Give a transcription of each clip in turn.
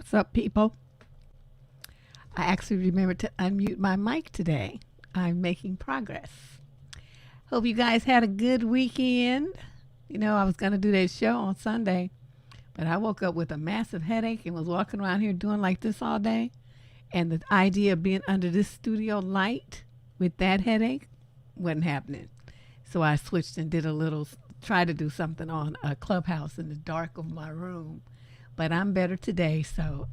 What's up, people? I actually remembered to unmute my mic today. I'm making progress. Hope you guys had a good weekend. You know, I was going to do that show on Sunday, but I woke up with a massive headache and was walking around here doing like this all day. And the idea of being under this studio light with that headache wasn't happening. So I switched and did try to do something on a Clubhouse in the dark of my room. But I'm better today, so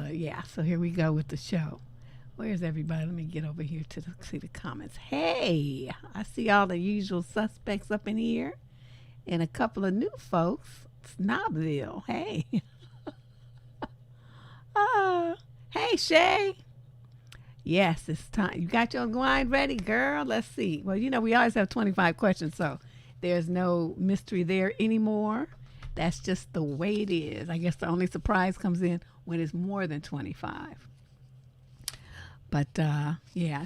yeah, so here we go with the show. Where's everybody? Let me get over here to see the comments. Hey, I see all the usual suspects up in here and a couple of new folks. Snobville, hey. Hey, Shay. Yes, it's time. You got your grind ready, girl? Let's see. Well, you know, we always have 25 questions, so there's no mystery there anymore. That's just the way it is. I guess the only surprise comes in when it's more than 25. But, yeah.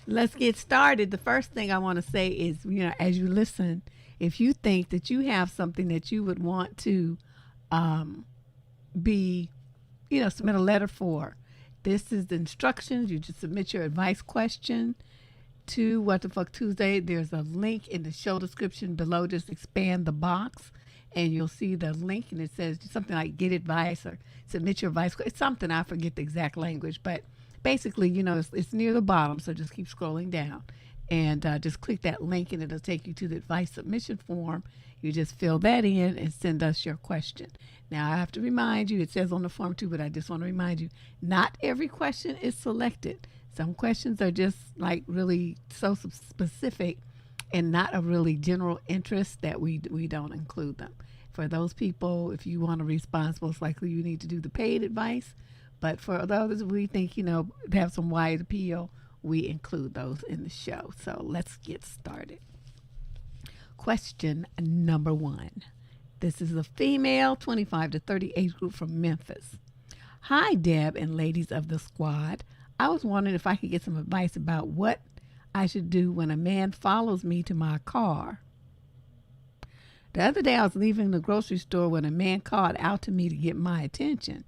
Let's get started. The first thing I want to say is, you know, as you listen, if you think that you have something that you would want to submit a letter for, this is the instructions. You just submit your advice question to What the Fuck Tuesday. There's a link in the show description below. Just expand the box and you'll see the link, and it says something like get advice or submit your advice. It's something, I forget the exact language, but basically, you know, it's near the bottom, so just keep scrolling down and just click that link and it'll take you to the advice submission form. You just fill that in and send us your question. Now, I have to remind you, it says on the form too, but I just want to remind you, not every question is selected. Some questions are just like really so specific and not a really general interest that we don't include them. For those people, if you want a response, most likely you need to do the paid advice. But for those we think, you know, have some wide appeal, we include those in the show. So let's get started. Question number 1. This is a female 25 to 30 age group from Memphis. Hi, Deb and ladies of the squad. I was wondering if I could get some advice about what I should do when a man follows me to my car. The other day I was leaving the grocery store when a man called out to me to get my attention.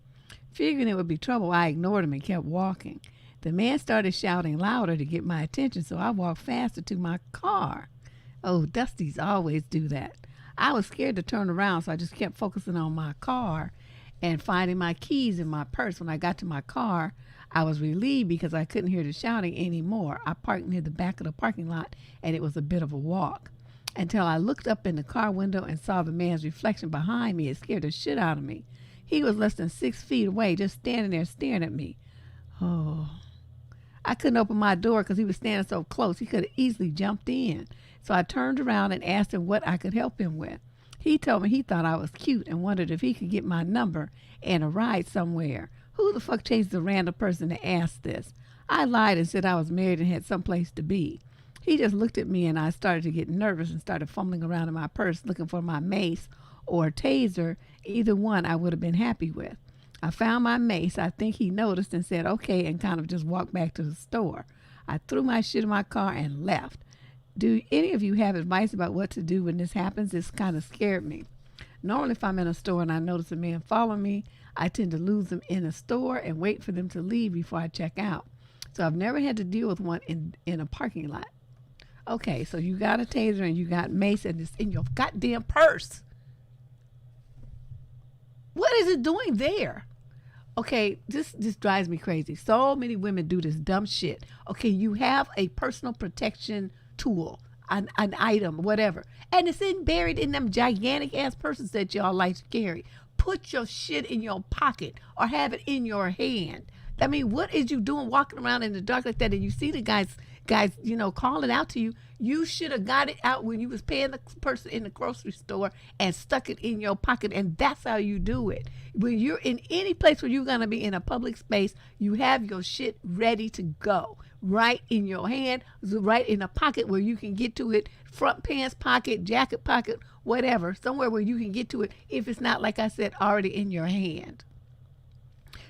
Figuring it would be trouble, I ignored him and kept walking. The man started shouting louder to get my attention, so I walked faster to my car. Oh, Dusties always do that. I was scared to turn around, so I just kept focusing on my car and finding my keys in my purse. When I got to my car, I was relieved because I couldn't hear the shouting anymore. I parked near the back of the parking lot, and it was a bit of a walk. Until I looked up in the car window and saw the man's reflection behind me. It scared the shit out of me. He was less than 6 feet away, just standing there staring at me. Oh, I couldn't open my door because he was standing so close. He could have easily jumped in. So I turned around and asked him what I could help him with. He told me he thought I was cute and wondered if he could get my number and a ride somewhere. Who the fuck chased a random person to ask this? I lied and said I was married and had someplace to be. He just looked at me and I started to get nervous and started fumbling around in my purse looking for my mace or a taser. Either one I would have been happy with. I found my mace. I think he noticed and said okay and kind of just walked back to the store. I threw my shit in my car and left. Do any of you have advice about what to do when this happens? This kind of scared me. Normally if I'm in a store and I notice a man follow me, I tend to lose them in a store and wait for them to leave before I check out. So I've never had to deal with one in a parking lot. Okay, so you got a taser and you got mace and it's in your goddamn purse. What is it doing there? Okay, this drives me crazy. So many women do this dumb shit. Okay, you have a personal protection tool, an item, whatever, and it's buried in them gigantic ass purses that y'all like to carry. Put your shit in your pocket or have it in your hand. I mean, what is you doing walking around in the dark like that and you see the guys, you know, calling out to you? You should have got it out when you was paying the person in the grocery store and stuck it in your pocket, and that's how you do it. When you're in any place where you're going to be in a public space, you have your shit ready to go. Right in your hand, right in a pocket where you can get to it, front pants pocket, jacket pocket, whatever, somewhere where you can get to it if it's not, like I said, already in your hand.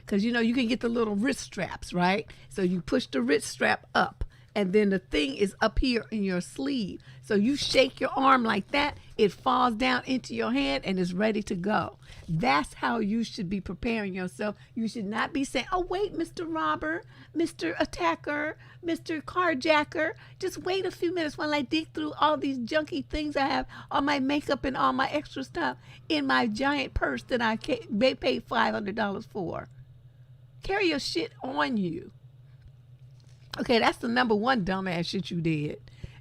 Because, you know, you can get the little wrist straps, right? So you push the wrist strap up and then the thing is up here in your sleeve. So you shake your arm like that, it falls down into your hand and is ready to go. That's how you should be preparing yourself. You should not be saying, oh, wait, Mr. Robber, Mr. Attacker, Mr. Carjacker, just wait a few minutes while I dig through all these junky things I have, all my makeup and all my extra stuff in my giant purse that I paid $500 for. Carry your shit on you. Okay, that's the number one dumbass shit you did.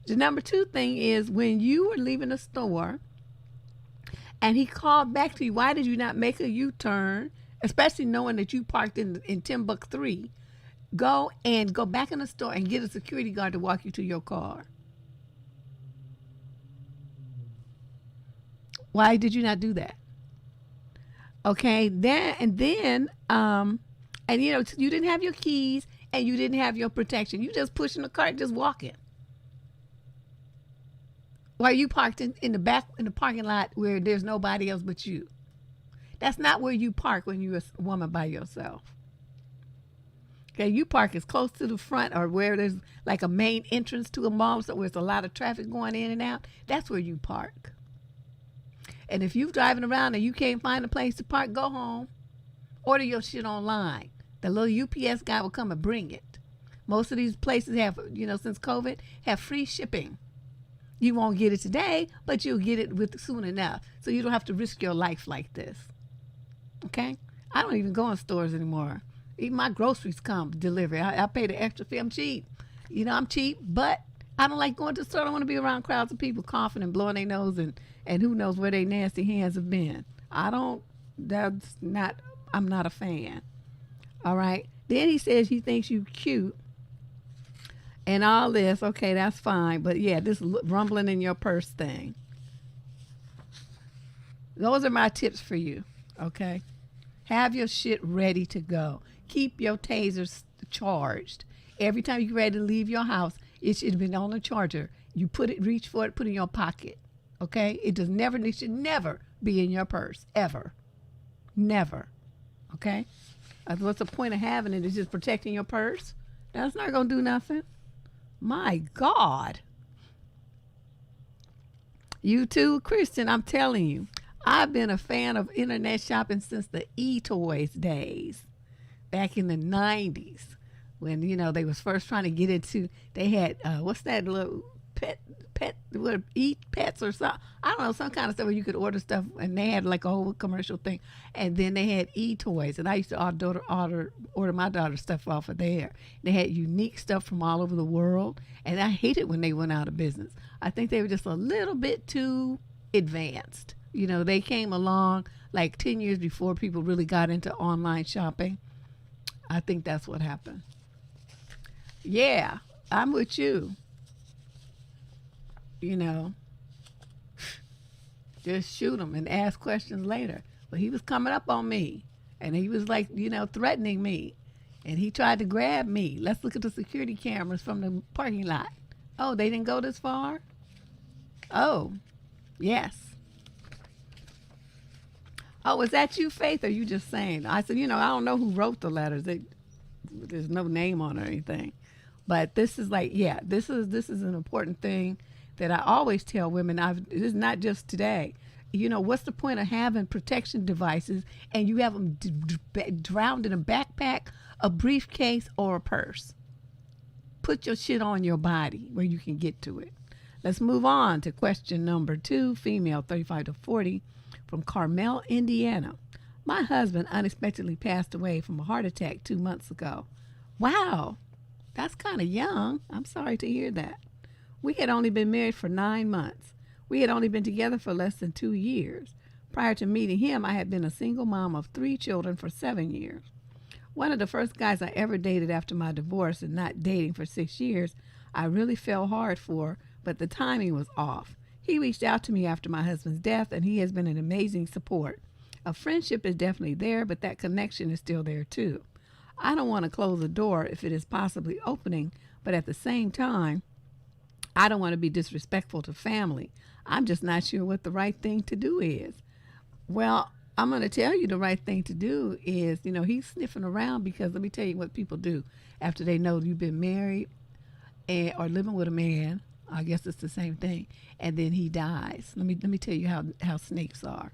The number two thing is when you were leaving the store and he called back to you, why did you not make a U-turn, especially knowing that you parked in Timbuk 3? Go back in the store and get a security guard to walk you to your car. Why did you not do that? Okay, then you know, you didn't have your keys and you didn't have your protection. You just pushing the cart, just walking. While you parked in the back in the parking lot where there's nobody else but you. That's not where you park when you're a woman by yourself. Okay, you park as close to the front or where there's like a main entrance to a mall, so where there's a lot of traffic going in and out. That's where you park. And if you're driving around and you can't find a place to park, go home. Order your shit online. The little UPS guy will come and bring it. Most of these places have, you know, since COVID, have free shipping. You won't get it today, but you'll get it soon enough. So you don't have to risk your life like this. Okay? I don't even go in stores anymore. Even my groceries come delivery. I pay the extra fee. I'm cheap. You know, I'm cheap, but I don't like going to the store. I don't want to be around crowds of people coughing and blowing their nose and who knows where their nasty hands have been. I'm not a fan. All right. Then he says he thinks you cute and all this. Okay, that's fine. But yeah, this rumbling in your purse thing. Those are my tips for you. Okay. Have your shit ready to go. Keep your tasers charged. Every time you're ready to leave your house, it should have been on the charger. You reach for it, put it in your pocket. Okay. It should never be in your purse. Ever. Never. Okay. What's the point of having it? It's just protecting your purse? That's not going to do nothing. My God. You too, Christian, I'm telling you. I've been a fan of internet shopping since the e-toys days. Back in the 90s. When, you know, they was first trying to get into, they had, what's that little eat pets or something. I don't know, some kind of stuff where you could order stuff, and they had like a whole commercial thing. And then they had e-toys, and I used to order my daughter stuff off of there. They had unique stuff from all over the world, and I hated when they went out of business. I think they were just a little bit too advanced. You know, they came along like 10 years before people really got into online shopping. I think that's what happened. Yeah, I'm with you. You know, just shoot him and ask questions later. But he was coming up on me, and he was like, you know, threatening me, and he tried to grab me. Let's look at the security cameras from the parking lot. Oh, they didn't go this far? Oh, yes. Oh, was that you, Faith, or you just saying? I said, you know, I don't know who wrote the letters. There's no name on it or anything. But this is like, yeah, this is an important thing that I always tell women. This is not just today. You know, what's the point of having protection devices and you have them drowned in a backpack, a briefcase, or a purse? Put your shit on your body where you can get to it. Let's move on to question number 2, female 35 to 40 from Carmel, Indiana. My husband unexpectedly passed away from a heart attack 2 months ago. Wow, that's kind of young. I'm sorry to hear that. We had only been married for 9 months. We had only been together for less than 2 years. Prior to meeting him, I had been a single mom of 3 children for 7 years. One of the first guys I ever dated after my divorce and not dating for 6 years, I really fell hard for, but the timing was off. He reached out to me after my husband's death, and he has been an amazing support. A friendship is definitely there, but that connection is still there too. I don't want to close the door if it is possibly opening, but at the same time, I don't want to be disrespectful to family. I'm just not sure what the right thing to do is. Well, I'm going to tell you the right thing to do is, you know, he's sniffing around because let me tell you what people do after they know you've been married or living with a man. I guess it's the same thing. And then he dies. Let me tell you how snakes are.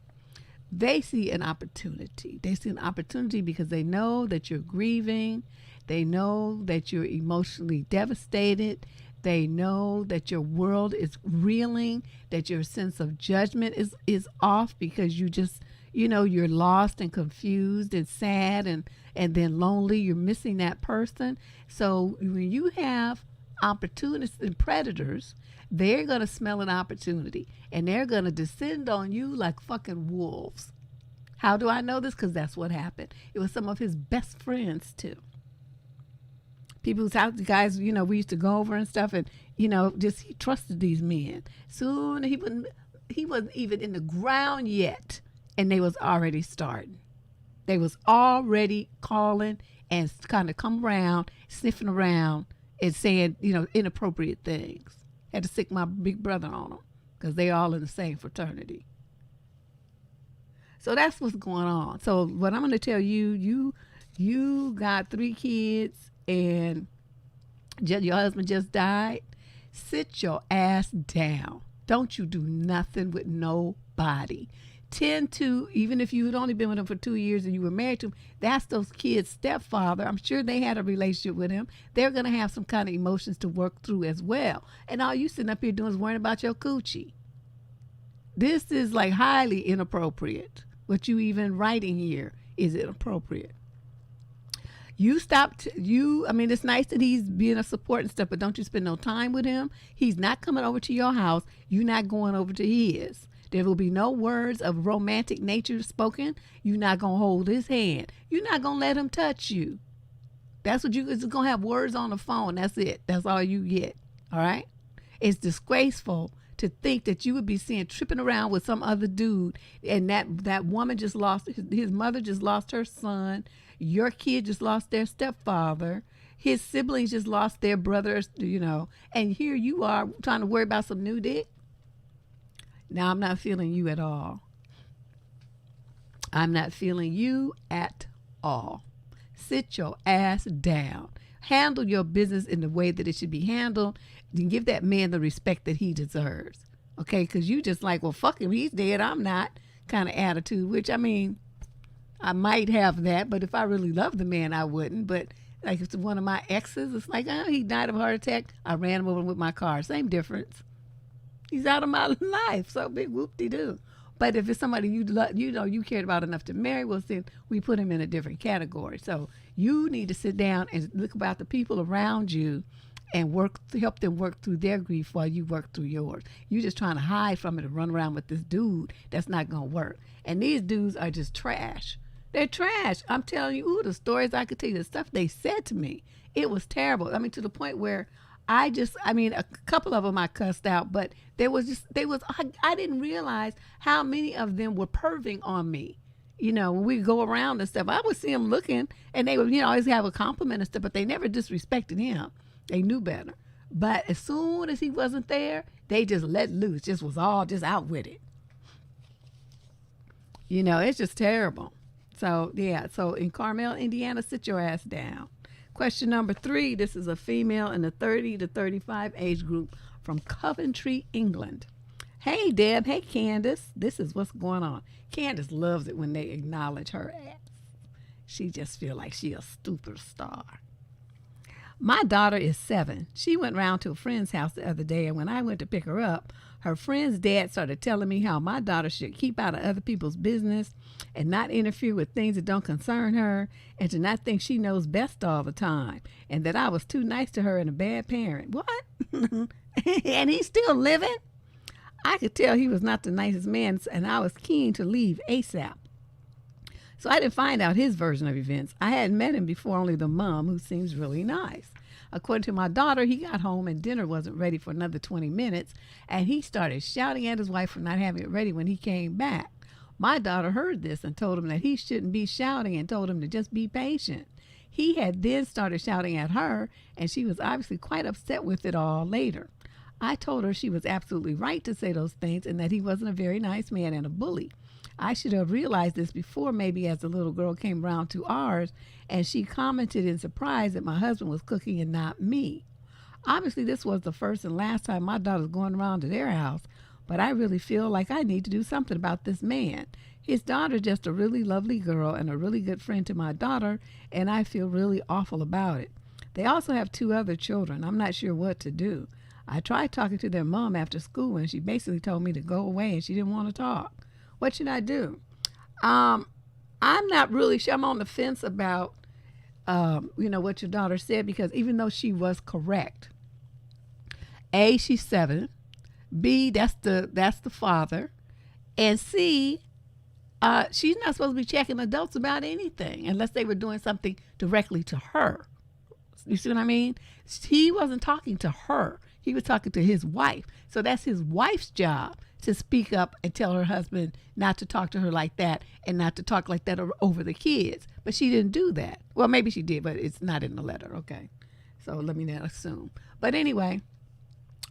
They see an opportunity. They see an opportunity because they know that you're grieving. They know that you're emotionally devastated. They know that your world is reeling, that your sense of judgment is off because you just, you're lost and confused and sad and then lonely. You're missing that person. So when you have opportunists and predators, they're going to smell an opportunity and they're going to descend on you like fucking wolves. How do I know this? Because that's what happened. It was some of his best friends too. People's house, the guys, we used to go over and stuff, and just he trusted these men. Soon he wasn't even in the ground yet, and they was already starting. They was already calling and kind of come around, sniffing around, and saying inappropriate things. Had to sick my big brother on them because they all in the same fraternity. So that's what's going on. So what I'm going to tell you, you got 3 kids. And your husband just died. Sit your ass down. Don't you do nothing with nobody. Tend to, even if you had only been with him for 2 years and you were married to him, that's those kids' stepfather. I'm sure they had a relationship with him. They're going to have some kind of emotions to work through as well. And all you sitting up here doing is worrying about your coochie. This is like highly inappropriate. What you even writing here is inappropriate. It's nice that he's being a support and stuff, but don't you spend no time with him. He's not coming over to your house. You're not going over to his. There will be no words of romantic nature spoken. You're not going to hold his hand. You're not going to let him touch you. That's what it's going to have words on the phone. That's it. That's all you get. All right? It's disgraceful to think that you would be seen tripping around with some other dude, and that woman just lost, his mother just lost her son. Your kid just lost their stepfather. His siblings just lost their brothers, and here you are trying to worry about some new dick. Now, I'm not feeling you at all. I'm not feeling you at all. Sit your ass down. Handle your business in the way that it should be handled. And give that man the respect that he deserves. Okay? Because you just like, well, fuck him. He's dead. I'm not kind of attitude, which, I might have that, but if I really loved the man, I wouldn't. But like if it's one of my exes, it's like, he died of a heart attack. I ran him over with my car. Same difference. He's out of my life. So big whoop-de-doo. But if it's somebody you cared about enough to marry, well, then we put him in a different category. So you need to sit down and look about the people around you and help them work through their grief while you work through yours. You're just trying to hide from it and run around with this dude. That's not going to work. And these dudes are just trash. They're trash. I'm telling you, the stories I could tell you, the stuff they said to me, it was terrible. To the point where a couple of them I cussed out, but I didn't realize how many of them were perving on me. When we go around and stuff, I would see them looking and they would, always have a compliment and stuff, but they never disrespected him. They knew better. But as soon as he wasn't there, they just let loose, just was all just out with it. It's just terrible. So, yeah. So in Carmel, Indiana, sit your ass down. Question number 3. This is a female in the 30 to 35 age group from Coventry, England. Hey, Deb. Hey, Candace. This is what's going on. Candace loves it when they acknowledge her ass. She just feel like she a superstar. My daughter is 7. She went round to a friend's house the other day, and when I went to pick her up, her friend's dad started telling me how my daughter should keep out of other people's business and not interfere with things that don't concern her, and to not think she knows best all the time, and that I was too nice to her and a bad parent. What? And he's still living? I could tell he was not the nicest man, and I was keen to leave ASAP. So I didn't find out his version of events. I hadn't met him before, only the mom, who seems really nice. According to my daughter, he got home and dinner wasn't ready for another 20 minutes, and he started shouting at his wife for not having it ready when he came back. My daughter heard this and told him that he shouldn't be shouting and told him to just be patient. He had then started shouting at her, and she was obviously quite upset with it all later. I told her she was absolutely right to say those things and that he wasn't a very nice man and a bully. I should have realized this before, maybe as the little girl came round to ours and she commented in surprise that my husband was cooking and not me. Obviously, this was the first and last time my daughter's going around to their house, but I really feel like I need to do something about this man. His daughter's just a really lovely girl and a really good friend to my daughter, and I feel really awful about it. They also have 2 other children. I'm not sure what to do. I tried talking to their mom after school, and she basically told me to go away, and she didn't want to talk. What should I do? I'm not really sure. I'm on the fence about, what your daughter said, because even though she was correct, A, she's 7. B, that's the father, and C, she's not supposed to be checking adults about anything unless they were doing something directly to her. You see what I mean? He wasn't talking to her. He was talking to his wife. So that's his wife's job to speak up and tell her husband not to talk to her like that and not to talk like that over the kids. But she didn't do that. Well, maybe she did, but it's not in the letter. Okay. So let me not assume. But anyway,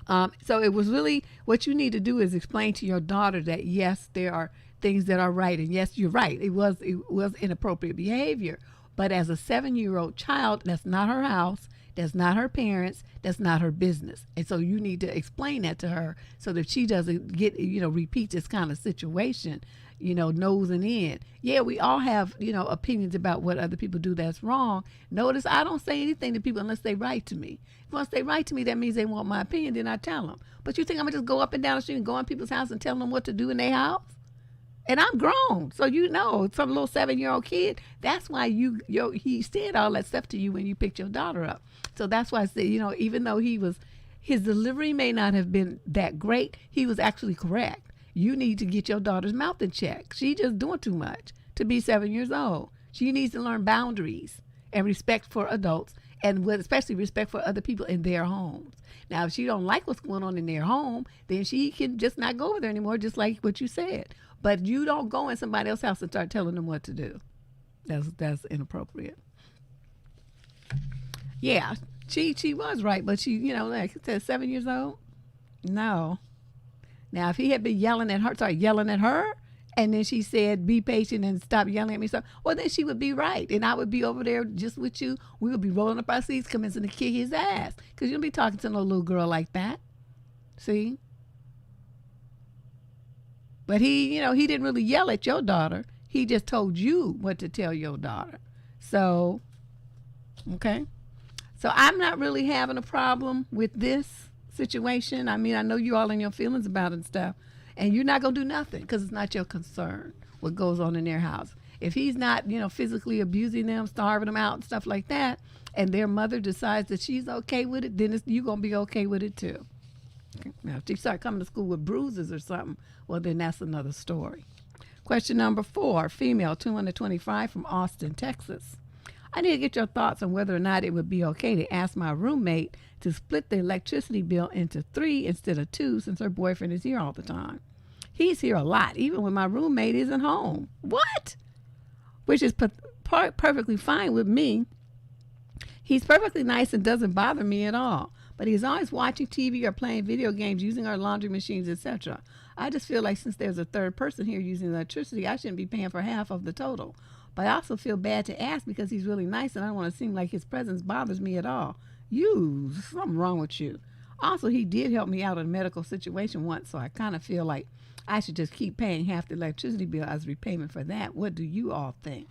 so it was really, what you need to do is explain to your daughter that, yes, there are things that are right. And yes, you're right. It was inappropriate behavior. But as a 7-year-old child, that's not her house. That's not her parents. That's not her business. And so you need to explain that to her so that she doesn't repeat this kind of situation, nosing in. Yeah, we all have, opinions about what other people do that's wrong. Notice I don't say anything to people unless they write to me. Once they write to me, that means they want my opinion, then I tell them. But you think I'm going to just go up and down the street and go in people's house and tell them what to do in their house? And I'm grown, so some little 7-year-old kid. That's why he said all that stuff to you when you picked your daughter up. So that's why I said, even though his delivery may not have been that great, he was actually correct. You need to get your daughter's mouth in check. She's just doing too much to be 7 years old. She needs to learn boundaries and respect for adults, and especially respect for other people in their homes. Now, if she don't like what's going on in their home, then she can just not go over there anymore, just like what you said. But you don't go in somebody else's house and start telling them what to do. That's inappropriate. Yeah, she was right, but she, like I said, 7 years old? No. Now, if he had been yelling at her, and then she said, be patient and stop yelling at me, well, then she would be right. And I would be over there just with you. We would be rolling up our sleeves, commencing to kick his ass. Because you don't be talking to no little girl like that. See? But he didn't really yell at your daughter. He just told you what to tell your daughter. So, okay. So I'm not really having a problem with this situation. I mean, I know you all in your feelings about it and stuff. And you're not going to do nothing because it's not your concern what goes on in their house. If he's not, physically abusing them, starving them out and stuff like that, and their mother decides that she's okay with it, then you're going to be okay with it too. Now, if they start coming to school with bruises or something, well, then that's another story. Question number 4, female, 225 from Austin, Texas. I need to get your thoughts on whether or not it would be okay to ask my roommate to split the electricity bill into 3 instead of 2 since her boyfriend is here all the time. He's here a lot, even when my roommate isn't home. What? Which is perfectly fine with me. He's perfectly nice and doesn't bother me at all. But he's always watching TV or playing video games, using our laundry machines, etc. I just feel like since there's a third person here using electricity, I shouldn't be paying for half of the total. But I also feel bad to ask because he's really nice and I don't want to seem like his presence bothers me at all. Something wrong with you. Also, he did help me out in a medical situation once, so I kind of feel like I should just keep paying half the electricity bill as repayment for that. What do you all think?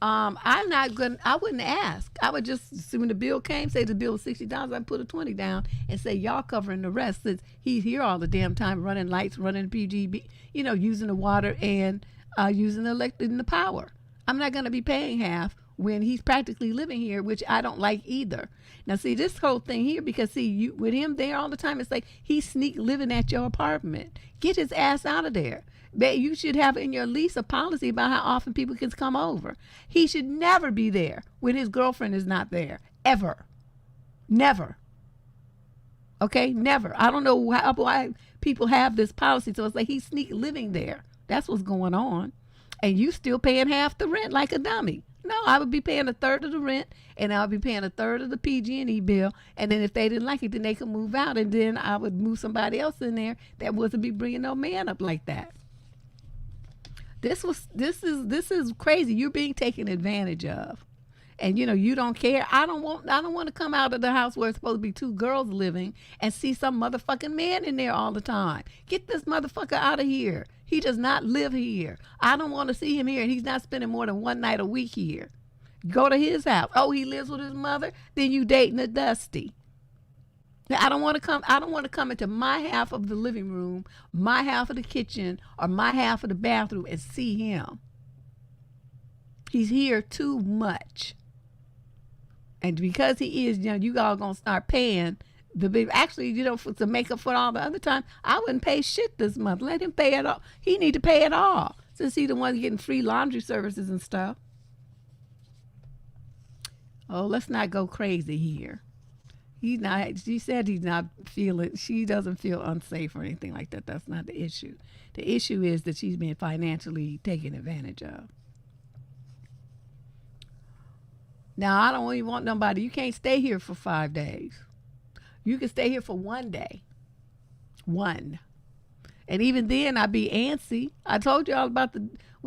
I wouldn't ask. I would just, when the bill came, say the bill was $60, I'd put a 20 down and say, y'all covering the rest since he's here all the damn time, running lights, running PGB, using the water and using the power. I'm not going to be paying half when he's practically living here, which I don't like either. Now, see, this whole thing here, because, see, with him there all the time, it's like he's sneak living at your apartment. Get his ass out of there. But you should have in your lease a policy about how often people can come over. He should never be there when his girlfriend is not there. Ever. Never. Okay? Never. I don't know why people have this policy. So it's like he's sneak living there. That's what's going on. And you still paying half the rent like a dummy. No, I would be paying a third of the rent, and I would be paying a third of the PG&E bill. And then if they didn't like it, then they could move out, and then I would move somebody else in there that wasn't be bringing no man up like that. This is crazy. You're being taken advantage of. and you don't care. I don't want to come out of the house where it's supposed to be two girls living and see some motherfucking man in there all the time. Get this motherfucker out of here. He does not live here. I don't want to see him here, and he's not spending more than one night a week here. Go to his house. Oh, he lives with his mother? Then you dating a Dusty. I don't want to come into my half of the living room, my half of the kitchen, or my half of the bathroom and see him. He's here too much. And because he is, you all gonna start paying the big. Actually, to make up for all the other time, I wouldn't pay shit this month. Let him pay it all. He need to pay it all since he's the one getting free laundry services and stuff. Oh, let's not go crazy here. She said he's not feeling, she doesn't feel unsafe or anything like that. That's not the issue. The issue is that she's being financially taken advantage of. Now, I don't even want nobody. You can't stay here for 5 days. You can stay here for 1 day. One. And even then, I'd be antsy. I told you all about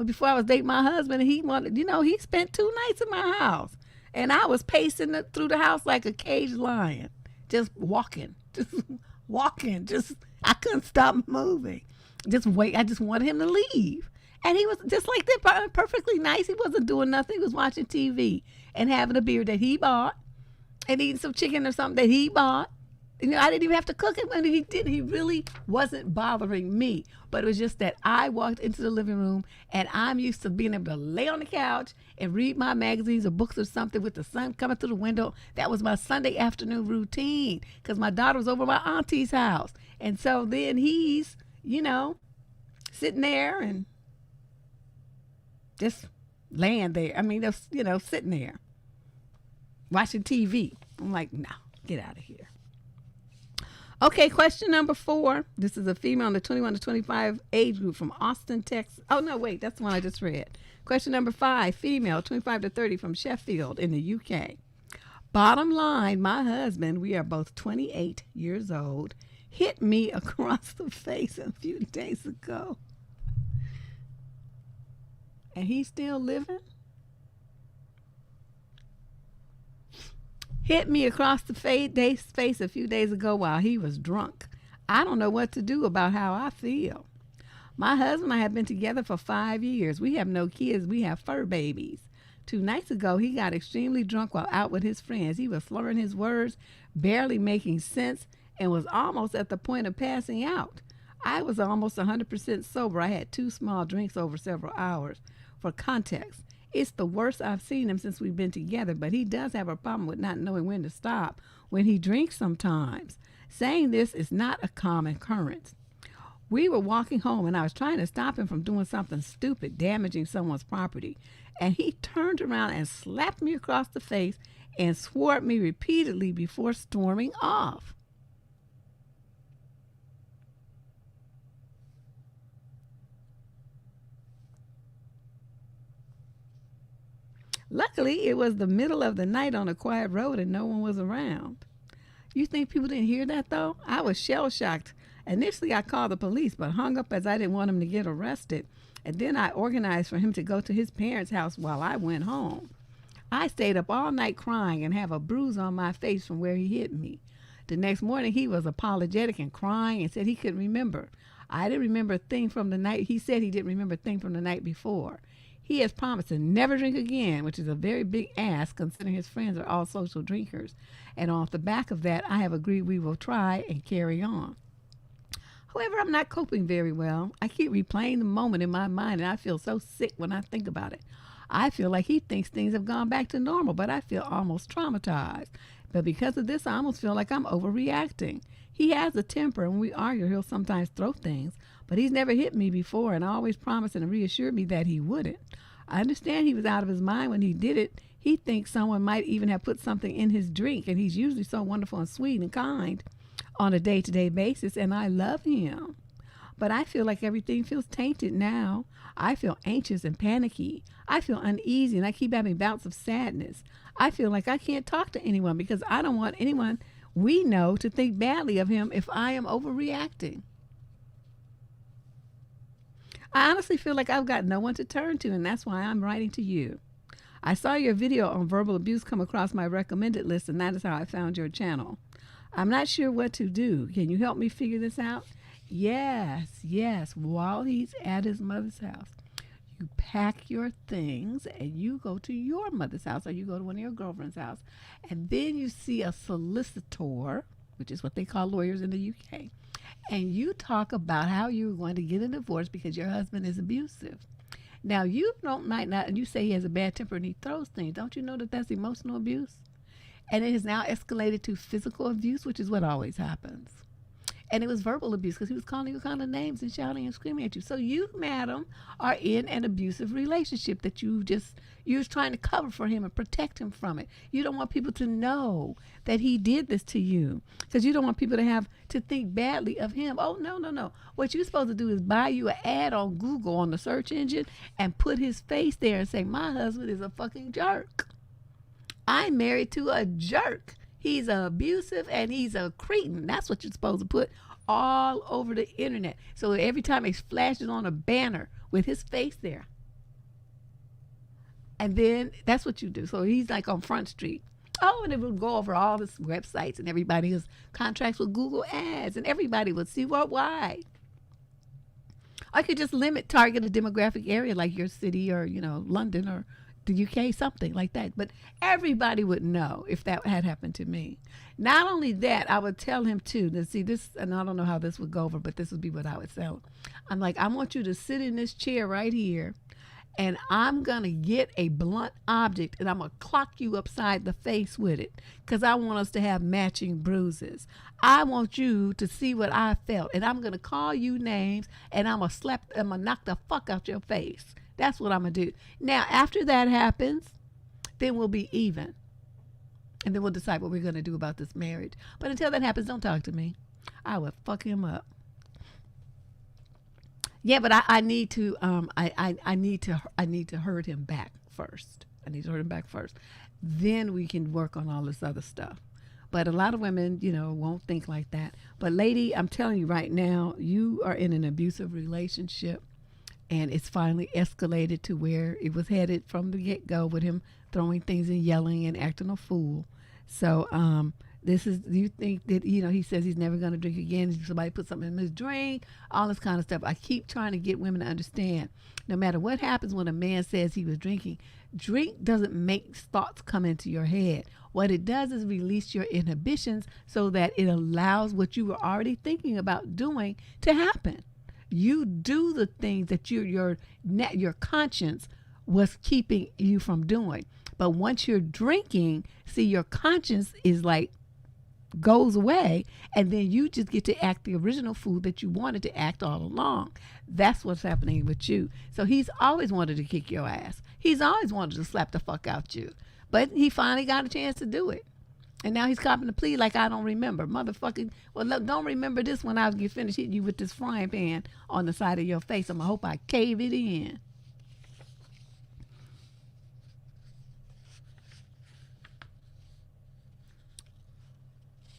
before I was dating my husband, and he spent 2 nights in my house. And I was pacing through the house like a caged lion, just walking. I couldn't stop moving. Just wait. I just wanted him to leave. And he was just like that, perfectly nice. He wasn't doing nothing. He was watching TV and having a beer that he bought and eating some chicken or something that he bought. I didn't even have to cook it when he did. He really wasn't bothering me. But it was just that I walked into the living room, and I'm used to being able to lay on the couch and read my magazines or books or something with the sun coming through the window. That was my Sunday afternoon routine because my daughter was over at my auntie's house. And so then he's, sitting there and just laying there. I mean, just, sitting there watching TV. I'm like, no, get out of here. Okay, question number 4. This is a female in the 21 to 25 age group from Austin, Texas. Oh, no, wait, that's the one I just read. Question number 5, female, 25 to 30 from Sheffield in the UK. Bottom line, my husband, we are both 28 years old, hit me across the face a few days ago. And he's still living? Hit me across the face a few days ago while he was drunk. I don't know what to do about how I feel. My husband and I have been together for 5 years. We have no kids. We have fur babies. 2 nights ago, he got extremely drunk while out with his friends. He was slurring his words, barely making sense, and was almost at the point of passing out. I was almost 100% sober. I had 2 small drinks over several hours. For context, it's the worst I've seen him since we've been together, but he does have a problem with not knowing when to stop when he drinks sometimes. Saying this is not a common occurrence. We were walking home, and I was trying to stop him from doing something stupid, damaging someone's property, and he turned around and slapped me across the face and swore at me repeatedly before storming off. Luckily, it was the middle of the night on a quiet road and no one was around. You think people didn't hear that, though? I was shell-shocked. Initially, I called the police, but hung up as I didn't want him to get arrested. And then I organized for him to go to his parents' house while I went home. I stayed up all night crying and have a bruise on my face from where he hit me. The next morning, he was apologetic and crying and said he couldn't remember. I didn't remember a thing from the night. He said he didn't remember a thing from the night before. He has promised to never drink again, which is a very big ask considering his friends are all social drinkers. And off the back of that, I have agreed we will try and carry on. However, I'm not coping very well. I keep replaying the moment in my mind, and I feel so sick when I think about it. I feel like he thinks things have gone back to normal, but I feel almost traumatized. But because of this, I almost feel like I'm overreacting. He has a temper, and when we argue, he'll sometimes throw things, but he's never hit me before and always promised and reassured me that he wouldn't. I understand he was out of his mind when he did it. He thinks someone might even have put something in his drink, and he's usually so wonderful and sweet and kind on a day-to-day basis, and I love him. But I feel like everything feels tainted now. I feel anxious and panicky. I feel uneasy, and I keep having bouts of sadness. I feel like I can't talk to anyone because I don't want anyone we know to think badly of him if I am overreacting. I honestly feel like I've got no one to turn to, and that's why I'm writing to you. I saw your video on verbal abuse come across my recommended list, and that is how I found your channel. I'm not sure what to do. Can you help me figure this out? Yes. While he's at his mother's house, you pack your things and you go to your mother's house, or you go to one of your girlfriend's house, and then you see a solicitor, which is what they call lawyers in the UK, and you talk about how you're going to get a divorce because your husband is abusive. Now, you might not, and you say he has a bad temper and he throws things. Don't you know that that's emotional abuse? And it has now escalated to physical abuse, which is what always happens. And it was verbal abuse because he was calling you kind of names and shouting and screaming at you. So you, madam, are in an abusive relationship that you're trying to cover for him and protect him from it. You don't want people to know that he did this to you because you don't want people to think badly of him. Oh, no. What you're supposed to do is buy you an ad on Google on the search engine and put his face there and say, my husband is a fucking jerk. I'm married to a jerk. He's abusive and he's a cretin. That's what you're supposed to put all over the internet. So every time it flashes on a banner with his face there. And then that's what you do. So he's like on Front Street. Oh, and it will go over all his websites, and everybody has contracts with Google Ads, and everybody will see why. I could just target a demographic area like your city or, London or the UK, something like that. But everybody would know if that had happened to me. Not only that, I would tell him too, to see this, and I don't know how this would go over, but this would be what I would tell him. I'm like, I want you to sit in this chair right here, and I'm going to get a blunt object, and I'm going to clock you upside the face with it, because I want us to have matching bruises. I want you to see what I felt, and I'm going to call you names, and I'm going to knock the fuck out your face. That's what I'm going to do. Now, after that happens, then we'll be even. And then we'll decide what we're going to do about this marriage. But until that happens, don't talk to me. I will fuck him up. Yeah, but I need to hurt him back first. Then we can work on all this other stuff. But a lot of women, won't think like that. But lady, I'm telling you right now, you are in an abusive relationship. And it's finally escalated to where it was headed from the get-go with him throwing things and yelling and acting a fool. So you think that, he says he's never going to drink again. Somebody put something in his drink, all this kind of stuff. I keep trying to get women to understand, no matter what happens when a man says he was drinking, drink doesn't make thoughts come into your head. What it does is release your inhibitions so that it allows what you were already thinking about doing to happen. You do the things that your conscience was keeping you from doing. But once you're drinking, see, your conscience is like goes away, and then you just get to act the original fool that you wanted to act all along. That's what's happening with you. So he's always wanted to kick your ass. He's always wanted to slap the fuck out you. But he finally got a chance to do it. And now he's copping the plea like I don't remember. Motherfucking, well, look, don't remember this when I get finished hitting you with this frying pan on the side of your face. I hope I cave it in.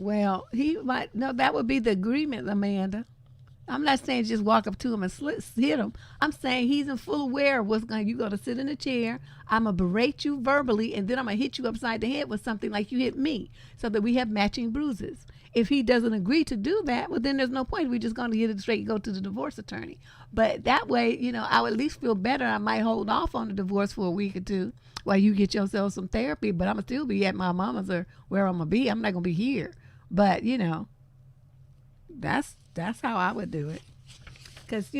Well, that would be the agreement, Amanda. I'm not saying just walk up to him and hit him. I'm saying he's in full aware of what's going. You're going to sit in a chair. I'm going to berate you verbally, and then I'm going to hit you upside the head with something like you hit me so that we have matching bruises. If he doesn't agree to do that, well, then there's no point. We're just going to get it straight and go to the divorce attorney. But that way, I would at least feel better. I might hold off on the divorce for a week or two while you get yourself some therapy, but I'm going to still be at my mama's or where I'm going to be. I'm not going to be here. But, that's how I would do it. Because,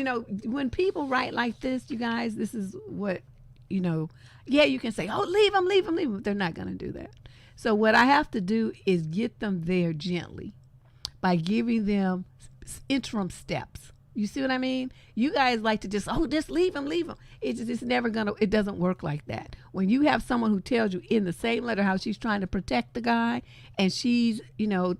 when people write like this, you guys, this is what, yeah, you can say, oh, leave them. But they're not going to do that. So what I have to do is get them there gently by giving them interim steps. You see what I mean? You guys like to just leave them. It's never it doesn't work like that. When you have someone who tells you in the same letter how she's trying to protect the guy and she's,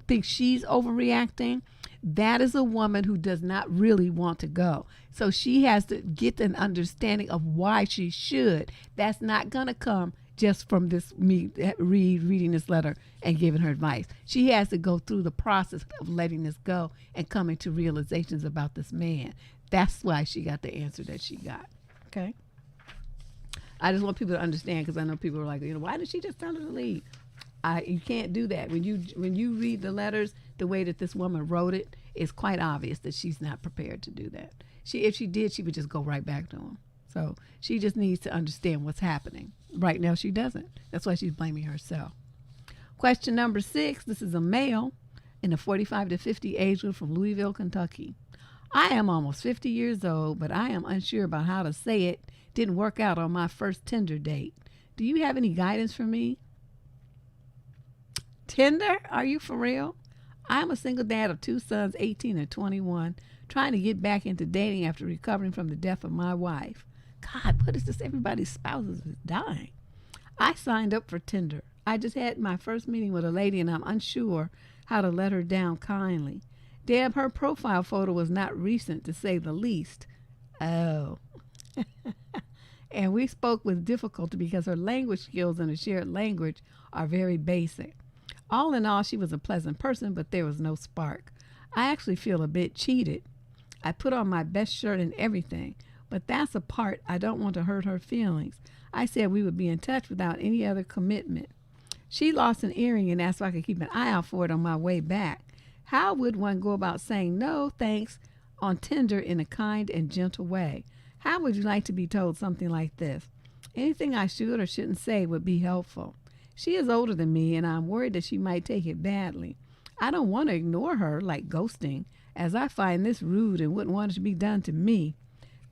thinks she's overreacting, that is a woman who does not really want to go. So she has to get an understanding of why she should. That's not going to come just from me reading this letter and giving her advice. She has to go through the process of letting this go and coming to realizations about this man. That's why she got the answer that she got. Okay. I just want people to understand, because I know people are like, why did she just tell her to leave? You can't do that. When you read the letters the way that this woman wrote it, it's quite obvious that she's not prepared to do that. If she did, she would just go right back to him. So she just needs to understand what's happening. Right now she doesn't. That's why she's blaming herself. Question number 6. This is a male in the 45 to 50 age group from Louisville, Kentucky. I am almost 50 years old, but I am unsure about how to say it. Didn't work out on my first Tinder date. Do you have any guidance for me? Tinder? Are you for real? I'm a single dad of 2 sons, 18 and 21, trying to get back into dating after recovering from the death of my wife. God, what is this? Everybody's spouses is dying. I signed up for Tinder. I just had my first meeting with a lady, and I'm unsure how to let her down kindly. Deb, her profile photo was not recent, to say the least. Oh. And we spoke with difficulty because her language skills and a shared language are very basic. All in all, she was a pleasant person, but there was no spark. I actually feel a bit cheated. I put on my best shirt and everything, but that's a part I don't want to hurt her feelings. I said we would be in touch without any other commitment. She lost an earring and asked if I could keep an eye out for it on my way back. How would one go about saying no thanks on Tinder in a kind and gentle way? How would you like to be told something like this? Anything I should or shouldn't say would be helpful. She is older than me, and I'm worried that she might take it badly. I don't want to ignore her like ghosting, as I find this rude and wouldn't want it to be done to me.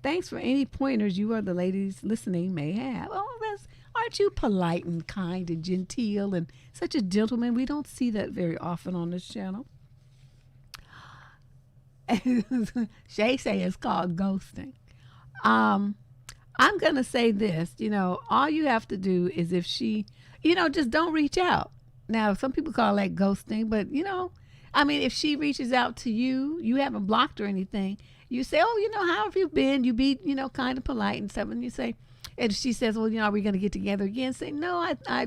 Thanks for any pointers you or the ladies listening may have. Oh, aren't you polite and kind and genteel and such a gentleman? We don't see that very often on this channel. Shay say it's called ghosting. I'm going to say this, all you have to do is if she, just don't reach out. Now, some people call that ghosting, but, if she reaches out to you, you haven't blocked or anything. You say, oh, how have you been? You be, kind of polite and stuff. And you say, and she says, well, are we going to get together again? Say, no, I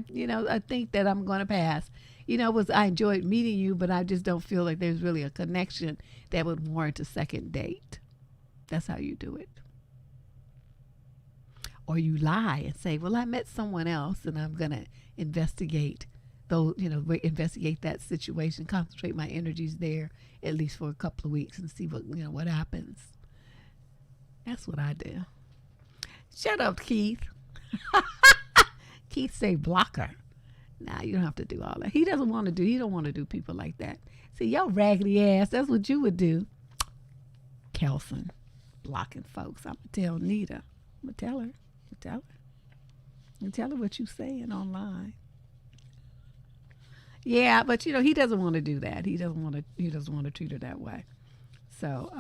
think that I'm going to pass. I enjoyed meeting you, but I just don't feel like there's really a connection that would warrant a second date. That's how you do it. Or you lie and say, well, I met someone else and I'm going to investigate investigate that situation, concentrate my energies there at least for a couple of weeks and see what happens. That's what I do. Shut up, Keith. Keith say blocker. Nah, you don't have to do all that. He don't want to do people like that. See, your raggedy ass, that's what you would do. Kelson, blocking folks. I'm going to tell Nita. I'm going to tell her. Tell her what you saying online. Yeah, but he doesn't want to do that. He doesn't want to treat her that way. So,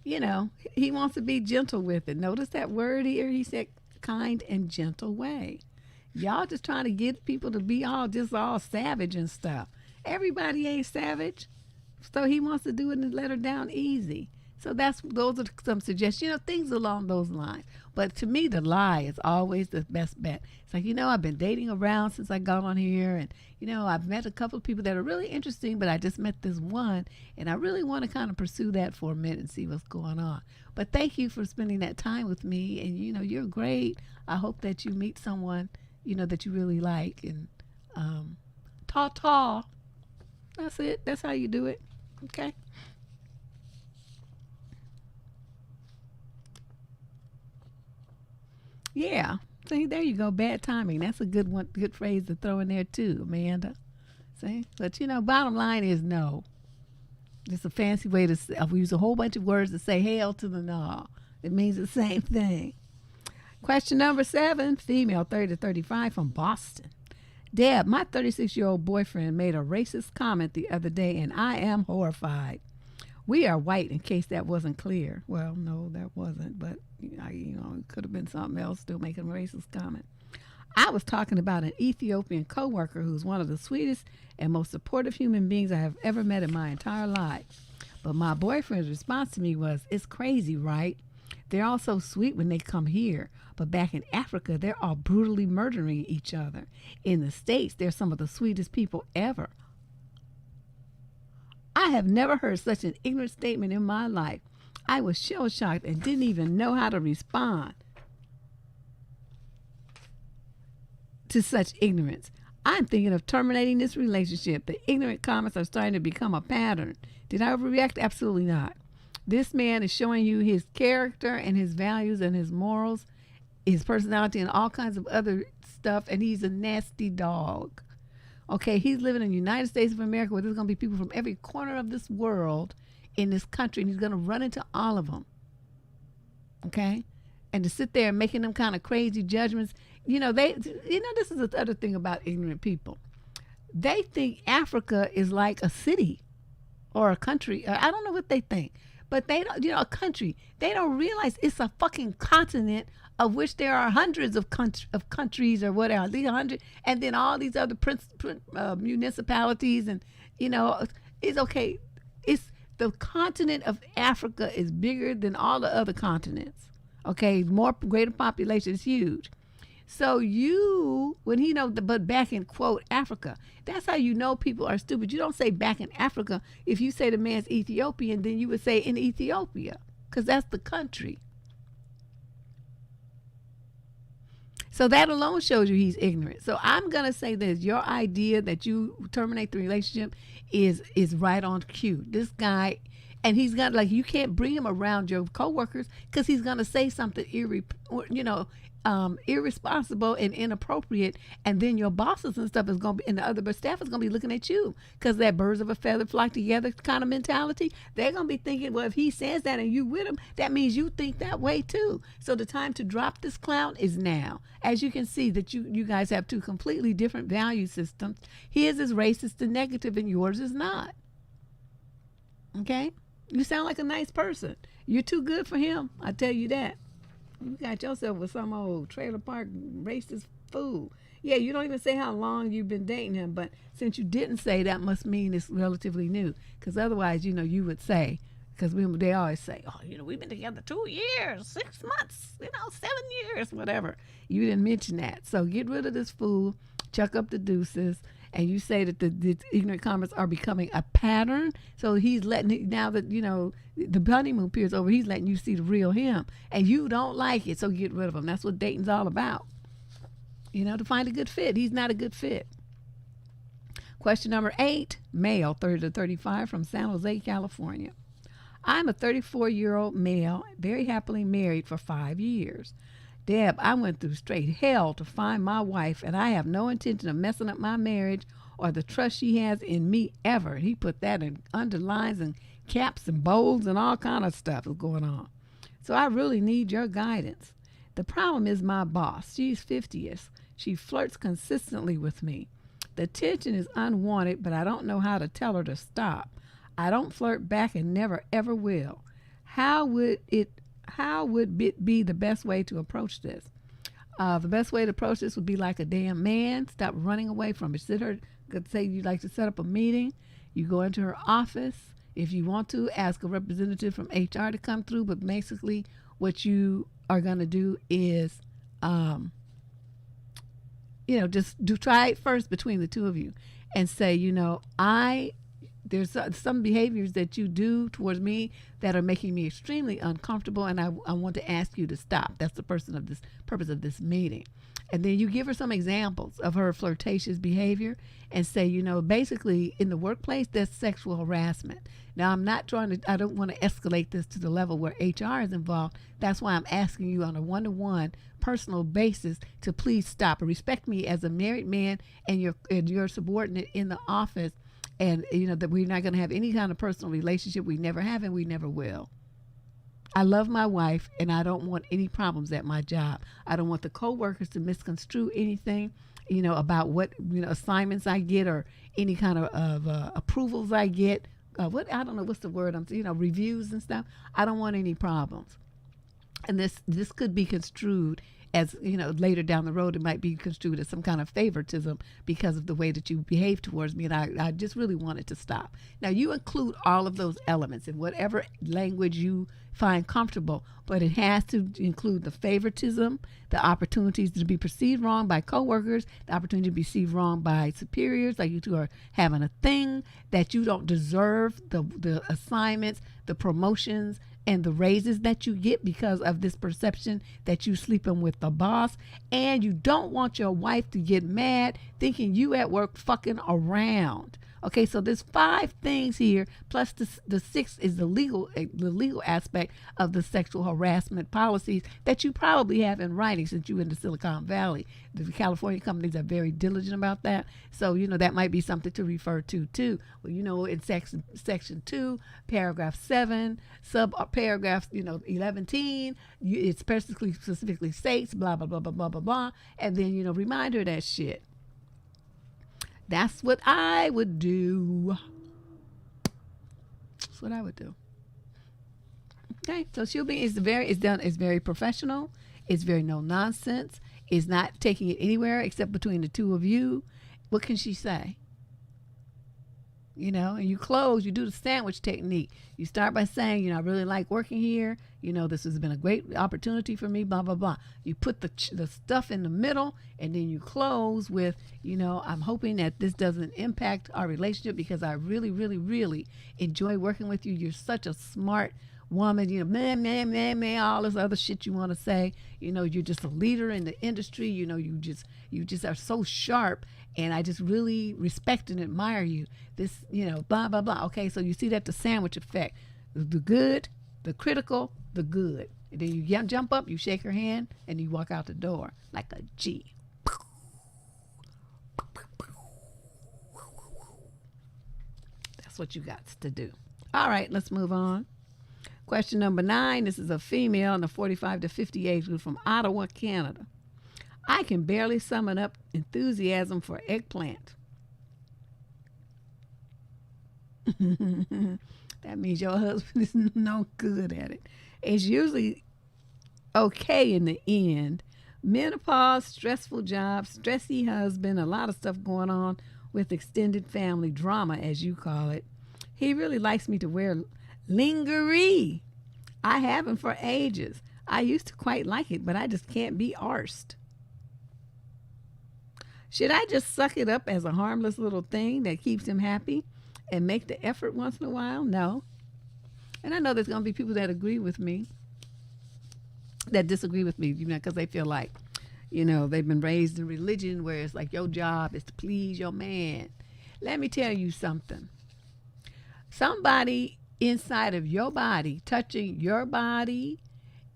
he wants to be gentle with it. Notice that word here. He said kind and gentle way. Y'all just trying to get people to be all savage and stuff. Everybody ain't savage. So he wants to do it and let her down easy. So those are some suggestions, things along those lines. But to me, the lie is always the best bet. It's like, I've been dating around since I got on here, and, I've met a couple of people that are really interesting, but I just met this one, and I really want to kind of pursue that for a minute and see what's going on. But thank you for spending that time with me, and, you're great. I hope that you meet someone, that you really like, and tall. That's it. That's how you do it. Okay. Yeah. See, there you go. Bad timing. That's a good one. Good phrase to throw in there too, Amanda. See? But, bottom line is no. Just a fancy way to say, we use a whole bunch of words to say hell to the no. It means the same thing. Question number 7, female 30 to 35 from Boston. Deb, my 36-year-old boyfriend made a racist comment the other day, and I am horrified. We are white, in case that wasn't clear. Well, no, that wasn't, but it could have been something else still making a racist comment. I was talking about an Ethiopian coworker who's one of the sweetest and most supportive human beings I have ever met in my entire life. But my boyfriend's response to me was, it's crazy, right? They're all so sweet when they come here, but back in Africa, they're all brutally murdering each other. In the States, they're some of the sweetest people ever. I have never heard such an ignorant statement in my life. I was shell-shocked and didn't even know how to respond. to such ignorance. I'm thinking of terminating this relationship. The ignorant comments are starting to become a pattern. Did I overreact? Absolutely not. This man is showing you his character and his values and his morals, his personality, and all kinds of other stuff, and he's a nasty dog. Okay, he's living in the United States of America where there's going to be people from every corner of this world in this country, and he's going to run into all of them. Okay? And to sit there and making them kind of crazy judgments, this is the other thing about ignorant people. They think Africa is like a city or a country. I don't know what they think, but they don't, a country. They don't realize it's a fucking continent of which there are hundreds of countries or whatever. These 100, and then all these other municipalities, and it's okay. It's the continent of Africa is bigger than all the other continents. Okay, greater population is huge. So but back in quote Africa, that's how you know people are stupid. You don't say back in Africa. If you say the man's Ethiopian, then you would say in Ethiopia, because that's the country. So that alone shows you he's ignorant. So I'm going to say this. Your idea that you terminate the relationship is right on cue. This guy, and he's got, you can't bring him around your coworkers because he's going to say something irresponsible and inappropriate, and then your bosses and stuff is going to be, and the other staff is going to be looking at you because that birds of a feather flock together kind of mentality. They're going to be thinking, well, if he says that and you with him, that means you think that way too. So the time to drop this clown is now. As you can see that you guys have two completely different value systems. His is racist and negative, and yours is not. Okay? You sound like a nice person. You're too good for him. I tell you that. You got yourself with some old trailer park racist fool. Yeah, you don't even say how long you've been dating him, but since you didn't say, that must mean it's relatively new. Because otherwise, you would say, because they always say, we've been together 2 years, 6 months, 7 years, whatever. You didn't mention that. So get rid of this fool, chuck up the deuces, and you say that the ignorant comments are becoming a pattern. So he's letting, now that, the honeymoon period's over, he's letting you see the real him. And you don't like it, so get rid of him. That's what dating's all about. To find a good fit. He's not a good fit. Question number 8, male, 30 to 35, from San Jose, California. I'm a 34-year-old male, very happily married for 5 years. Deb, I went through straight hell to find my wife, and I have no intention of messing up my marriage or the trust she has in me ever. He put that in underlines and caps and bolds and all kind of stuff is going on. So I really need your guidance. The problem is my boss. She's 50ish. She flirts consistently with me. The attention is unwanted, but I don't know how to tell her to stop. I don't flirt back and never ever will. How would it be the best way to approach this? The best way to approach this would be like a damn man. Stop running away from it. Say you'd like to set up a meeting. You go into her office. If you want to, ask a representative from HR to come through. But basically, what you are going to do is, try it first between the two of you and say, there's some behaviors that you do towards me that are making me extremely uncomfortable, and I want to ask you to stop. That's the purpose of this meeting. And then you give her some examples of her flirtatious behavior and say, basically in the workplace, that's sexual harassment. Now, I don't want to escalate this to the level where HR is involved. That's why I'm asking you on a one-to-one personal basis to please stop and respect me as a married man and your subordinate in the office. And, that we're not going to have any kind of personal relationship. We never have and we never will. I love my wife, and I don't want any problems at my job. I don't want the coworkers to misconstrue anything, about what, assignments I get or any kind of approvals I get. I don't know what's the word, reviews and stuff. I don't want any problems. And this could be construed as, later down the road, it might be construed as some kind of favoritism because of the way that you behave towards me. And I just really want it to stop. Now, you include all of those elements in whatever language you find comfortable. But it has to include the favoritism, the opportunities to be perceived wrong by coworkers, the opportunity to be perceived wrong by superiors, like you two are having a thing, that you don't deserve the assignments, the promotions, and the raises that you get because of this perception that you sleeping with the boss. And you don't want your wife to get mad thinking you at work fucking around. Okay, so there's 5 things here, plus the 6th is the legal aspect of the sexual harassment policies that you probably have in writing since you're in the Silicon Valley. The California companies are very diligent about that, so that might be something to refer to too. Well, in section 2, paragraph 7, paragraph 11, it specifically states blah blah blah blah blah blah blah, and then remind her that shit. That's what I would do. That's what I would do. Okay, so it's very professional. It's very no nonsense. It's not taking it anywhere except between the two of you. What can she say? And you close, you do the sandwich technique. You start by saying, I really like working here. This has been a great opportunity for me, blah, blah, blah. You put the stuff in the middle, and then you close with, I'm hoping that this doesn't impact our relationship because I really, really, really enjoy working with you. You're such a smart woman, man, all this other shit you want to say. You're just a leader in the industry. You just are so sharp, and I just really respect and admire you. This, blah, blah, blah. Okay, so you see that the sandwich effect. The good, the critical, the good. And then you jump up, you shake her hand, and you walk out the door like a G. That's what you got to do. All right, let's move on. Question number 9. This is a female in the 45 to 50 age group from Ottawa, Canada. I can barely summon up enthusiasm for eggplant. That means your husband is no good at it. It's usually okay in the end. Menopause, stressful job, stressy husband, a lot of stuff going on with extended family drama, as you call it. He really likes me to wear lingerie. I haven't for ages. I used to quite like it, but I just can't be arsed. Should I just suck it up as a harmless little thing that keeps him happy and make the effort once in a while? No. And I know there's going to be people that agree with me, that disagree with me, because they feel like, they've been raised in religion where it's like your job is to please your man. Let me tell you something. Somebody inside of your body, touching your body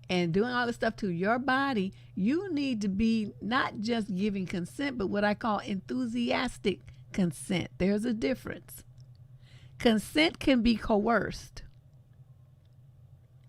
and doing all this stuff to your body, you need to be not just giving consent, but what I call enthusiastic consent. There's a difference. Consent can be coerced,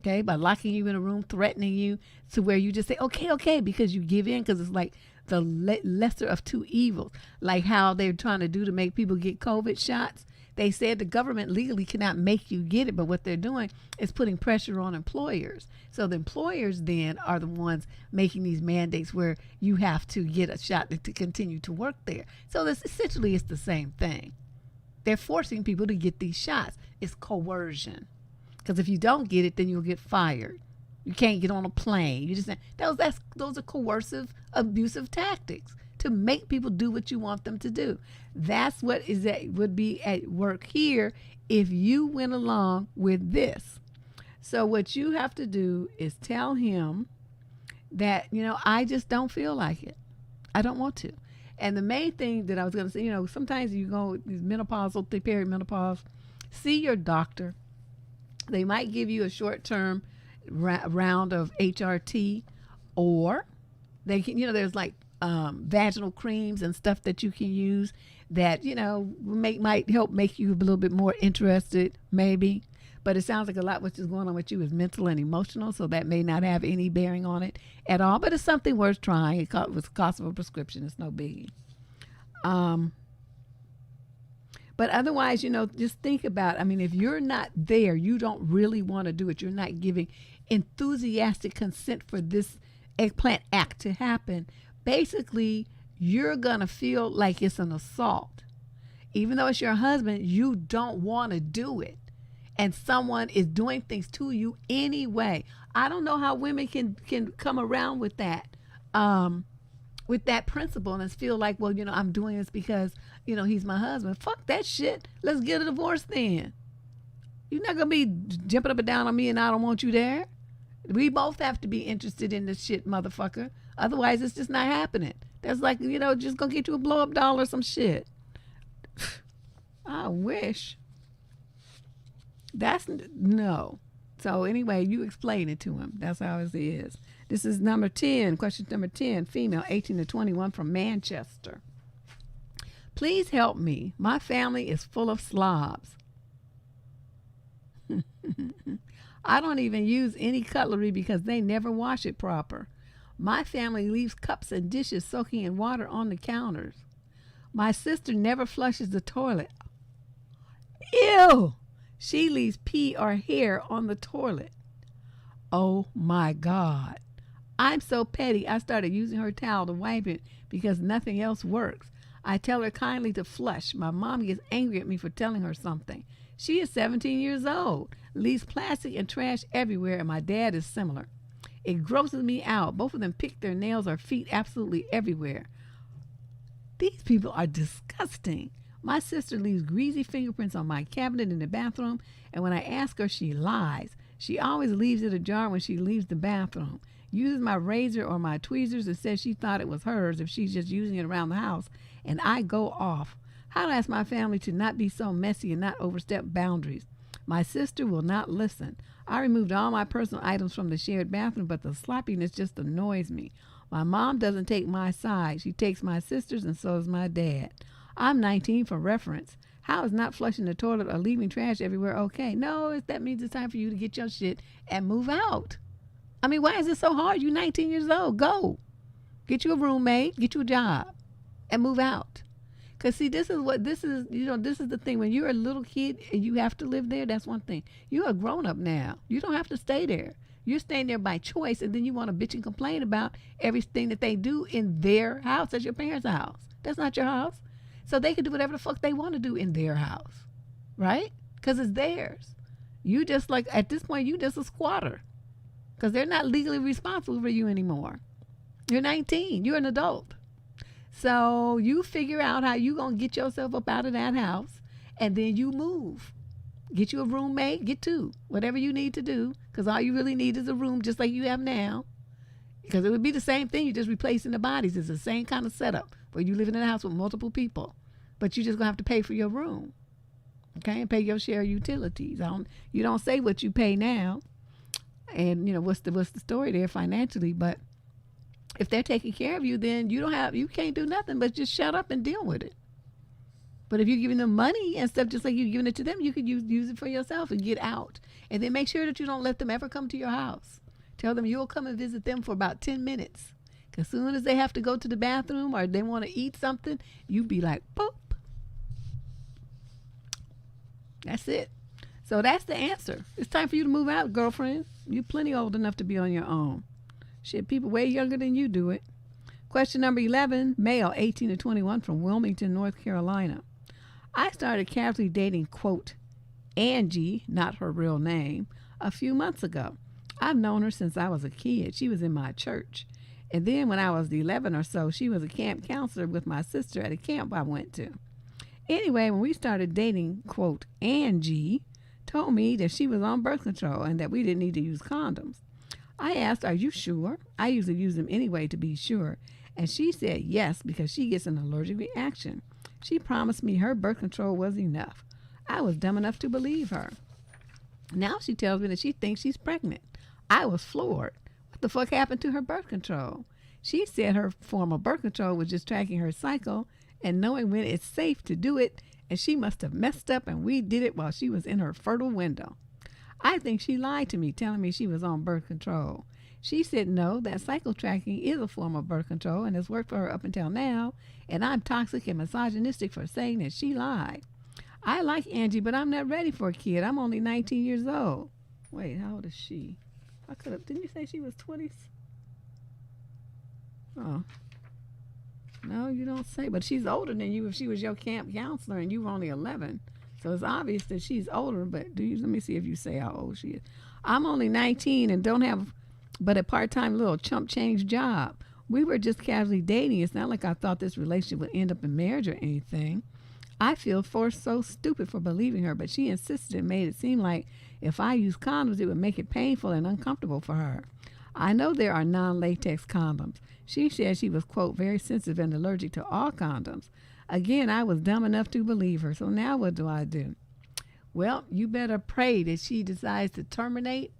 okay, by locking you in a room, threatening you to where you just say, okay, because you give in, because it's like the lesser of two evils, like how they're trying to do to make people get COVID shots. They said the government legally cannot make you get it, but what they're doing is putting pressure on employers. So the employers then are the ones making these mandates where you have to get a shot to continue to work there. So this essentially is the same thing. They're forcing people to get these shots. It's coercion. Because if you don't get it, then you'll get fired. You can't get on a plane. You just those are coercive, abusive tactics to make people do what you want them to do. That's what would be at work here if you went along with this. So what you have to do is tell him that, I just don't feel like it. I don't want to. And the main thing that I was going to say, sometimes you go these menopausal, perimenopause, see your doctor. They might give you a short-term round of HRT, or they can, there's like vaginal creams and stuff that you can use that, might help make you a little bit more interested, maybe. But it sounds like a lot what's going on with you is mental and emotional, so that may not have any bearing on it at all. But it's something worth trying. It was the cost of a prescription. It's no biggie. But otherwise, just think about, if you're not there, you don't really want to do it. You're not giving enthusiastic consent for this eggplant act to happen. Basically, you're going to feel like it's an assault. Even though it's your husband, you don't want to do it. and someone is doing things to you anyway. I don't know how women can come around with that principle and feel like, well, I'm doing this because, he's my husband. Fuck that shit. Let's get a divorce then. You're not going to be jumping up and down on me and I don't want you there. We both have to be interested in this shit, motherfucker. Otherwise, it's just not happening. That's like, just going to get you a blow-up doll or some shit. I wish. No. So anyway, you explain it to him. That's how it is. This is number 10, question number 10, female, 18 to 21 from Manchester. Please help me. My family is full of slobs. I don't even use any cutlery because they never wash it proper. My family leaves cups and dishes soaking in water on the counters. My sister never flushes the toilet. Ew! She leaves pee or hair on the toilet. Oh my God. I'm so petty, I started using her towel to wipe it because nothing else works. I tell her kindly to flush. My mom gets angry at me for telling her something. She is 17 years old, leaves plastic and trash everywhere, and my dad is similar. It grosses me out. Both of them pick their nails or feet absolutely everywhere. These people are disgusting. My sister leaves greasy fingerprints on my cabinet in the bathroom, and when I ask her, she lies. She always leaves it ajar when she leaves the bathroom, uses my razor or my tweezers and says she thought it was hers if she's just using it around the house, and I go off. How to ask my family to not be so messy and not overstep boundaries. My sister will not listen. I removed all my personal items from the shared bathroom, but the sloppiness just annoys me. My mom doesn't take my side. She takes my sister's, and so does my dad. I'm 19 for reference. How is not flushing the toilet or leaving trash everywhere okay? No, that means it's time for you to get your shit and move out. I mean, why is it so hard? You're 19 years old. Go. Get you a roommate, get you a job, and move out. Because, see, this is the thing. When you're a little kid and you have to live there, that's one thing. You're a grown-up now. You don't have to stay there. You're staying there by choice, and then you want to bitch and complain about everything that they do in their house. That's your parents' house. That's not your house. So they can do whatever the fuck they want to do in their house, right? Because it's theirs. You just like, at this point, you just a squatter. Because they're not legally responsible for you anymore. You're 19. You're an adult. So you figure out how you going to get yourself up out of that house, and then you move. Get you a roommate, get two, whatever you need to do, because all you really need is a room just like you have now. Because it would be the same thing, you're just replacing the bodies. It's the same kind of setup where you live in a house with multiple people, but you're just going to have to pay for your room, okay, and pay your share of utilities. You don't say what you pay now, and what's the story there financially, but if they're taking care of you, then you can't do nothing but just shut up and deal with it. But if you're giving them money and stuff, just like you're giving it to them, you could use it for yourself and get out. And then make sure that you don't let them ever come to your house. Tell them you'll come and visit them for about 10 minutes. Because as soon as they have to go to the bathroom or they want to eat something, you be like, boop. That's it. So that's the answer. It's time for you to move out, girlfriend. You're plenty old enough to be on your own. Shit, people way younger than you do it. Question number 11, male, 18 to 21 from Wilmington, North Carolina. I started casually dating, quote, Angie, not her real name, a few months ago. I've known her since I was a kid. She was in my church. And then when I was 11 or so, she was a camp counselor with my sister at a camp I went to. Anyway, when we started dating, quote, Angie told me that she was on birth control and that we didn't need to use condoms. I asked, are you sure? I usually use them anyway to be sure. And she said yes, because she gets an allergic reaction. She promised me her birth control was enough. I was dumb enough to believe her. Now she tells me that she thinks she's pregnant. I was floored. What the fuck happened to her birth control? She said her form of birth control was just tracking her cycle and knowing when it's safe to do it, and she must have messed up and we did it while she was in her fertile window. I think she lied to me, telling me she was on birth control. She said no, that cycle tracking is a form of birth control and has worked for her up until now, and I'm toxic and misogynistic for saying that she lied. I like Angie, but I'm not ready for a kid. I'm only 19 years old. Wait, how old is she? Didn't you say she was 20s? Oh. No, you don't say, but she's older than you if she was your camp counselor and you were only 11. So it's obvious that she's older, but let me see if you say how old she is. I'm only 19 and don't have but a part-time little chump change job. We were just casually dating. It's not like I thought this relationship would end up in marriage or anything. I feel so stupid for believing her, but she insisted and made it seem like if I used condoms, it would make it painful and uncomfortable for her. I know there are non-latex condoms. She said she was, quote, very sensitive and allergic to all condoms. Again, I was dumb enough to believe her. So now what do I do? Well, you better pray that she decides to terminate.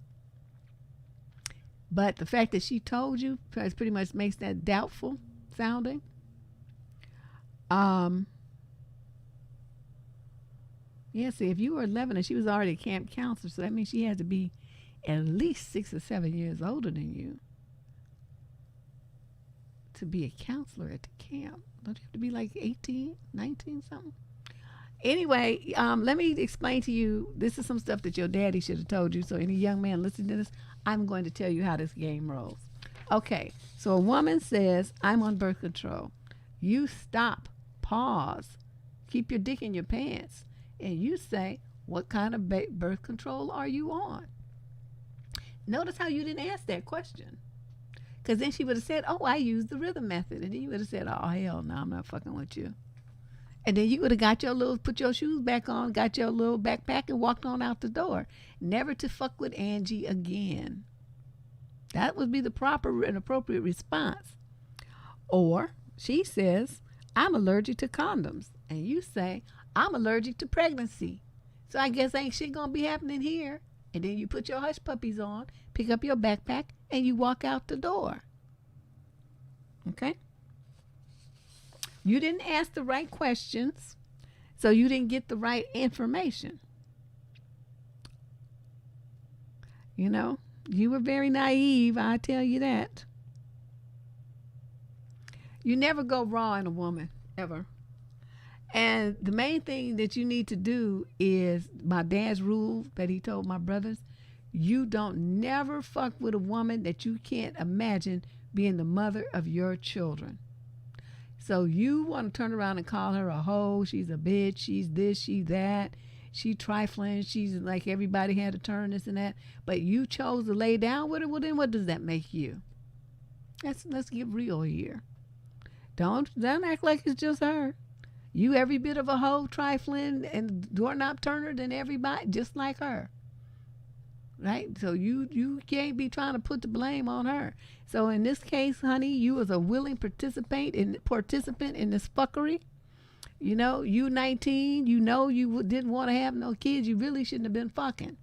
But the fact that she told you pretty much makes that doubtful sounding. Yeah, see, if you were 11 and she was already a camp counselor, so that means she had to be at least 6 or 7 years older than you to be a counselor at the camp. Don't you have to be like 18, 19 something? Anyway, let me explain to you. This is some stuff that your daddy should have told you. So any young man listening to this, I'm going to tell you how this game rolls. Okay, so a woman says, I'm on birth control. You stop, pause, keep your dick in your pants, and you say, what kind of birth control are you on? Notice how you didn't ask that question. Because then she would have said, oh, I use the rhythm method. And then you would have said, oh, hell no, I'm not fucking with you. And then you would have put your shoes back on, got your little backpack and walked on out the door. Never to fuck with Angie again. That would be the proper and appropriate response. Or she says, I'm allergic to condoms. And you say, I'm allergic to pregnancy. So I guess ain't shit gonna be happening here. And then you put your hush puppies on, pick up your backpack, and you walk out the door. Okay? You didn't ask the right questions, so you didn't get the right information. You know, you were very naive, I tell you that. You never go raw in a woman, ever. And the main thing that you need to do is my dad's rule that he told my brothers. You don't never fuck with a woman that you can't imagine being the mother of your children. So you want to turn around and call her a hoe, she's a bitch, she's this, she's that, she trifling, she's like everybody had a turn, this and that. But you chose to lay down with her, well then what does that make you? Let's get real here. Don't act like it's just her. You every bit of a hoe, trifling, and doorknob turner than everybody, just like her. Right? So you can't be trying to put the blame on her. So in this case, honey, you was a willing participant in this fuckery. You know, you 19, you know you didn't want to have no kids. You really shouldn't have been fucking.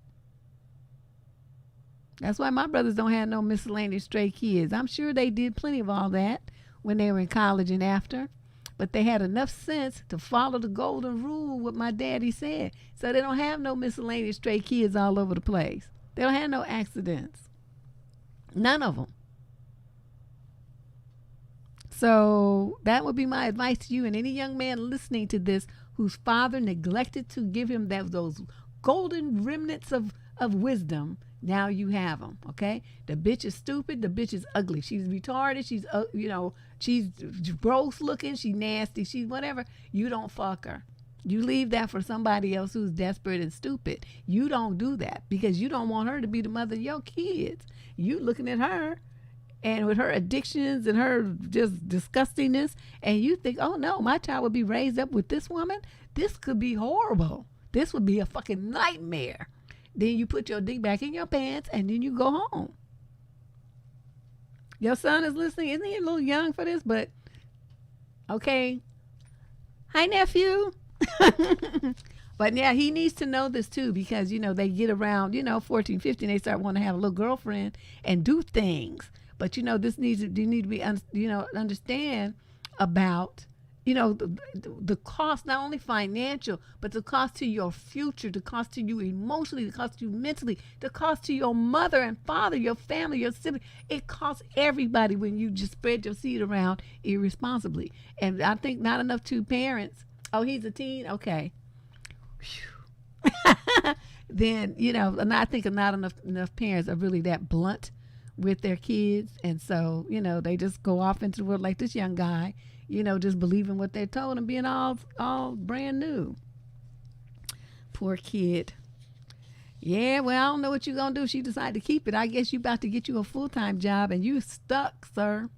That's why my brothers don't have no miscellaneous stray kids. I'm sure they did plenty of all that when they were in college and after. But they had enough sense to follow the golden rule, what my daddy said. So they don't have no miscellaneous stray kids all over the place. They don't have no accidents. None of them. So that would be my advice to you and any young man listening to this whose father neglected to give him those golden remnants of wisdom. Now you have them, okay? The bitch is stupid. The bitch is ugly. She's retarded. She's, she's gross looking. She's nasty. She's whatever. You don't fuck her. You leave that for somebody else who's desperate and stupid. You don't do that because you don't want her to be the mother of your kids. You looking at her and with her addictions and her just disgustingness, and you think, oh no, my child would be raised up with this woman. This could be horrible. This would be a fucking nightmare. Then you put your dick back in your pants and then you go home. Your son is listening. Isn't he a little young for this? But okay. Hi, nephew. But yeah, he needs to know this too, because they get around 14, 15, they start wanting to have a little girlfriend and do things. But you need to be understand about the cost, not only financial, but the cost to your future, the cost to you emotionally, the cost to you mentally, the cost to your mother and father, your family, your sibling. It costs everybody when you just spread your seed around irresponsibly. And I think not enough two parents. Oh, he's a teen? Okay. Then, and I think not enough parents are really that blunt with their kids. And so, they just go off into the world like this young guy, just believing what they're told and being all brand new. Poor kid. Yeah, well, I don't know what you're going to do if she decide to keep it. I guess you about to get you a full-time job and you stuck, sir.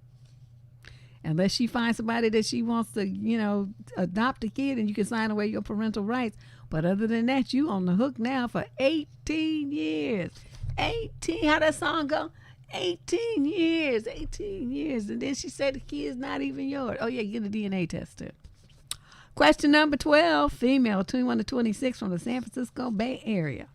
Unless she finds somebody that she wants to, adopt a kid and you can sign away your parental rights. But other than that, you on the hook now for 18 years. 18, how that song go? 18 years, 18 years. And then she said the kid's not even yours. Oh, yeah, get a DNA test too. Question number 12, female, 21 to 26 from the San Francisco Bay Area.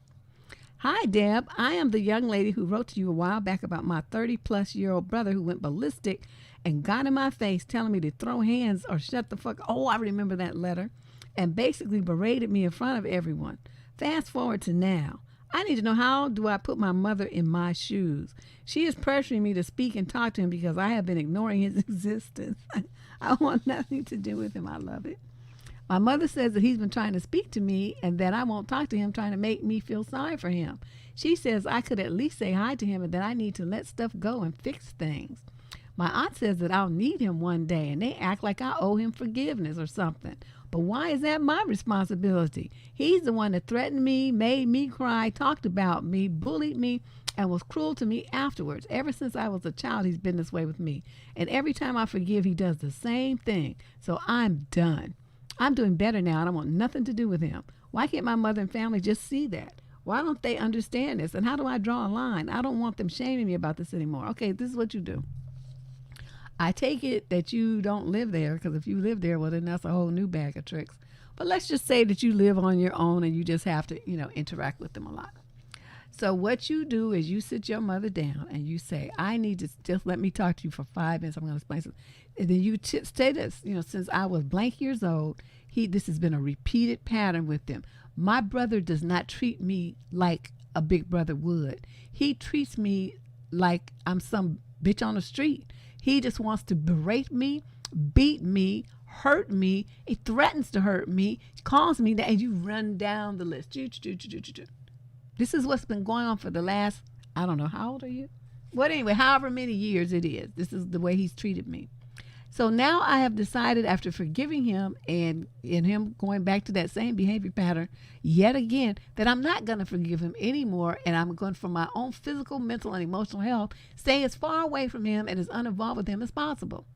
Hi, Deb. I am the young lady who wrote to you a while back about my 30-plus-year-old brother who went ballistic and got in my face telling me to throw hands or shut the fuck. Oh, I remember that letter. And basically berated me in front of everyone. Fast forward to now. I need to know, how do I put my mother in my shoes? She is pressuring me to speak and talk to him because I have been ignoring his existence. I want nothing to do with him. I love it. My mother says that he's been trying to speak to me and that I won't talk to him, trying to make me feel sorry for him. She says I could at least say hi to him and that I need to let stuff go and fix things. My aunt says that I'll need him one day and they act like I owe him forgiveness or something. But why is that my responsibility? He's the one that threatened me, made me cry, talked about me, bullied me, and was cruel to me afterwards. Ever since I was a child, he's been this way with me. And every time I forgive, he does the same thing. So I'm done. I'm doing better now, and I want nothing to do with him. Why can't my mother and family just see that? Why don't they understand this? And how do I draw a line? I don't want them shaming me about this anymore. Okay, this is what you do. I take it that you don't live there, because if you live there, well, then that's a whole new bag of tricks. But let's just say that you live on your own and you just have to, interact with them a lot. So what you do is you sit your mother down and you say, I need to just let me talk to you for 5 minutes. I'm going to explain something. And then you say this, since I was blank years old, this has been a repeated pattern with them. My brother does not treat me like a big brother would. He treats me like I'm some bitch on the street. He just wants to berate me, beat me, hurt me. He threatens to hurt me, calls me that, and you run down the list. This is what's been going on for the last, I don't know, how old are you? Well, anyway, however many years it is. This is the way he's treated me. So now I have decided, after forgiving him and in him going back to that same behavior pattern yet again, that I'm not going to forgive him anymore, and I'm going, for my own physical, mental, and emotional health, stay as far away from him and as uninvolved with him as possible.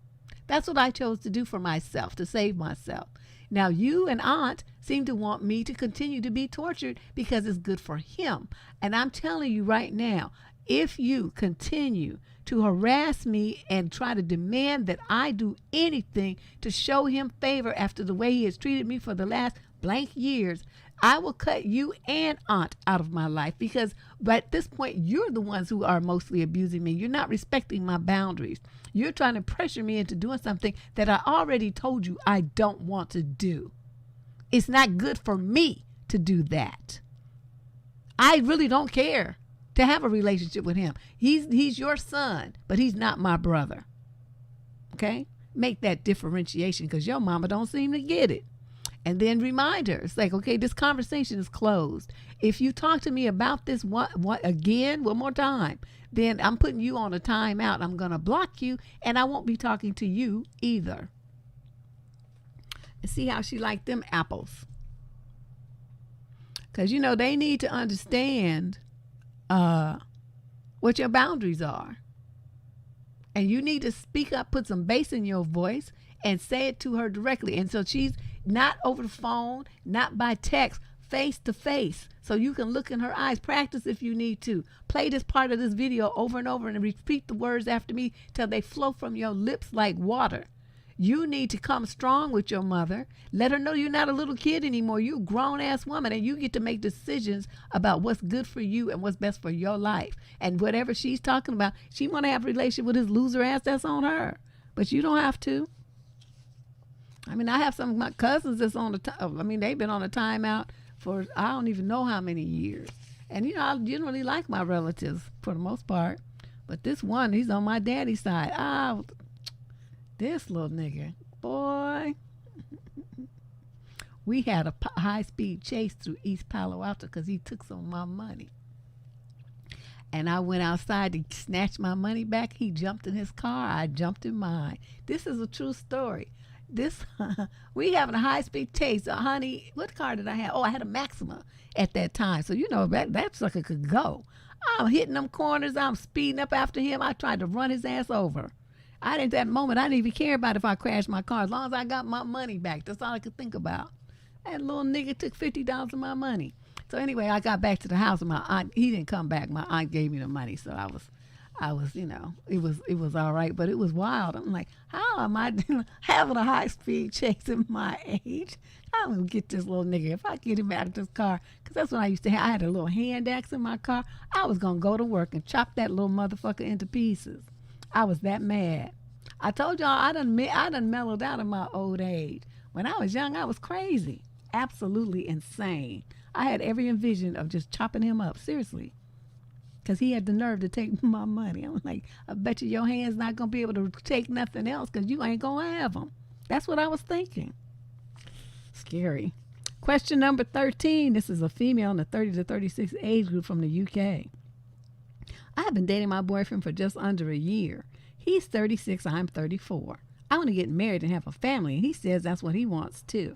That's what I chose to do for myself, to save myself. Now, you and Aunt seem to want me to continue to be tortured because it's good for him. And I'm telling you right now, if you continue to harass me and try to demand that I do anything to show him favor after the way he has treated me for the last blank years, I will cut you and Aunt out of my life, because at this point, you're the ones who are mostly abusing me. You're not respecting my boundaries. You're trying to pressure me into doing something that I already told you I don't want to do. It's not good for me to do that. I really don't care to have a relationship with him. He's your son, but he's not my brother. Okay? Make that differentiation, because your mama don't seem to get it. And then remind her. It's like, okay, this conversation is closed. If you talk to me about this one more time, then I'm putting you on a timeout. I'm going to block you, and I won't be talking to you either. And see how she liked them apples. Because, they need to understand what your boundaries are. And you need to speak up, put some bass in your voice, and say it to her directly. And so she's not over the phone, not by text, face to face. So you can look in her eyes. Practice if you need to. Play this part of this video over and over and repeat the words after me till they flow from your lips like water. You need to come strong with your mother. Let her know you're not a little kid anymore. You're a grown-ass woman, and you get to make decisions about what's good for you and what's best for your life. And whatever she's talking about, she want to have a relationship with his loser ass, that's on her. But you don't have to. I mean, I have some of my cousins that's on the they've been on a timeout for I don't even know how many years. And, I generally like my relatives for the most part. But this one, he's on my daddy's side. This little nigga, boy. We had a high-speed chase through East Palo Alto because he took some of my money. And I went outside to snatch my money back. He jumped in his car. I jumped in mine. This is a true story. this we having a high-speed chase. Honey, what car did I have? Oh, I had a Maxima at that time. So, that sucker could go. I'm hitting them corners. I'm speeding up after him. I tried to run his ass over. That moment, I didn't even care about if I crashed my car. As long as I got my money back, that's all I could think about. That little nigga took $50 of my money. So anyway, I got back to the house, and my aunt, he didn't come back. My aunt gave me the money, so I was, it was all right, but it was wild. I'm like, how am I having a high speed chase at my age? I'm gonna get this little nigga. If I get him out of this car, because that's what I used to have. I had a little hand axe in my car. I was gonna go to work and chop that little motherfucker into pieces. I was that mad. I told y'all I done mellowed out in my old age. When I was young, I was crazy, absolutely insane. I had every envision of just chopping him up, seriously, because he had the nerve to take my money. I was like, I bet you your hand's not going to be able to take nothing else because you ain't going to have them. That's what I was thinking. Scary. Question number 13. This is a female in the 30 to 36 age group from the UK. I have been dating my boyfriend for just under a year. He's 36, I'm 34. I want to get married and have a family, and he says that's what he wants too.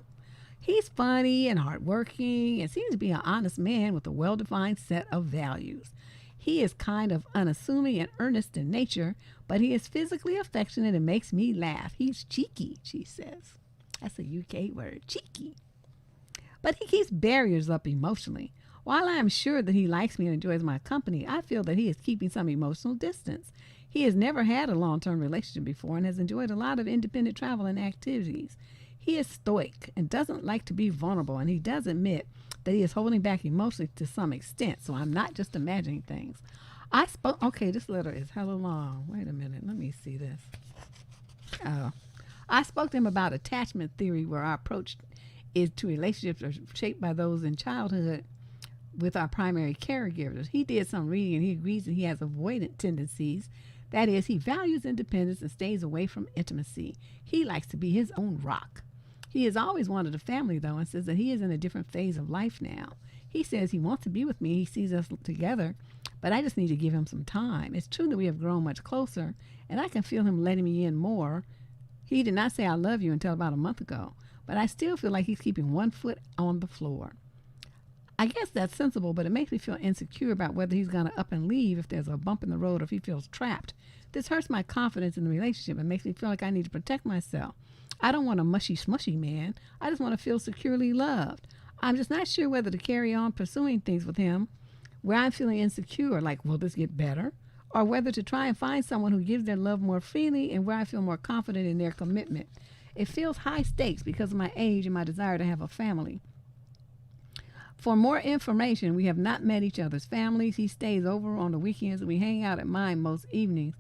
He's funny and hardworking and seems to be an honest man with a well-defined set of values. He is kind of unassuming and earnest in nature, but he is physically affectionate and makes me laugh. He's cheeky, she says. That's a UK word, cheeky. But he keeps barriers up emotionally. While I am sure that he likes me and enjoys my company, I feel that he is keeping some emotional distance. He has never had a long-term relationship before and has enjoyed a lot of independent travel and activities. He is stoic and doesn't like to be vulnerable, and he does admit that he is holding back emotionally to some extent, so I'm not just imagining things. Okay, this letter is hella long. Wait a minute, let me see this. I spoke to him about attachment theory, where our approach is to relationships are shaped by those in childhood with our primary caregivers. He did some reading, and he agrees that he has avoidant tendencies. That is, he values independence and stays away from intimacy. He likes to be his own rock. He has always wanted a family, though, and says that he is in a different phase of life now. He says he wants to be with me. He sees us together, but I just need to give him some time. It's true that we have grown much closer, and I can feel him letting me in more. He did not say I love you until about a month ago, but I still feel like he's keeping one foot on the floor. I guess that's sensible, but it makes me feel insecure about whether he's going to up and leave if there's a bump in the road or if he feels trapped. This hurts my confidence in the relationship and makes me feel like I need to protect myself. I don't want a mushy smushy man. I just want to feel securely loved. I'm just not sure whether to carry on pursuing things with him where I'm feeling insecure, like, will this get better? Or whether to try and find someone who gives their love more freely and where I feel more confident in their commitment. It feels high stakes because of my age and my desire to have a family. For more information, we have not met each other's families. He stays over on the weekends and we hang out at mine most evenings.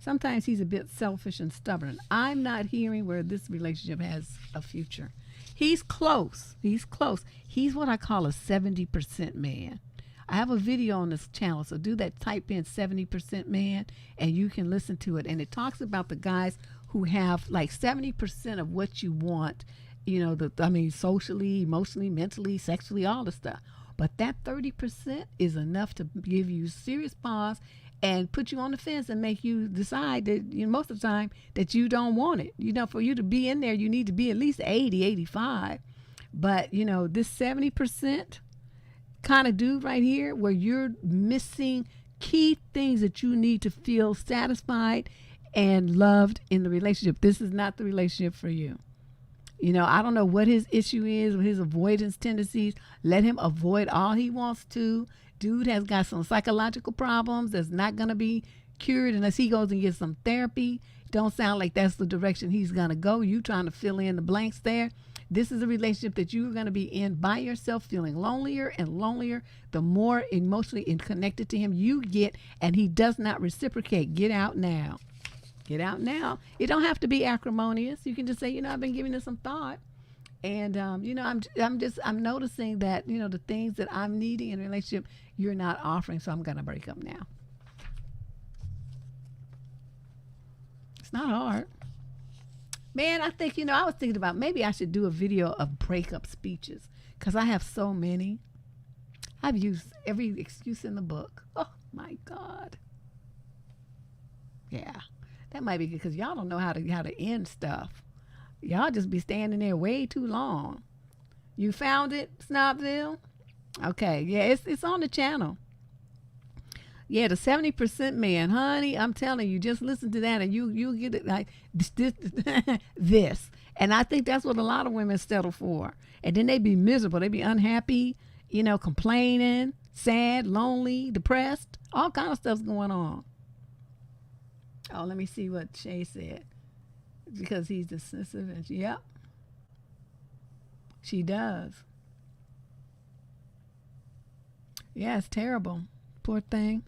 Sometimes he's a bit selfish and stubborn. I'm not hearing where this relationship has a future. He's close. He's close. He's what I call a 70% man. I have a video on this channel, so do that, type in 70% man, and you can listen to it. And it talks about the guys who have like 70% of what you want, socially, emotionally, mentally, sexually, all the stuff. But that 30% is enough to give you serious pause and put you on the fence and make you decide that, most of the time, that you don't want it. For you to be in there, you need to be at least 80, 85. But, this 70% kind of dude right here, where you're missing key things that you need to feel satisfied and loved in the relationship. This is not the relationship for you. I don't know what his issue is with his avoidance tendencies. Let him avoid all he wants to. Dude has got some psychological problems that's not going to be cured unless he goes and gets some therapy. Don't sound like that's the direction he's going to go. You trying to fill in the blanks there. This is a relationship that you're going to be in by yourself, feeling lonelier and lonelier the more emotionally connected to him you get, and he does not reciprocate. Get out now. Get out now. It don't have to be acrimonious. You can just say, I've been giving this some thought. And, I'm noticing that, the things that I'm needing in a relationship, you're not offering. So I'm going to break up now. It's not hard. Man, I think, I was thinking about maybe I should do a video of breakup speeches because I have so many. I've used every excuse in the book. Oh, my God. Yeah, that might be because y'all don't know how to end stuff. Y'all just be standing there way too long. You found it, Snobville? Okay, yeah, it's on the channel. Yeah, the 70% man, honey. I'm telling you, just listen to that, and you get it like this. And I think that's what a lot of women settle for. And then they be miserable. They be unhappy, complaining, sad, lonely, depressed. All kind of stuff's going on. Oh, let me see what Shay said. Because he's dismissive, and yep, she does. Yeah, it's terrible. Poor thing.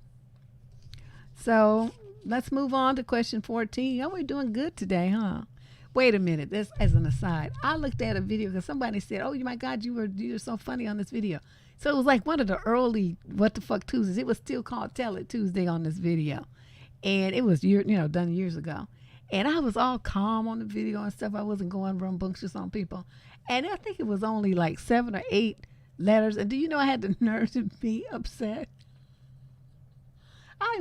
So let's move on to question 14. Oh, we're doing good today, huh? Wait a minute. This as an aside. I looked at a video because somebody said, "Oh my God, you're so funny on this video." So it was like one of the early What the Fuck Tuesdays. It was still called Tell It Tuesday on this video, and it was done years ago. And I was all calm on the video and stuff. I wasn't going rambunctious on people. And I think it was only like 7 or 8 letters. And do you know I had the nerve to be upset?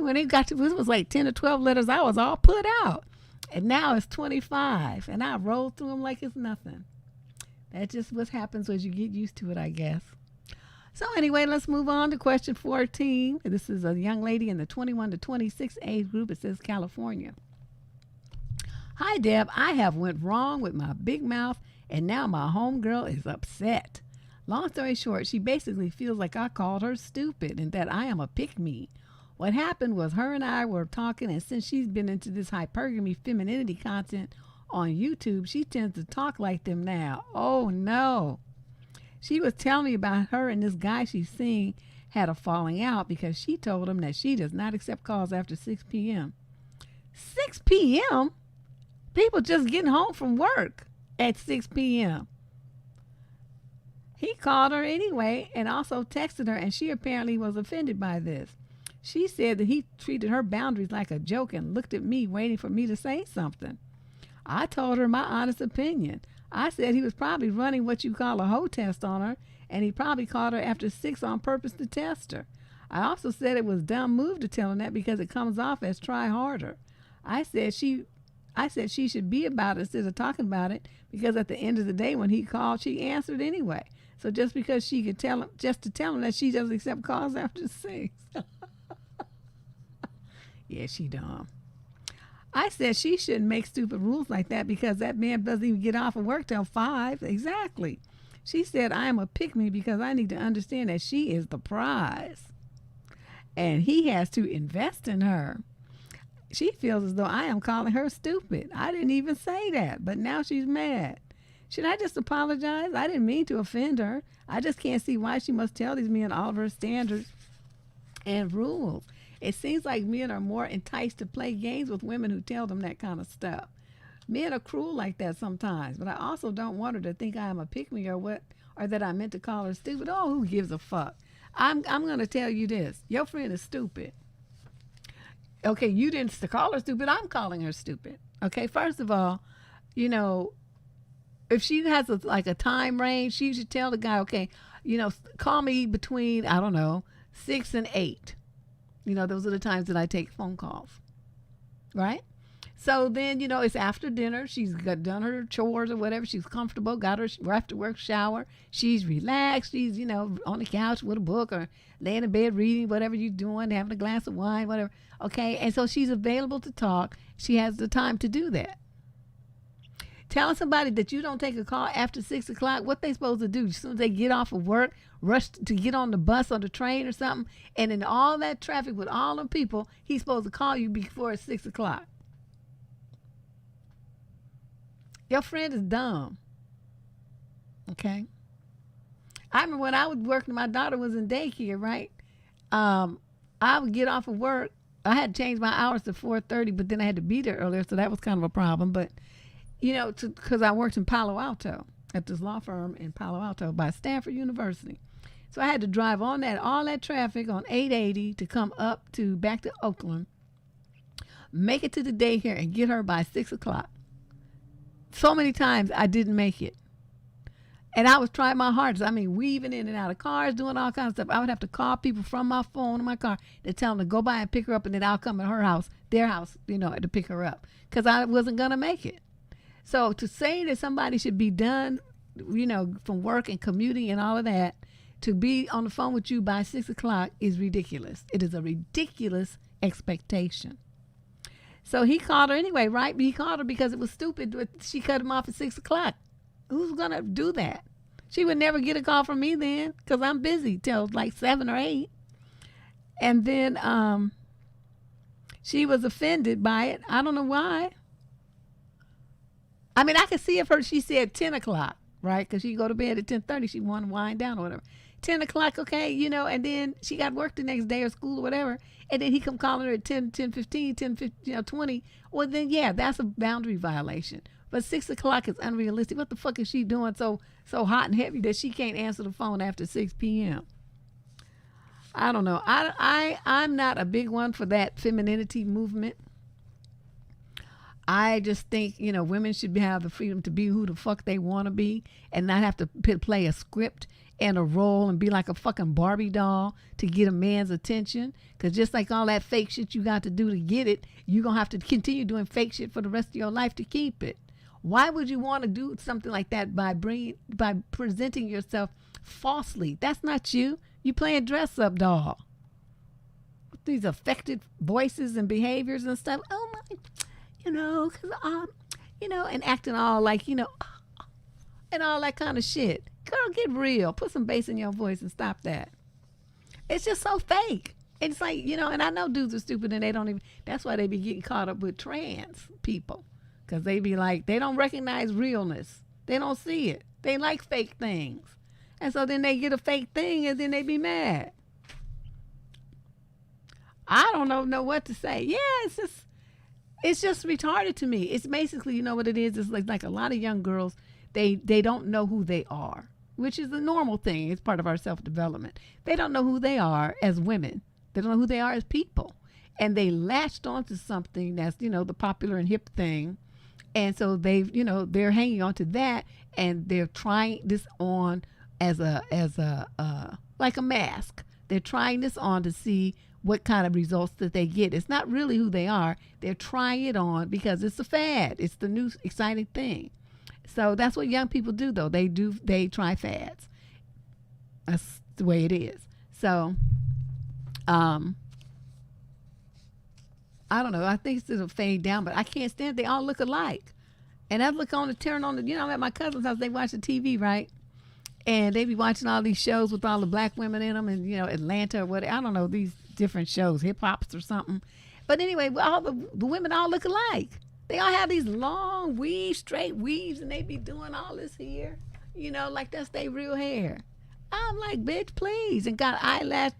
When it got to, it was like 10 or 12 letters, I was all put out. And now it's 25. And I rolled through them like it's nothing. That's just what happens as you get used to it, I guess. So anyway, let's move on to question 14. This is a young lady in the 21 to 26 age group. It says California. Hi, Deb. I have went wrong with my big mouth, and now my homegirl is upset. Long story short, she basically feels like I called her stupid and that I am a pick-me. What happened was her and I were talking, and since she's been into this hypergamy femininity content on YouTube, she tends to talk like them now. Oh, no. She was telling me about her and this guy she's seeing had a falling out because she told him that she does not accept calls after 6 p.m. 6 p.m.? People just getting home from work at 6 p.m. He called her anyway and also texted her, and she apparently was offended by this. She said that he treated her boundaries like a joke and looked at me waiting for me to say something. I told her my honest opinion. I said he was probably running what you call a hoe test on her, and he probably called her after 6 on purpose to test her. I also said it was a dumb move to tell him that because it comes off as try harder. I said she should be about it instead of talking about it, because at the end of the day when he called, she answered anyway. So just because she could tell him that she doesn't accept calls after 6. Yeah, she dumb. I said she shouldn't make stupid rules like that because that man doesn't even get off of work till 5. Exactly. She said I am a pick-me because I need to understand that she is the prize. And he has to invest in her. She feels as though I am calling her stupid. I didn't even say that, but now she's mad. Should I just apologize? I didn't mean to offend her. I just can't see why she must tell these men all of her standards and rules. It seems like men are more enticed to play games with women who tell them that kind of stuff. Men are cruel like that sometimes, but I also don't want her to think I am a pick-me or that I meant to call her stupid. Oh, who gives a fuck? I'm going to tell you this. Your friend is stupid. Okay, you didn't call her stupid. I'm calling her stupid. Okay, first of all, if she has a time range, she should tell the guy, okay, call me between, 6 and 8. Those are the times that I take phone calls, right? So then, it's after dinner. She's done her chores or whatever. She's comfortable, got her after work shower. She's relaxed. She's, on the couch with a book or laying in bed reading, whatever you're doing, having a glass of wine, whatever. Okay, and so she's available to talk. She has the time to do that. Telling somebody that you don't take a call after 6 o'clock, what they supposed to do? As soon as they get off of work, rush to get on the bus or the train or something, and in all that traffic with all them people, he's supposed to call you before it's 6 o'clock. Your friend is dumb. Okay? I remember when I was working, my daughter was in daycare, right? I would get off of work. I had to change my hours to 4:30, but then I had to be there earlier, so that was kind of a problem. But because I worked in Palo Alto at this law firm in Palo Alto by Stanford University. So I had to drive on all that traffic on 880 to come back to Oakland, make it to the daycare and get her by 6 o'clock. So many times I didn't make it. And I was trying my hardest. Weaving in and out of cars, doing all kinds of stuff. I would have to call people from my phone in my car to tell them to go by and pick her up, and then I'll come to their house, to pick her up because I wasn't going to make it. So to say that somebody should be done, from work and commuting and all of that, to be on the phone with you by 6 o'clock is ridiculous. It is a ridiculous expectation. So he called her anyway, right? He called her because it was stupid. She cut him off at 6 o'clock. Who's going to do that? She would never get a call from me then because I'm busy till like 7 or 8. And then she was offended by it. I don't know why. I mean, I could see if she said 10 o'clock, right? Because she go to bed at 10:30. She want to wind down or whatever. 10 o'clock, okay, and then she got work the next day or school or whatever. And then he come calling her at 10:15, 20. Well, then, yeah, that's a boundary violation. But 6 o'clock is unrealistic. What the fuck is she doing so hot and heavy that she can't answer the phone after 6 p.m.? I don't know. I'm not a big one for that femininity movement. I just think, women should have the freedom to be who the fuck they want to be and not have to play a script and a role and be like a fucking Barbie doll to get a man's attention. Because just like all that fake shit you got to do to get it, you're going to have to continue doing fake shit for the rest of your life to keep it. Why would you want to do something like that by presenting yourself falsely? That's not you. You playing dress up doll. These affected voices and behaviors and stuff. Oh my, because and acting all like, and all that kind of shit. Girl, get real. Put some bass in your voice and stop that. It's just so fake. It's like, and I know dudes are stupid and they don't even, that's why they be getting caught up with trans people. Because they be like, they don't recognize realness. They don't see it. They like fake things. And so then they get a fake thing and then they be mad. I don't know what to say. Yeah, it's just retarded to me. It's basically, you know what it is? It's like a lot of young girls, they don't know who they are, which is a normal thing. It's part of our self-development. They don't know who they are as women. They don't know who they are as people. And they latched onto something that's, the popular and hip thing. And so they're hanging on to that and they're trying this on as like a mask. They're trying this on to see what kind of results that they get. It's not really who they are. They're trying it on because it's a fad. It's the new exciting thing. So that's what young people do, though. They try fads. That's the way it is. So, I don't know. I think it'll fade down, but I can't stand it. They all look alike. And I turn on I'm at my cousin's house, they watch the TV, right? And they be watching all these shows with all the black women in them and, Atlanta or what, I don't know, these different shows, hip hops or something. But anyway, all the women all look alike. They all have these long weaves, straight weaves, and they be doing all this here, like that's their real hair. I'm like, bitch, please. And got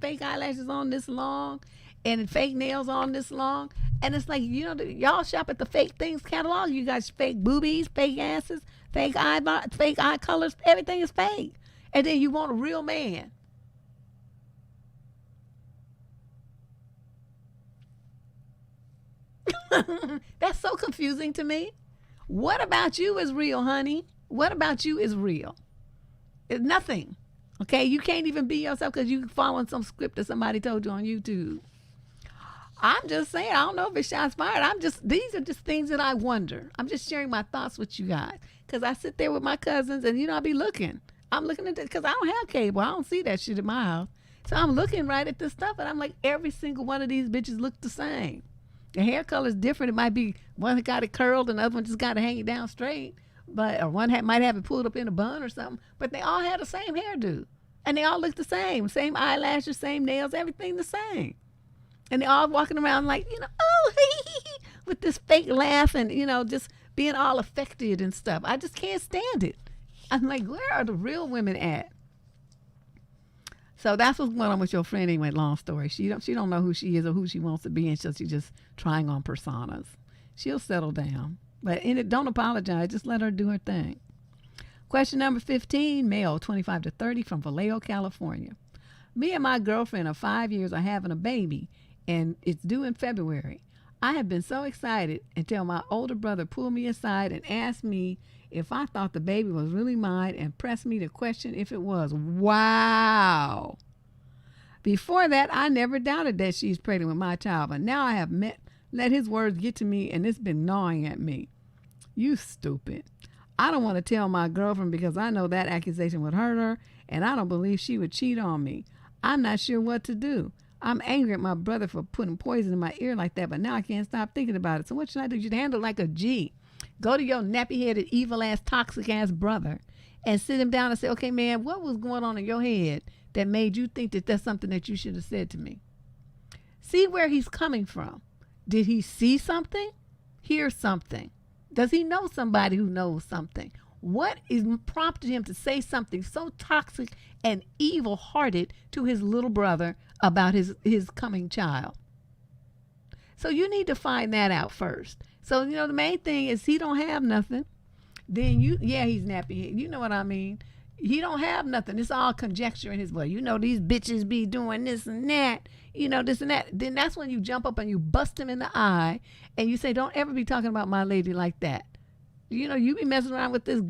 fake eyelashes on this long and fake nails on this long. And it's like, y'all shop at the fake things catalog. You got fake boobies, fake asses, fake eye colors. Everything is fake. And then you want a real man. That's so confusing to me. What about you is real, honey? What about you is real? It's nothing. Okay, you can't even be yourself because you following some script that somebody told you on YouTube. I'm just saying, I don't know if it's shots fired. These are just things that I wonder. I'm just sharing my thoughts with you guys. Because I sit there with my cousins and, I be looking. I'm looking at this because I don't have cable. I don't see that shit in my house. So I'm looking right at this stuff and I'm like, every single one of these bitches look the same. The hair color is different. It might be one that got it curled and the other one just got to hang it down straight. Or one might have it pulled up in a bun or something. But they all had the same hairdo. And they all look the same. Same eyelashes, same nails, everything the same. And they all walking around like, with this fake laugh and, just being all affected and stuff. I just can't stand it. I'm like, where are the real women at? So that's what's going on with your friend anyway, long story. She don't know who she is or who she wants to be, and she's just trying on personas. She'll settle down. But don't apologize. Just let her do her thing. Question number 15, male, 25 to 30, from Vallejo, California. Me and my girlfriend of 5 years are having a baby, and it's due in February. I have been so excited until my older brother pulled me aside and asked me if I thought the baby was really mine and pressed me to question if it was. Wow. Before that, I never doubted that she's pregnant with my child, but now I have let his words get to me, and it's been gnawing at me. You stupid. I don't want to tell my girlfriend because I know that accusation would hurt her, and I don't believe she would cheat on me. I'm not sure what to do. I'm angry at my brother for putting poison in my ear like that, but now I can't stop thinking about it. So what should I do? You should handle it like a G. Go to your nappy-headed, evil-ass, toxic-ass brother and sit him down and say, okay, man, what was going on in your head that made you think that that's something that you should have said to me? See where he's coming from. Did he see something? Hear something? Does he know somebody who knows something? What is prompted him to say something so toxic and evil-hearted to his little brother about his coming child? So you need to find that out first. So, the main thing is he don't have nothing. Then he's nappy. You know what I mean? He don't have nothing. It's all conjecture in his blood. These bitches be doing this and that, this and that. Then that's when you jump up and you bust him in the eye and you say, don't ever be talking about my lady like that. You be messing around with this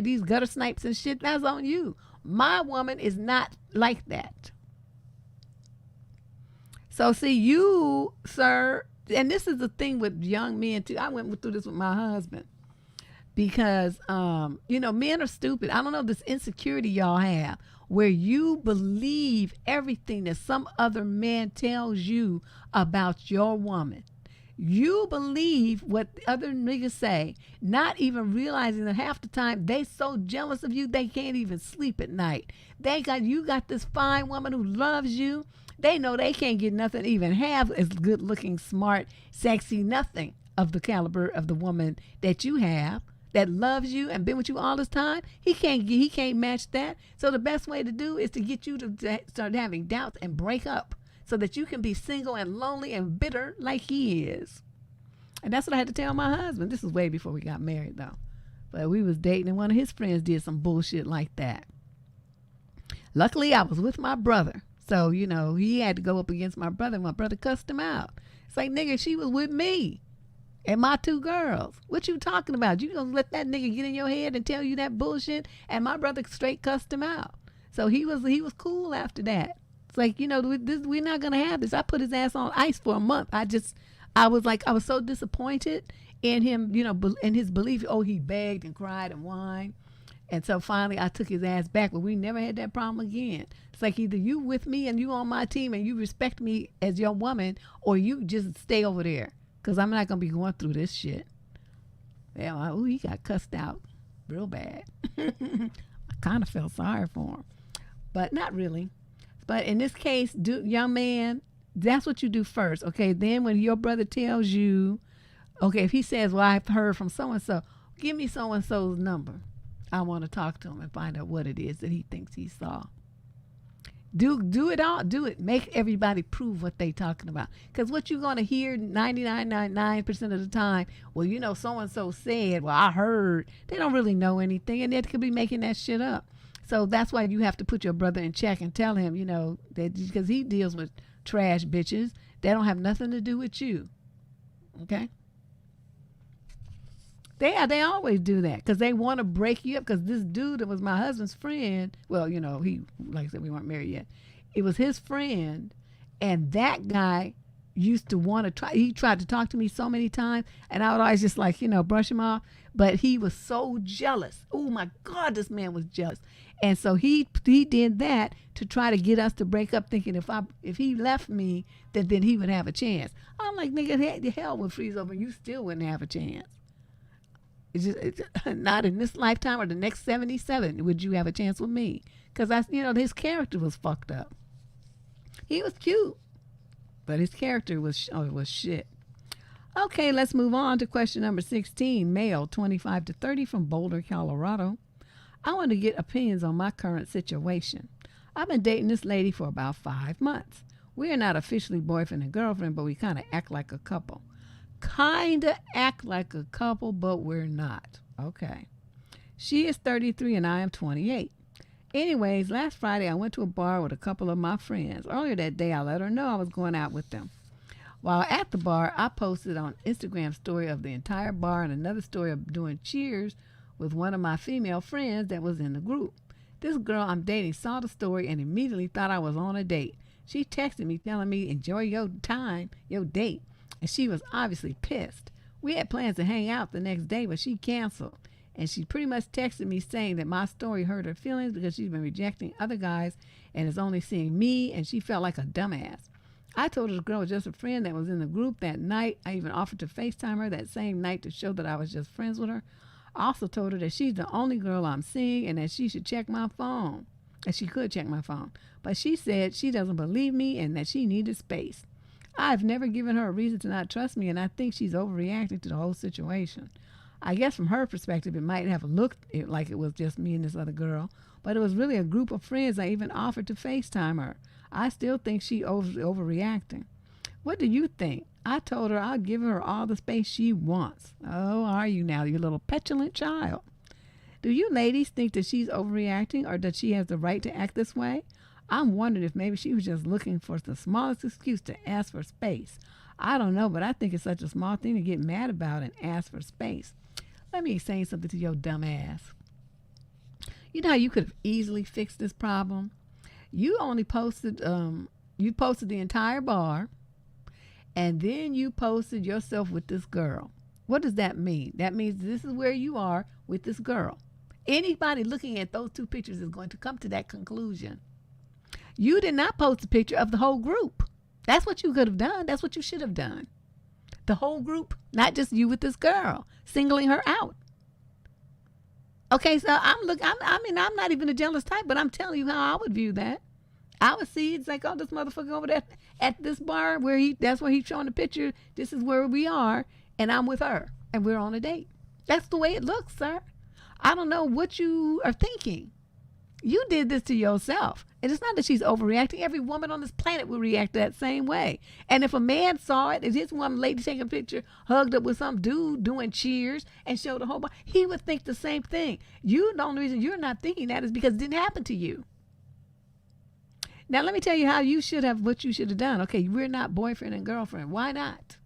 these gutter snipes and shit. That's on you. My woman is not like that. So see, you, sir, and this is the thing with young men too. I went through this with my husband. Because, men are stupid. I don't know this insecurity y'all have where you believe everything that some other man tells you about your woman. You believe what other niggas say, not even realizing that half the time they so jealous of you they can't even sleep at night. You got this fine woman who loves you. They know they can't get nothing, even half as good looking, smart, sexy, nothing of the caliber of the woman that you have, that loves you and been with you all this time. He can't match that. So the best way to do is to get you to start having doubts and break up so that you can be single and lonely and bitter like he is. And that's what I had to tell my husband. This was way before we got married though. But we was dating and one of his friends did some bullshit like that. Luckily I was with my brother. So, he had to go up against my brother. My brother cussed him out. It's like, nigga, she was with me and my two girls. What you talking about? You gonna let that nigga get in your head and tell you that bullshit? And my brother straight cussed him out. So he was cool after that. It's like, we're not gonna have this. I put his ass on ice for a month. I was so disappointed in him, in his belief. Oh, he begged and cried and whined. And so finally I took his ass back, but we never had that problem again. It's like either you with me and you on my team and you respect me as your woman, or you just stay over there. Because I'm not going to be going through this shit. Yeah, he got cussed out real bad. I kind of felt sorry for him. But not really. But in this case, young man, that's what you do first. Okay, then when your brother tells you, okay, if he says, well, I've heard from so-and-so, give me so-and-so's number. I want to talk to him and find out what it is that he thinks he saw. Do it all. Do it. Make everybody prove what they talking about. Because what you're going to hear 99.9% of the time, well, so-and-so said, well, I heard. They don't really know anything, and they could be making that shit up. So that's why you have to put your brother in check and tell him, that because he deals with trash bitches. They don't have nothing to do with you. Okay? They always do that because they want to break you up. Because this dude that was my husband's friend, well, he, like I said, we weren't married yet. It was his friend, and that guy used to want to try. He tried to talk to me so many times, and I would always just brush him off. But he was so jealous. Oh my God, this man was jealous, and so he did that to try to get us to break up, thinking if he left me, then he would have a chance. I'm like, nigga, the hell would freeze over, and you still wouldn't have a chance. It's not in this lifetime or the next 77 would you have a chance with me. Because his character was fucked up. He was cute, but his character was shit. Okay, let's move on to question number 16. Male, 25 to 30 from Boulder, Colorado. I want to get opinions on my current situation. I've been dating this lady for about 5 months. We are not officially boyfriend and girlfriend, but we kind of act like a couple. Kinda act like a couple, but we're not. Okay. She is 33 and I am 28. Anyways, last Friday I went to a bar with a couple of my friends. Earlier that day I let her know I was going out with them. While at the bar, I posted on Instagram story of the entire bar and another story of doing cheers with one of my female friends that was in the group. This girl I'm dating saw the story and immediately thought I was on a date. She texted me telling me enjoy your time, your date. And she was obviously pissed. We had plans to hang out the next day, but she canceled. And she pretty much texted me saying that my story hurt her feelings because she's been rejecting other guys and is only seeing me, and she felt like a dumbass. I told her the girl was just a friend that was in the group that night. I even offered to FaceTime her that same night to show that I was just friends with her. I also told her that she's the only girl I'm seeing and that she should check my phone. That she could check my phone. But she said she doesn't believe me and that she needed space. I've never given her a reason to not trust me, and I think she's overreacting to the whole situation. I guess from her perspective, it might have looked like it was just me and this other girl, but it was really a group of friends. I even offered to FaceTime her. I still think she overreacting. What do you think? I told her I'd give her all the space she wants. Oh, are you now, you little petulant child? Do you ladies think that she's overreacting or that she has the right to act this way? I'm wondering if maybe she was just looking for the smallest excuse to ask for space. I don't know, but I think it's such a small thing to get mad about and ask for space. Let me say something to your dumb ass. You know how you could have easily fixed this problem? You only posted, you posted the entire bar, and then you posted yourself with this girl. What does that mean? That means this is where you are with this girl. Anybody looking at those two pictures is going to come to that conclusion. You did not post a picture of the whole group. That's what you could have done. That's what you should have done. The whole group, not just you with this girl, singling her out. Okay, so I'm not even a jealous type, but I'm telling you how I would view that. I would see it's like, oh, this motherfucker over there at this bar that's where he's showing the picture. This is where we are, and I'm with her, and we're on a date. That's the way it looks, sir. I don't know what you are thinking. You did this to yourself. And it's not that she's overreacting. Every woman on this planet will react that same way. And if a man saw it, if his one lady taking a picture, hugged up with some dude doing cheers and showed a whole bunch, he would think the same thing. The only reason you're not thinking that is because it didn't happen to you. Now, let me tell you what you should have done. Okay, we're not boyfriend and girlfriend. Why not?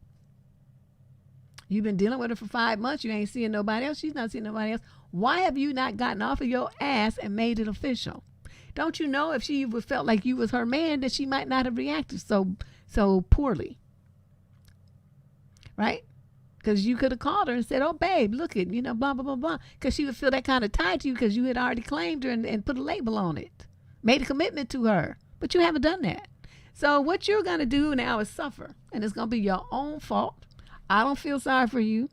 You've been dealing with her for 5 months. You ain't seeing nobody else. She's not seeing nobody else. Why have you not gotten off of your ass and made it official? Don't you know if she would felt like you was her man, that she might not have reacted so poorly? Right? Because you could have called her and said, oh, babe, look at, blah, blah, blah, blah. Because she would feel that kind of tied to you because you had already claimed her and put a label on it. Made a commitment to her. But you haven't done that. So what you're going to do now is suffer. And it's going to be your own fault. I don't feel sorry for you.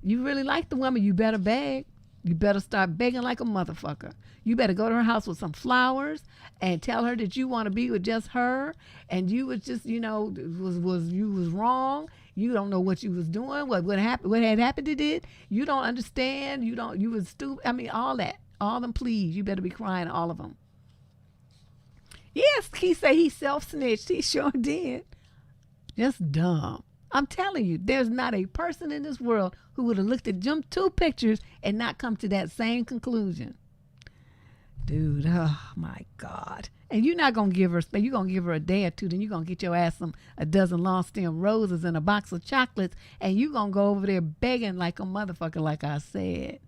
You really like the woman, you better beg. You better start begging like a motherfucker. You better go to her house with some flowers and tell her that you want to be with just her, and you was just, you was wrong. You don't know what you was doing, what happened, what had happened to it. You don't understand. You was stupid. I mean, all that, all them pleas. You better be crying, all of them. Yes, he said he self-snitched. He sure did. Just dumb. I'm telling you, there's not a person in this world who would have looked at them two pictures and not come to that same conclusion. Dude, oh my God. And you're not going to give her space. You're going to give her a day or two, then you're going to get your ass a dozen long stem roses and a box of chocolates, and you're going to go over there begging like a motherfucker, like I said,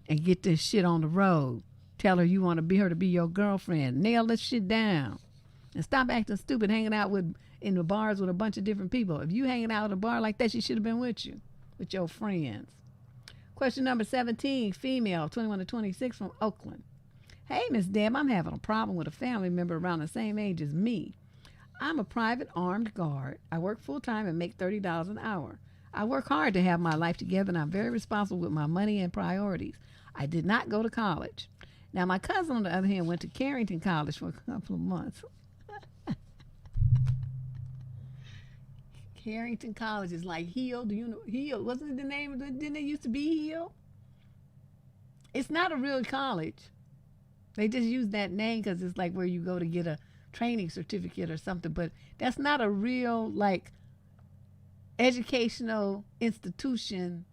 and get this shit on the road. Tell her you want her to be your girlfriend. Nail this shit down. And stop acting stupid hanging out in the bars with a bunch of different people. If you hanging out at a bar like that, she should have been with you, with your friends. Question number 17, female, 21 to 26 from Oakland. Hey, Miss Deb, I'm having a problem with a family member around the same age as me. I'm a private armed guard. I work full-time and make $30 an hour. I work hard to have my life together, and I'm very responsible with my money and priorities. I did not go to college. Now, my cousin, on the other hand, went to Carrington College for a couple of months. Carrington College is like Hill. Do you know Hill? Wasn't it the name? Didn't it used to be Hill? It's not a real college. They just use that name because it's like where you go to get a training certificate or something. But that's not a real like educational institution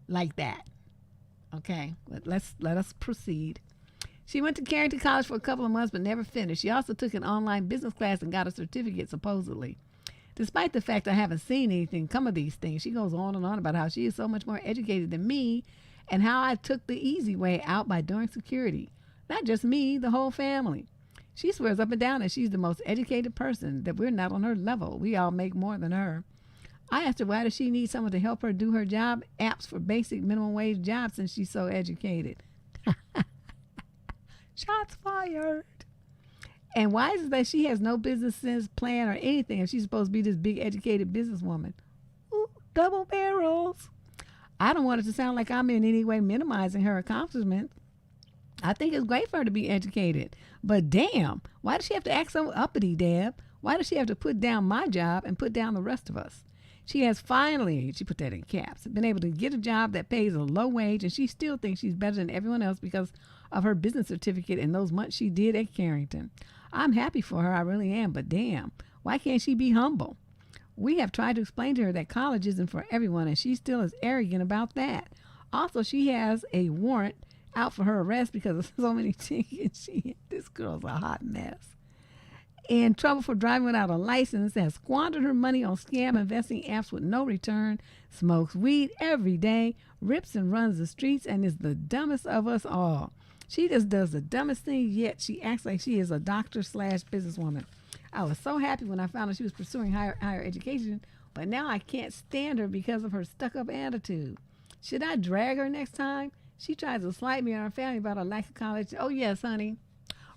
like that. Okay, but let us proceed. She went to Carrington College for a couple of months but never finished. She also took an online business class and got a certificate, supposedly. Despite the fact I haven't seen anything come of these things, she goes on and on about how she is so much more educated than me and how I took the easy way out by doing security. Not just me, the whole family. She swears up and down that she's the most educated person, that we're not on her level. We all make more than her. I asked her, why does she need someone to help her do her job? Apps for basic minimum wage jobs since she's so educated. Shots fired. And why is it that she has no business sense, plan, or anything if she's supposed to be this big educated businesswoman? Ooh, double barrels. I don't want it to sound like I'm in any way minimizing her accomplishment. I think it's great for her to be educated. But damn, why does she have to act so uppity, Deb? Why does she have to put down my job and put down the rest of us? She has finally, she put that in caps, been able to get a job that pays a low wage, and she still thinks she's better than everyone else because of her business certificate and those months she did at Carrington. I'm happy for her, I really am, but damn, why can't she be humble? We have tried to explain to her that college isn't for everyone, and she still is arrogant about that. Also, she has a warrant out for her arrest because of so many tickets. This girl's a hot mess. In trouble for driving without a license, has squandered her money on scam investing apps with no return, smokes weed every day, rips and runs the streets, and is the dumbest of us all. She just does the dumbest thing, yet she acts like she is a doctor/businesswoman. I was so happy when I found out she was pursuing higher education, but now I can't stand her because of her stuck-up attitude. Should I drag her next time? She tries to slight me and our family about her lack of college. Oh, yes, honey.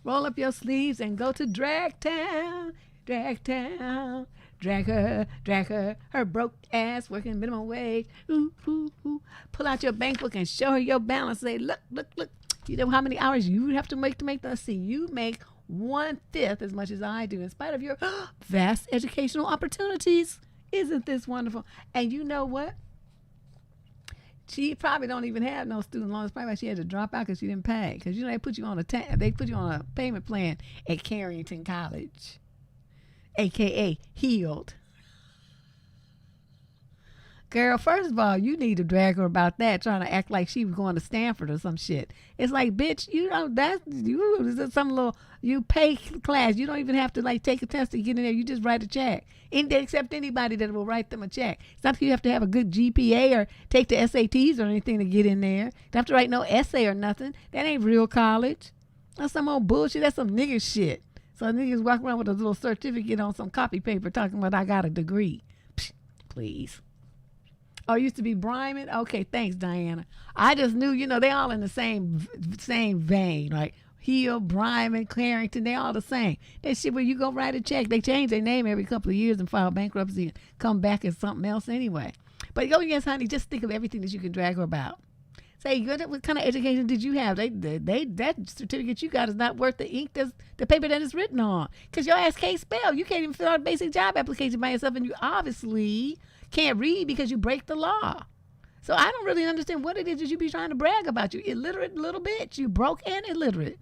Roll up your sleeves and go to Drag Town. Drag Town. Drag her, her broke ass working minimum wage. Ooh, ooh, ooh. Pull out your bank book and show her your balance. Say, look. You know how many hours you have to make that? See, you make 1/5 as much as I do in spite of your vast educational opportunities. Isn't this wonderful? And you know what? She probably don't even have no student loans. Probably why she had to drop out because she didn't pay. Because you know they put you on a payment plan at Carrington College, aka Healed. Girl, first of all, you need to drag her about that, trying to act like she was going to Stanford or some shit. It's like, bitch, you know that's you some little you pay class. You don't even have to like take a test to get in there. You just write a check. They accept anybody that will write them a check. It's not like you have to have a good GPA or take the SATs or anything to get in there. You don't have to write no essay or nothing. That ain't real college. That's some old bullshit. That's some nigga shit. So niggas walk around with a little certificate on some copy paper talking about I got a degree. Psh, please. Oh, used to be Bryman? Okay, thanks, Diana. I just knew, they all in the same vein, right? Hill, Bryman, Carrington, they all the same. That shit where you go write a check, they change their name every couple of years and file bankruptcy and come back as something else anyway. But yes, honey, just think of everything that you can drag her about. Say, what kind of education did you have? That certificate you got is not worth the ink, the paper that it's written on. Because your ass can't spell. You can't even fill out a basic job application by yourself, and you obviously can't read because you break the law. So I don't really understand what it is that you be trying to brag about. You illiterate little bitch. You broke and illiterate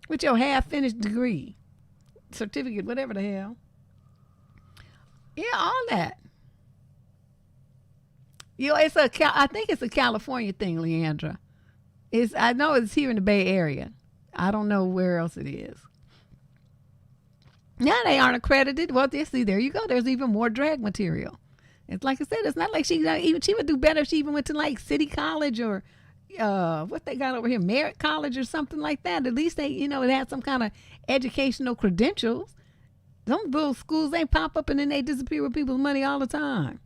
with your half-finished degree, certificate, whatever the hell. Yeah, all that. I think it's a California thing, Leandra. I know it's here in the Bay Area. I don't know where else it is. Now they aren't accredited. Well, see, there you go. There's even more drag material. It's like I said, it's not like she would do better if she even went to like City College or what they got over here, Merritt College or something like that. At least they, it had some kind of educational credentials. Some little schools, they pop up and then they disappear with people's money all the time.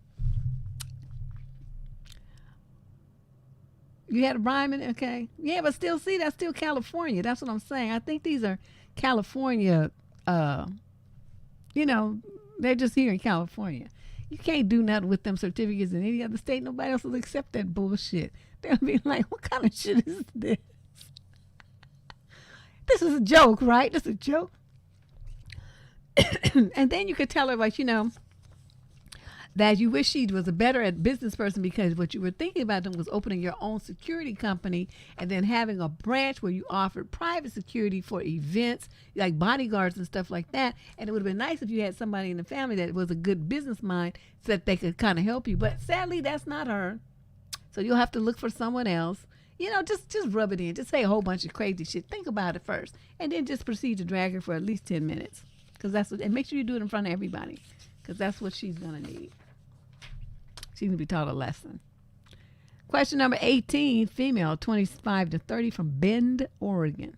You had a Bryman, okay. Yeah, but still, see, that's still California. That's what I'm saying. I think these are California, they're just here in California. You can't do nothing with them certificates in any other state. Nobody else will accept that bullshit. They'll be like, what kind of shit is this? This is a joke, right? This is a joke. And then you could tell her, like, that you wish she was a better business person because what you were thinking about them was opening your own security company and then having a branch where you offered private security for events like bodyguards and stuff like that. And it would have been nice if you had somebody in the family that was a good business mind so that they could kind of help you. But sadly, that's not her. So you'll have to look for someone else. Just rub it in. Just say a whole bunch of crazy shit. Think about it first. And then just proceed to drag her for at least 10 minutes. And make sure you do it in front of everybody. Because that's what she's going to need. She's going to be taught a lesson. Question number 18, female, 25 to 30 from Bend, Oregon.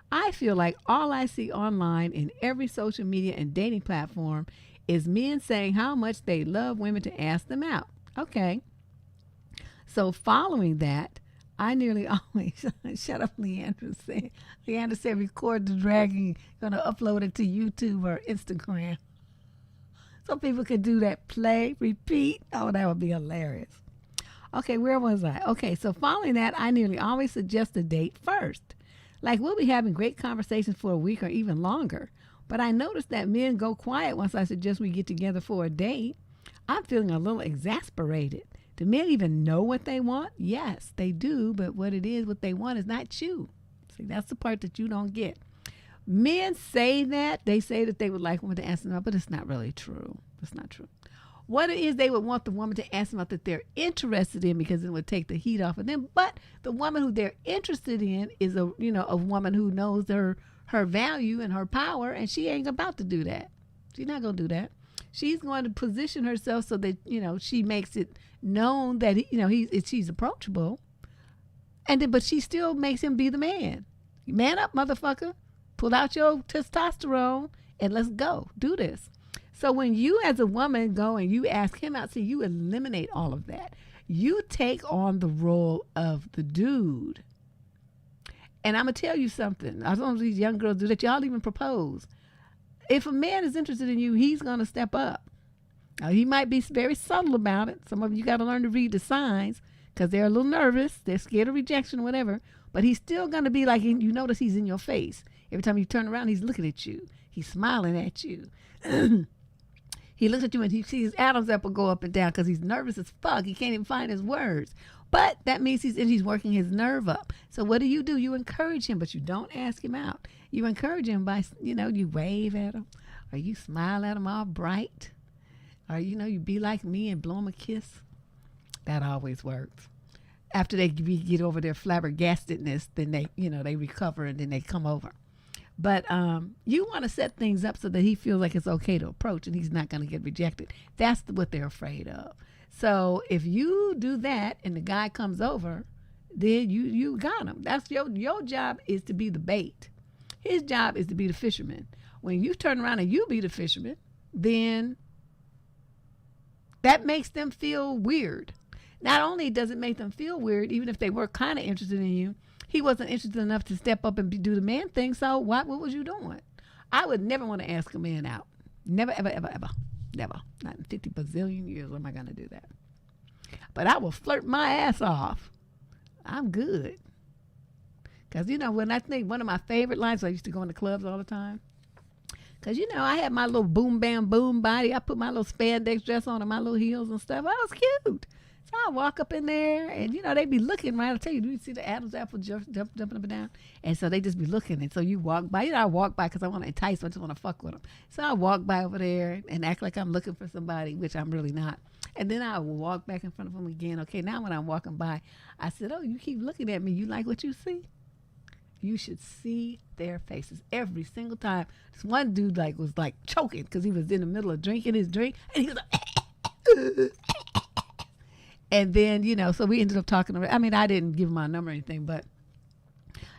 I feel like all I see online in every social media and dating platform is men saying how much they love women to ask them out. Okay. So following that, I nearly always shut up. Leandra said, record the dragging, gonna upload it to YouTube or Instagram. So people could do that. Play, repeat. Oh, that would be hilarious. Okay, where was I? Okay, so following that, I nearly always suggest a date first. Like, we'll be having great conversations for a week or even longer. But I noticed that men go quiet once I suggest we get together for a date. I'm feeling a little exasperated. Do men even know what they want? Yes, they do, but what they want is not you. See, that's the part that you don't get. Men say that. They say that they would like women to ask them out, but it's not really true. It's not true. What it is, they would want the woman to ask them out that they're interested in, because it would take the heat off of them. But the woman who they're interested in is a woman who knows her value and her power, and she ain't about to do that. She's not going to do that. She's going to position herself so that, she makes it known that, she's approachable. But she still makes him be the man. Man up, motherfucker. Pull out your testosterone and let's go. Do this. So when you as a woman go and you ask him out, you eliminate all of that. You take on the role of the dude. And I'm going to tell you something. As long as these young girls do that, y'all even propose. If a man is interested in you, he's going to step up. Now, he might be very subtle about it. Some of you got to learn to read the signs because they're a little nervous. They're scared of rejection or whatever. But he's still going to be like, you notice he's in your face. Every time you turn around, he's looking at you. He's smiling at you. He looks at you and he sees his Adam's apple go up and down because he's nervous as fuck. He can't even find his words. But that means he's working his nerve up. So what do? You encourage him, but you don't ask him out. You encourage him by, you wave at him, or you smile at him all bright, or, you be like me and blow him a kiss. That always works. After they get over their flabbergastedness, then they recover and then they come over. But you want to set things up so that he feels like it's okay to approach and he's not going to get rejected. That's what they're afraid of. So if you do that and the guy comes over, then you got him. That's your job is to be the bait. His job is to be the fisherman. When you turn around and you be the fisherman, then that makes them feel weird. Not only does it make them feel weird, even if they were kind of interested in you, he wasn't interested enough to step up and do the man thing. So what was you doing? I would never want to ask a man out. Never, ever, ever, ever. Never. Not in 50 bazillion years am I going to do that. But I will flirt my ass off. I'm good. Because, when I think one of my favorite lines, I used to go in the clubs all the time. Because, I had my little boom, bam, boom body. I put my little spandex dress on and my little heels and stuff. I was cute. So I walk up in there and, they be looking, right? I'll tell you, do you see the Adam's apple jumping up and down? And so they just be looking. And so you walk by. I walk by because I want to entice them. I just want to fuck with them. So I walk by over there and act like I'm looking for somebody, which I'm really not. And then I will walk back in front of them again. Okay, now when I'm walking by, I said, oh, you keep looking at me. You like what you see? You should see their faces every single time. This one dude was choking because he was in the middle of drinking his drink. And he was like, and then, so we ended up talking. I mean, I didn't give him my number or anything, but,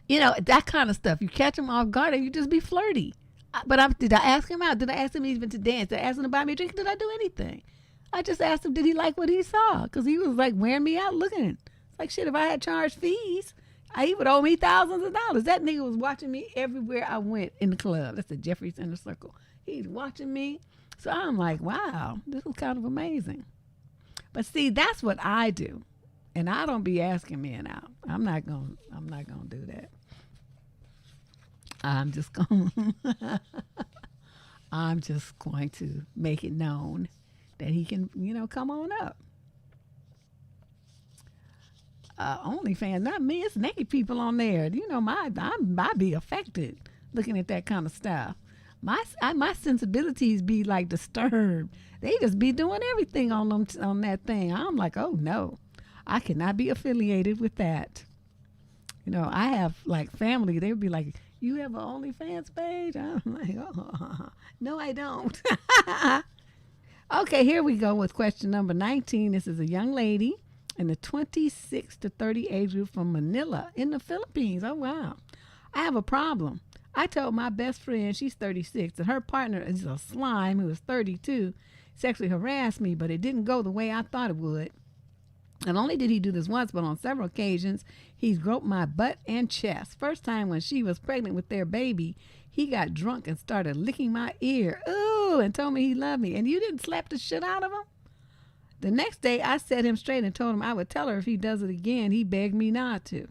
that kind of stuff. You catch him off guard and you just be flirty. But did I ask him out? Did I ask him even to dance? Did I ask him to buy me a drink? Did I do anything? I just asked him, did he like what he saw? Because he was wearing me out looking. It's like, shit, if I had charged fees, he would owe me thousands of dollars. That nigga was watching me everywhere I went in the club. That's the Jeffrey's Inner Circle. He's watching me. So I'm like, wow, this was kind of amazing. But see, that's what I do. And I don't be asking men out. I'm not gonna do that. I'm just going to make it known that he can, come on up. OnlyFans, not me. It's naked people on there. I be affected looking at that kind of stuff. My sensibilities be disturbed. They just be doing everything on that thing. I'm like, oh no, I cannot be affiliated with that. I have family. They would be like, you have an OnlyFans page? I'm like, oh no, I don't. Okay, here we go with question number 19. This is a young lady in the 26 to 30 age group from Manila in the Philippines. Oh, wow. I have a problem. I told my best friend, she's 36, and her partner is a slime who is 32, sexually harassed me, but it didn't go the way I thought it would. Not only did he do this once, but on several occasions, he's groped my butt and chest. First time when she was pregnant with their baby, he got drunk and started licking my ear. Ooh, and told me he loved me. And you didn't slap the shit out of him? The next day, I set him straight and told him I would tell her if he does it again. He begged me not to.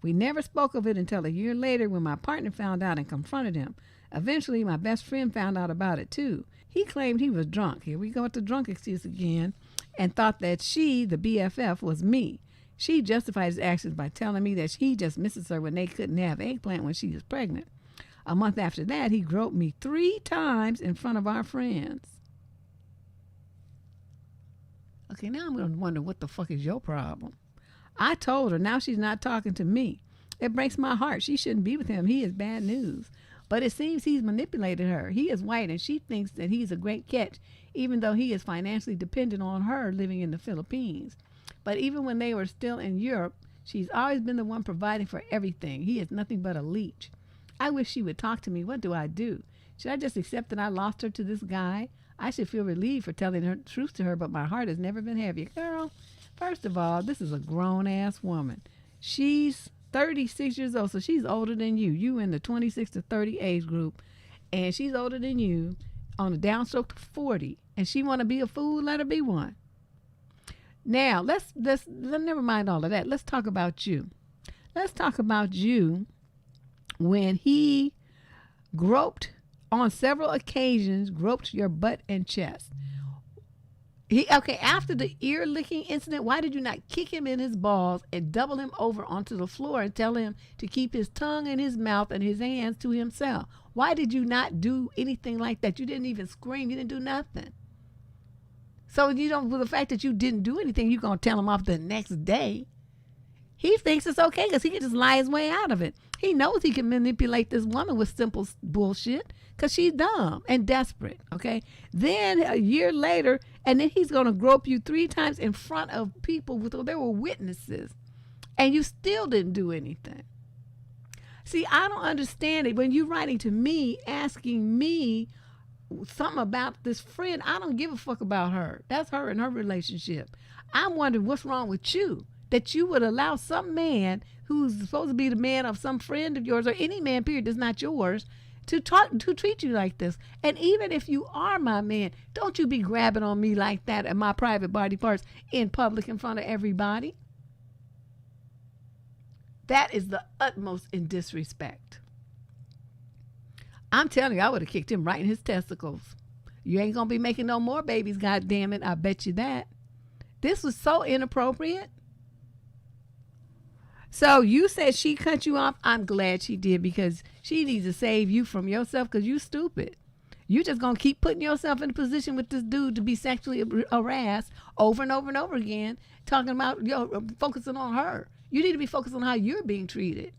We never spoke of it until a year later when my partner found out and confronted him. Eventually, my best friend found out about it too. He claimed he was drunk. Here we go with the drunk excuse again. And thought that she, the BFF, was me. She justified his actions by telling me that he just misses her when they couldn't have eggplant when she was pregnant. A month after that, he groped me 3 times in front of our friends. Okay, now I'm going to wonder what the fuck is your problem. I told her, now she's not talking to me. It breaks my heart. She shouldn't be with him. He is bad news. But it seems he's manipulated her. He is white and she thinks that he's a great catch, even though he is financially dependent on her living in the Philippines. But even when they were still in Europe, she's always been the one providing for everything. He is nothing but a leech. I wish she would talk to me. What do I do? Should I just accept that I lost her to this guy? I should feel relieved for telling her truth to her, but my heart has never been heavier. Girl, first of all, this is a grown-ass woman. She's 36 years old, so she's older than you. You in the 26 to 30 age group, and she's older than you on a downstroke to 40, and she want to be a fool, let her be one. Now, let's never mind all of that. Let's talk about you. Let's talk about you when he on several occasions, groped your butt and chest. After the ear licking incident, why did you not kick him in his balls and double him over onto the floor and tell him to keep his tongue in his mouth and his hands to himself? Why did you not do anything like that? You didn't even scream. You didn't do nothing. So with the fact that you didn't do anything, you're going to tell him off the next day. He thinks it's okay because he can just lie his way out of it. He knows he can manipulate this woman with simple bullshit because she's dumb and desperate, okay? Then a year later, and then he's going to grope you 3 times in front of people. There were witnesses, and you still didn't do anything. See, I don't understand it. When you're writing to me, asking me something about this friend, I don't give a fuck about her. That's her and her relationship. I'm wondering what's wrong with you, that you would allow some man who's supposed to be the man of some friend of yours, or any man, period, that's not yours, to treat you like this. And even if you are my man, don't you be grabbing on me like that at my private body parts in public in front of everybody. That is the utmost in disrespect. I'm telling you, I would have kicked him right in his testicles. You ain't gonna be making no more babies, God damn it, I bet you that. This was so inappropriate. So you said she cut you off. I'm glad she did, because she needs to save you from yourself, because you stupid. You just going to keep putting yourself in a position with this dude to be sexually harassed over and over and over again, talking about, focusing on her. You need to be focused on how you're being treated,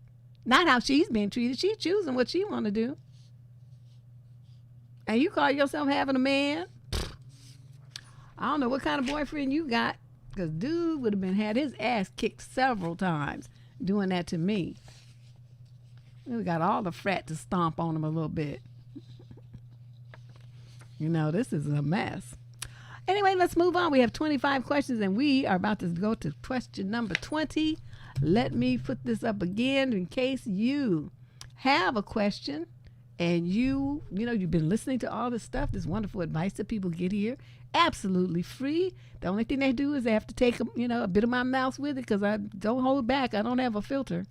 not how she's being treated. She's choosing what she want to do. And you call yourself having a man? I don't know what kind of boyfriend you got, because dude would have had his ass kicked several times doing that to me. We got all the frat to stomp on him a little bit. This is a mess. Anyway, let's move on. We have 25 questions, and we are about to go to question number 20. Let me put this up again in case you have a question and you've been listening to all this stuff, this wonderful advice that people get here, absolutely free. The only thing they do is they have to take a bit of my mouth with it, because I don't hold back. I don't have a filter.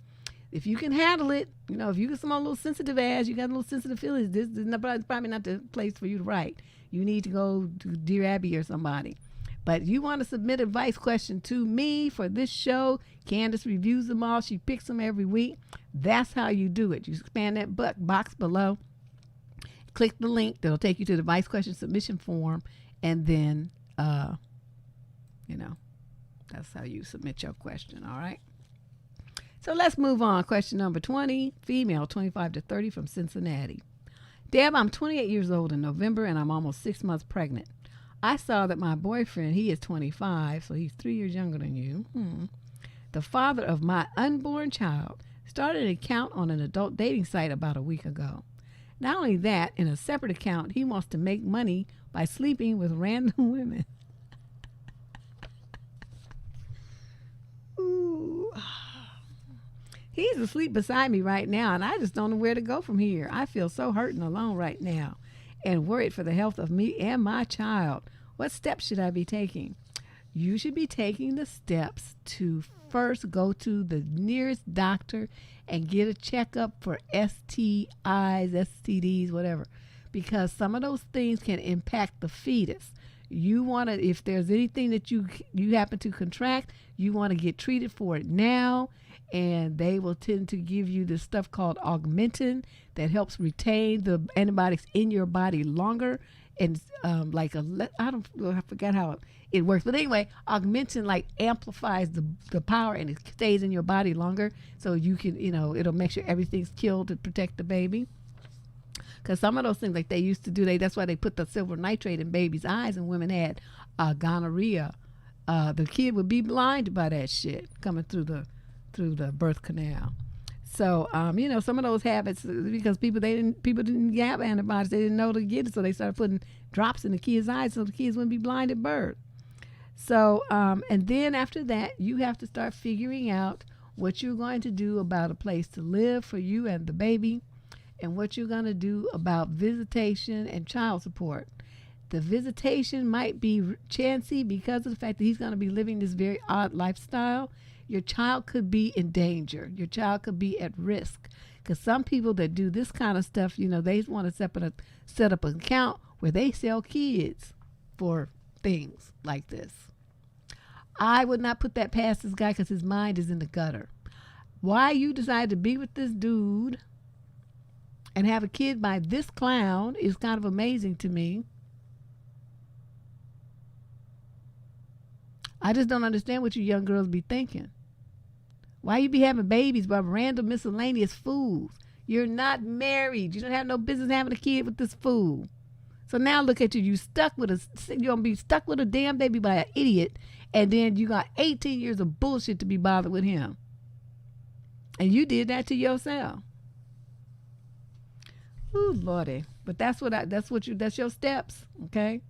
If you can handle it, if you get some little sensitive ass, you got a little sensitive feelings, this is probably not the place for you to write. You need to go to Dear Abby or somebody. But you want to submit advice question to me for this show. Candace reviews them all. She picks them every week. That's how you do it. You span that box below, click the link that'll take you to the advice question submission form, and then that's how you submit your question. All right, so let's move on. Question number 20, female, 25 to 30, from Cincinnati. Deb, I'm 28 years old in November, and I'm almost 6 months pregnant. I saw that my boyfriend, he is 25, so he's 3 years younger than you, the father of my unborn child, Started an account on an adult dating site about a week ago. Not only that, in a separate account, he wants to make money by sleeping with random women. Ooh. He's asleep beside me right now, and I just don't know where to go from here. I feel so hurt and alone right now and worried for the health of me and my child. What steps should I be taking? You should be taking the steps to first go to the nearest doctor and get a checkup for STIs, STDs, whatever, because some of those things can impact the fetus. You want to, if there's anything that you happen to contract, you want to get treated for it now, and they will tend to give you this stuff called augmentin that helps retain the antibiotics in your body longer. And I forgot how it works, but anyway, augmentin like amplifies the power, and it stays in your body longer, so you can, it'll make sure everything's killed to protect the baby. Because some of those things, like they used to do, that's why they put the silver nitrate in babies' eyes, and women had gonorrhea. The kid would be blinded by that shit coming through the birth canal. So some of those habits, because people didn't have antibiotics, they didn't know to get it, so they started putting drops in the kids' eyes so the kids wouldn't be blind at birth. So and then after that, you have to start figuring out what you're going to do about a place to live for you and the baby, and what you're going to do about visitation and child support. The visitation might be chancy because of the fact that he's going to be living this very odd lifestyle. Your child could be in danger. Your child could be at risk. Because some people that do this kind of stuff, they want to set up an account where they sell kids for things like this. I would not put that past this guy because his mind is in the gutter. Why you decide to be with this dude and have a kid by this clown is kind of amazing to me. I just don't understand what you young girls be thinking. Why you be having babies by random miscellaneous fools? You're not married. You don't have no business having a kid with this fool. So now look at you. You're gonna be stuck with a damn baby by an idiot, and then you got 18 years of bullshit to be bothered with him. And you did that to yourself. Ooh, Lordy. But that's your steps, okay?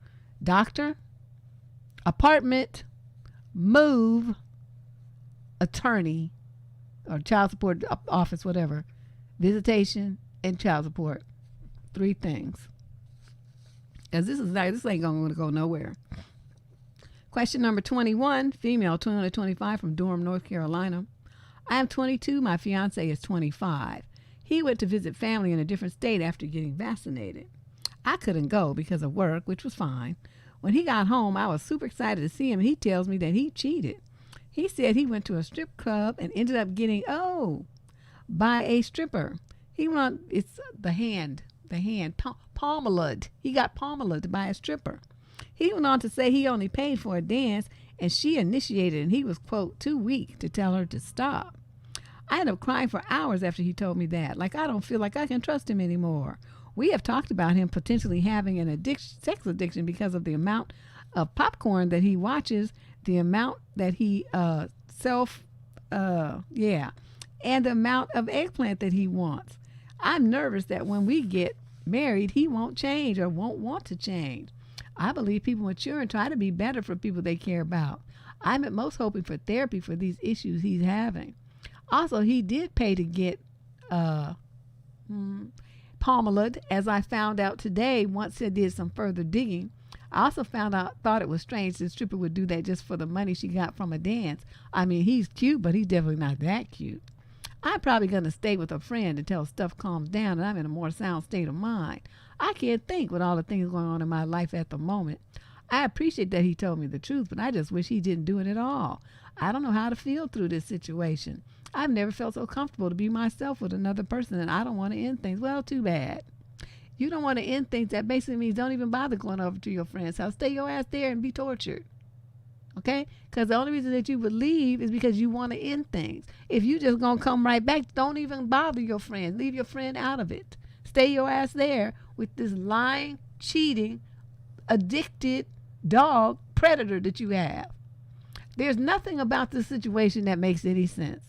Doctor, apartment, move, attorney, or child support office, whatever, visitation, and child support. 3 things. Because this ain't going to go nowhere. Question number 21, female, 20 to 25, from Durham, North Carolina. I am 22. My fiance is 25. He went to visit family in a different state after getting vaccinated. I couldn't go because of work, which was fine. When he got home, I was super excited to see him, and he tells me that he cheated. He said he went to a strip club and ended up getting, by a stripper. He went, it's the hand, pommeled. He got pommeled by a stripper. He went on to say he only paid for a dance, and she initiated, and he was, quote, too weak to tell her to stop. I ended up crying for hours after he told me that. Like, I don't feel like I can trust him anymore. We have talked about him potentially having an sex addiction because of the amount of popcorn that he watches, the amount that he and the amount of eggplant that he wants. I'm nervous that when we get married, he won't change or won't want to change. I believe people mature and try to be better for people they care about. I'm at most hoping for therapy for these issues he's having. Also, he did pay to get pommeled, as I found out today once I did some further digging. I also thought it was strange the stripper would do that just for the money she got from a dance. I mean, he's cute, but he's definitely not that cute. I'm probably going to stay with a friend until stuff calms down and I'm in a more sound state of mind. I can't think with all the things going on in my life at the moment. I appreciate that he told me the truth, but I just wish he didn't do it at all. I don't know how to feel through this situation. I've never felt so comfortable to be myself with another person, and I don't want to end things. Well, too bad. You don't want to end things. That basically means don't even bother going over to your friend's house. Stay your ass there and be tortured. Okay? Because the only reason that you would leave is because you want to end things. If you just going to come right back, don't even bother your friend. Leave your friend out of it. Stay your ass there with this lying, cheating, addicted dog predator that you have. There's nothing about this situation that makes any sense.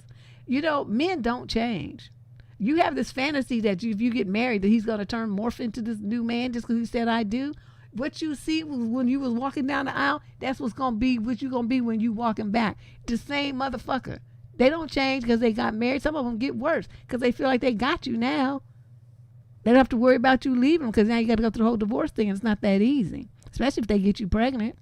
Men don't change. You have this fantasy that if you get married, that he's going to morph into this new man just because he said I do. What you see when you was walking down the aisle, that's what's going to be what you're going to be when you walking back. The same motherfucker. They don't change because they got married. Some of them get worse because they feel like they got you now. They don't have to worry about you leaving because now you got to go through the whole divorce thing, and it's not that easy, especially if they get you pregnant.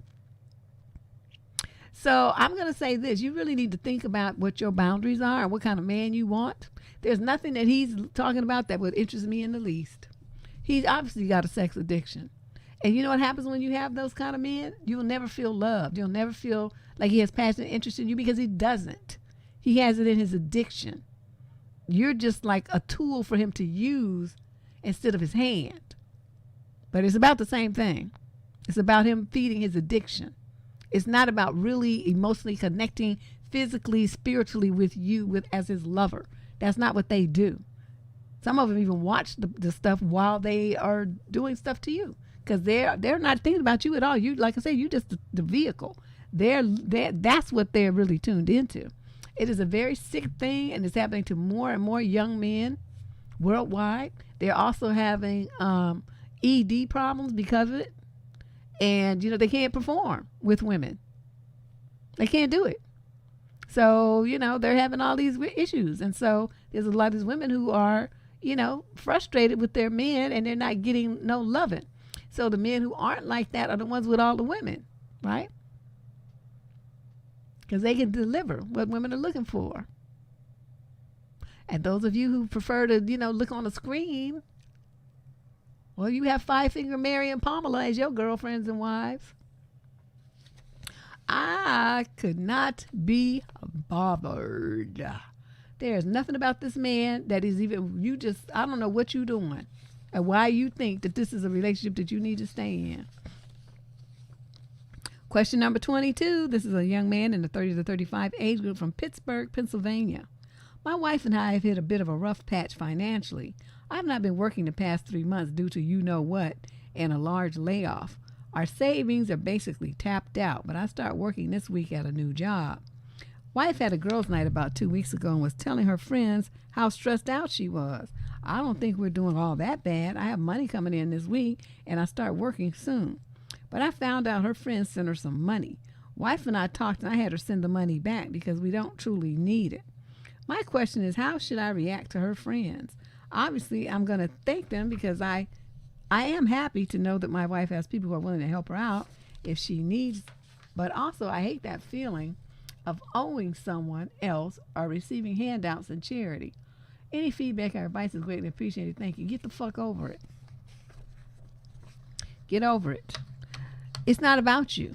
So I'm going to say this. You really need to think about what your boundaries are and what kind of man you want. There's nothing that he's talking about that would interest me in the least. He's obviously got a sex addiction. And you know what happens when you have those kind of men? You'll never feel loved. You'll never feel like he has passionate interest in you because he doesn't. He has it in his addiction. You're just like a tool for him to use instead of his hand. But it's about the same thing. It's about him feeding his addiction. It's not about really emotionally connecting physically, spiritually with you as his lover. That's not what they do. Some of them even watch the stuff while they are doing stuff to you because they're not thinking about you at all. You, like I say, you just the vehicle. That's what they're really tuned into. It is a very sick thing, and it's happening to more and more young men worldwide. They're also having ED problems because of it. And, they can't perform with women. They can't do it. So, they're having all these issues. And so there's a lot of these women who are, frustrated with their men and they're not getting no loving. So the men who aren't like that are the ones with all the women, right? Because they can deliver what women are looking for. And those of you who prefer to, look on the screen, well, you have Five Finger Mary and Pamela as your girlfriends and wives. I could not be bothered. There's nothing about this man that is even, I don't know what you're doing and why you think that this is a relationship that you need to stay in. Question number 22. This is a young man in the 30 to 35 age group from Pittsburgh, Pennsylvania. My wife and I have hit a bit of a rough patch financially. I've not been working the past 3 months due to you-know-what and a large layoff. Our savings are basically tapped out, but I start working this week at a new job. Wife had a girls' night about 2 weeks ago and was telling her friends how stressed out she was. I don't think we're doing all that bad. I have money coming in this week, and I start working soon. But I found out her friends sent her some money. Wife and I talked, and I had her send the money back because we don't truly need it. My question is, how should I react to her friends? Obviously, I'm going to thank them because I am happy to know that my wife has people who are willing to help her out if she needs. But also, I hate that feeling of owing someone else or receiving handouts and charity. Any feedback or advice is greatly appreciated. Thank you. Get the fuck over it. Get over it. It's not about you.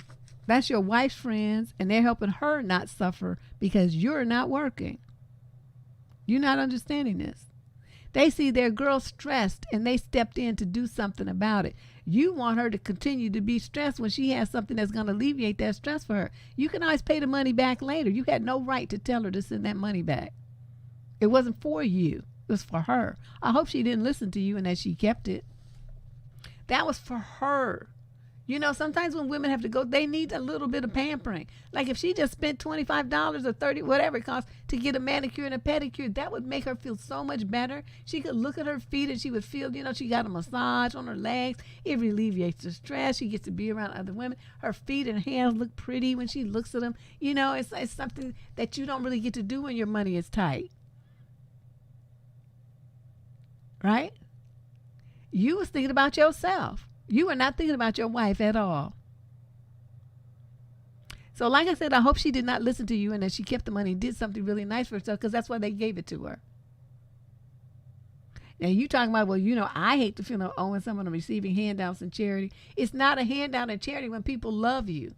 That's your wife's friends, and they're helping her not suffer because you're not working. You're not understanding this. They see their girl stressed and they stepped in to do something about it. You want her to continue to be stressed when she has something that's going to alleviate that stress for her. You can always pay the money back later. You had no right to tell her to send that money back. It wasn't for you. It was for her. I hope she didn't listen to you and that she kept it. That was for her. Sometimes when women have to go, they need a little bit of pampering. Like if she just spent $25 or $30, whatever it costs to get a manicure and a pedicure, that would make her feel so much better. She could look at her feet and she would feel, she got a massage on her legs. It alleviates the stress. She gets to be around other women. Her feet and hands look pretty when she looks at them. It's something that you don't really get to do when your money is tight. Right? You was thinking about yourself. You are not thinking about your wife at all. So like I said, I hope she did not listen to you and that she kept the money and did something really nice for herself because that's why they gave it to her. Now you talking about, I hate the feeling of owing someone or receiving handouts and charity. It's not a handout and charity when people love you.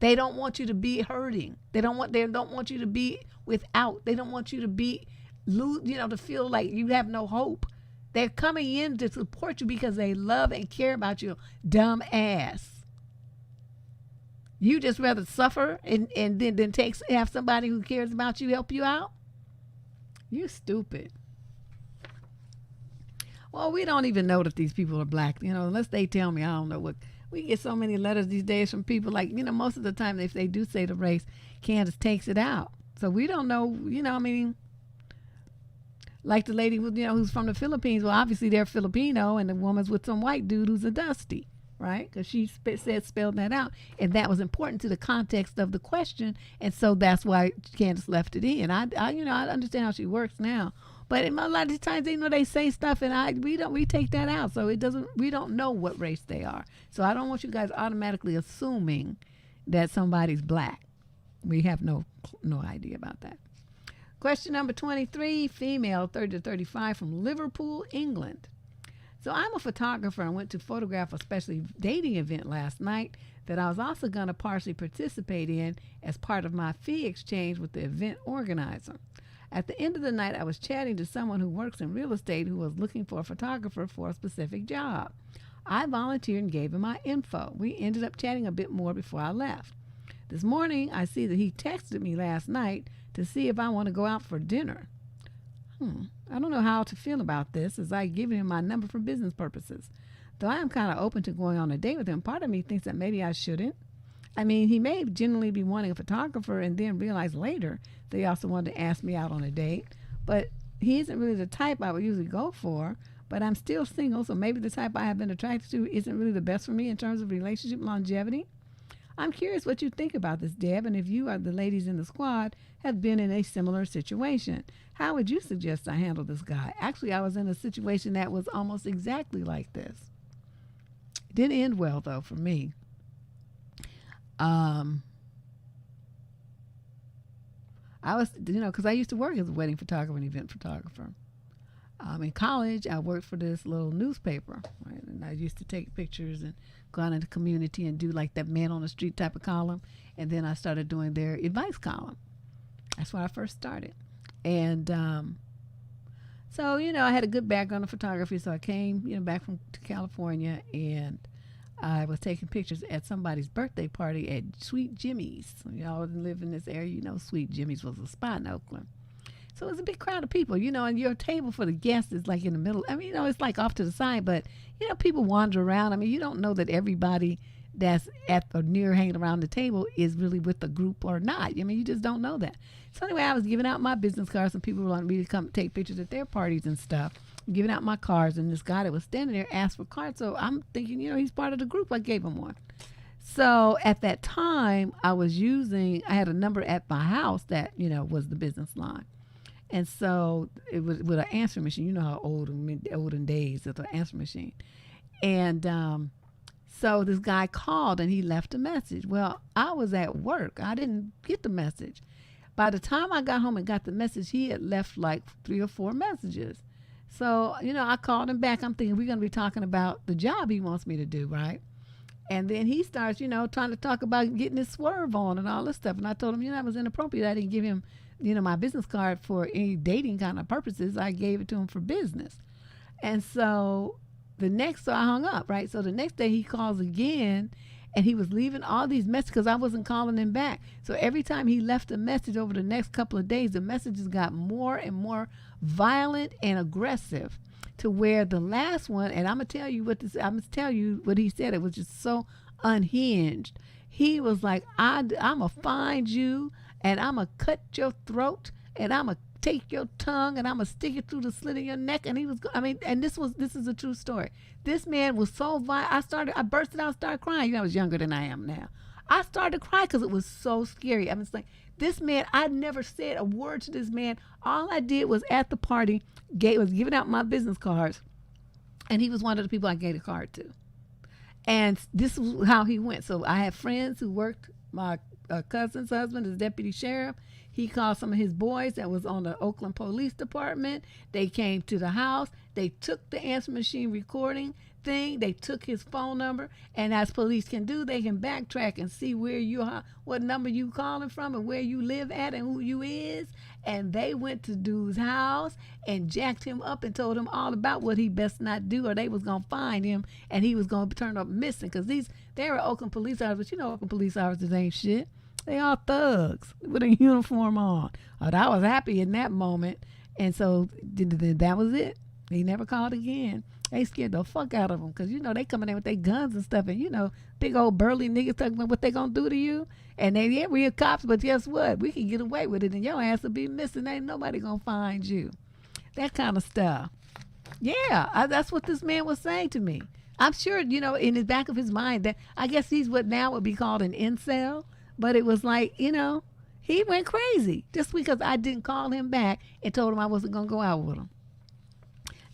They don't want you to be hurting. They don't want you to be without. They don't want you to be, to feel like you have no hope. They're coming in to support you because they love and care about you. Dumb ass. You just rather suffer and then have somebody who cares about you help you out? You stupid. Well, we don't even know that these people are black, unless they tell me. I don't know what. We get so many letters these days from people like, most of the time if they do say the race, Candace takes it out. So we don't know, Like the lady who's from the Philippines. Well, obviously they're Filipino, and the woman's with some white dude who's a Dusty, right? Because she spelled that out, and that was important to the context of the question, and so that's why Candace left it in. I understand how she works now, but a lot of times they say stuff, and we take that out, so we don't know what race they are. So I don't want you guys automatically assuming that somebody's black. We have no idea about that. Question number 23, female, 30 to 35, from Liverpool, England. So I'm a photographer and went to photograph a special dating event last night that I was also going to partially participate in as part of my fee exchange with the event organizer. At the end of the night, I was chatting to someone who works in real estate who was looking for a photographer for a specific job. I volunteered and gave him my info. We ended up chatting a bit more before I left. This morning, I see that he texted me last night to see if I want to go out for dinner. I don't know how to feel about this, as I given him my number for business purposes. Though I am kind of open to going on a date with him, part of me thinks that maybe I shouldn't. I mean, he may genuinely be wanting a photographer and then realize later that he also wanted to ask me out on a date. But he isn't really the type I would usually go for. But I'm still single, so maybe the type I have been attracted to isn't really the best for me in terms of relationship longevity. I'm curious what you think about this, Deb, and if you or the ladies in the squad have been in a similar situation. How would you suggest I handle this guy? Actually, I was in a situation that was almost exactly like this. It didn't end well, though, for me. I was, because I used to work as a wedding photographer and event photographer. In college, I worked for this little newspaper, right? And I used to take pictures and go out in the community and do like that man on the street type of column. And then I started doing their advice column. That's when I first started. And so, I had a good background in photography. So I came, back to California, and I was taking pictures at somebody's birthday party at Sweet Jimmy's. So, y'all live in this area, Sweet Jimmy's was a spot in Oakland. So it was a big crowd of people, and your table for the guests is like in the middle. I mean, it's like off to the side, but, people wander around. I mean, you don't know that everybody that's at or near hanging around the table is really with the group or not. I mean, you just don't know that. So anyway, I was giving out my business cards, and people wanted me to come take pictures at their parties and stuff, giving out my cards, and this guy that was standing there asked for cards. So I'm thinking, he's part of the group. I gave him one. So at that time, I had a number at my house that, was the business line. And so it was with an answering machine. You know how olden days with an answering machine. And so this guy called and he left a message. Well, I was at work. I didn't get the message. By the time I got home and got the message, he had left like 3 or 4 messages. So, I called him back. I'm thinking we're going to be talking about the job he wants me to do, right? And then he starts, trying to talk about getting his swerve on and all this stuff. And I told him, that was inappropriate. I didn't give him my business card for any dating kind of purposes. I gave it to him for business. And so so I hung up, right? So the next day he calls again, and he was leaving all these messages because I wasn't calling him back. So every time he left a message over the next couple of days, the messages got more and more violent and aggressive, to where the last one, and I'm gonna tell you what he said. It was just so unhinged. He was like, I'm gonna find you, and I'm going to cut your throat, and I'm going to take your tongue, and I'm going to stick it through the slit of your neck. And this is a true story. This man was so violent. I bursted out, started crying. I was younger than I am now. I started to cry because it was so scary. I mean, it's like, this man, I never said a word to this man. All I did was at the party, was giving out my business cards, and he was one of the people I gave a card to. And this is how he went. So I had friends who worked, my cousin's husband is deputy sheriff. He called some of his boys that was on the Oakland Police Department. They came to the house. They took the answer machine recording thing. They took his phone number, and as police can do, they can backtrack and see where you are, what number you calling from, and where you live at, and who you is. And they went to dude's house and jacked him up and told him all about what he best not do, or they was gonna find him and he was gonna turn up missing. Because they were Oakland police officers. Oakland police officers ain't shit. They all thugs with a uniform on. I was happy in that moment. And so that was it. He never called again. They scared the fuck out of him because, they coming in with their guns and stuff. And, big old burly niggas talking about what they going to do to you. And they ain't real cops, but guess what? We can get away with it and your ass will be missing. Ain't nobody going to find you. that kind of stuff. Yeah, that's what this man was saying to me. I'm sure, in the back of his mind that I guess he's what now would be called an incel, but it was like, he went crazy just because I didn't call him back and told him I wasn't going to go out with him.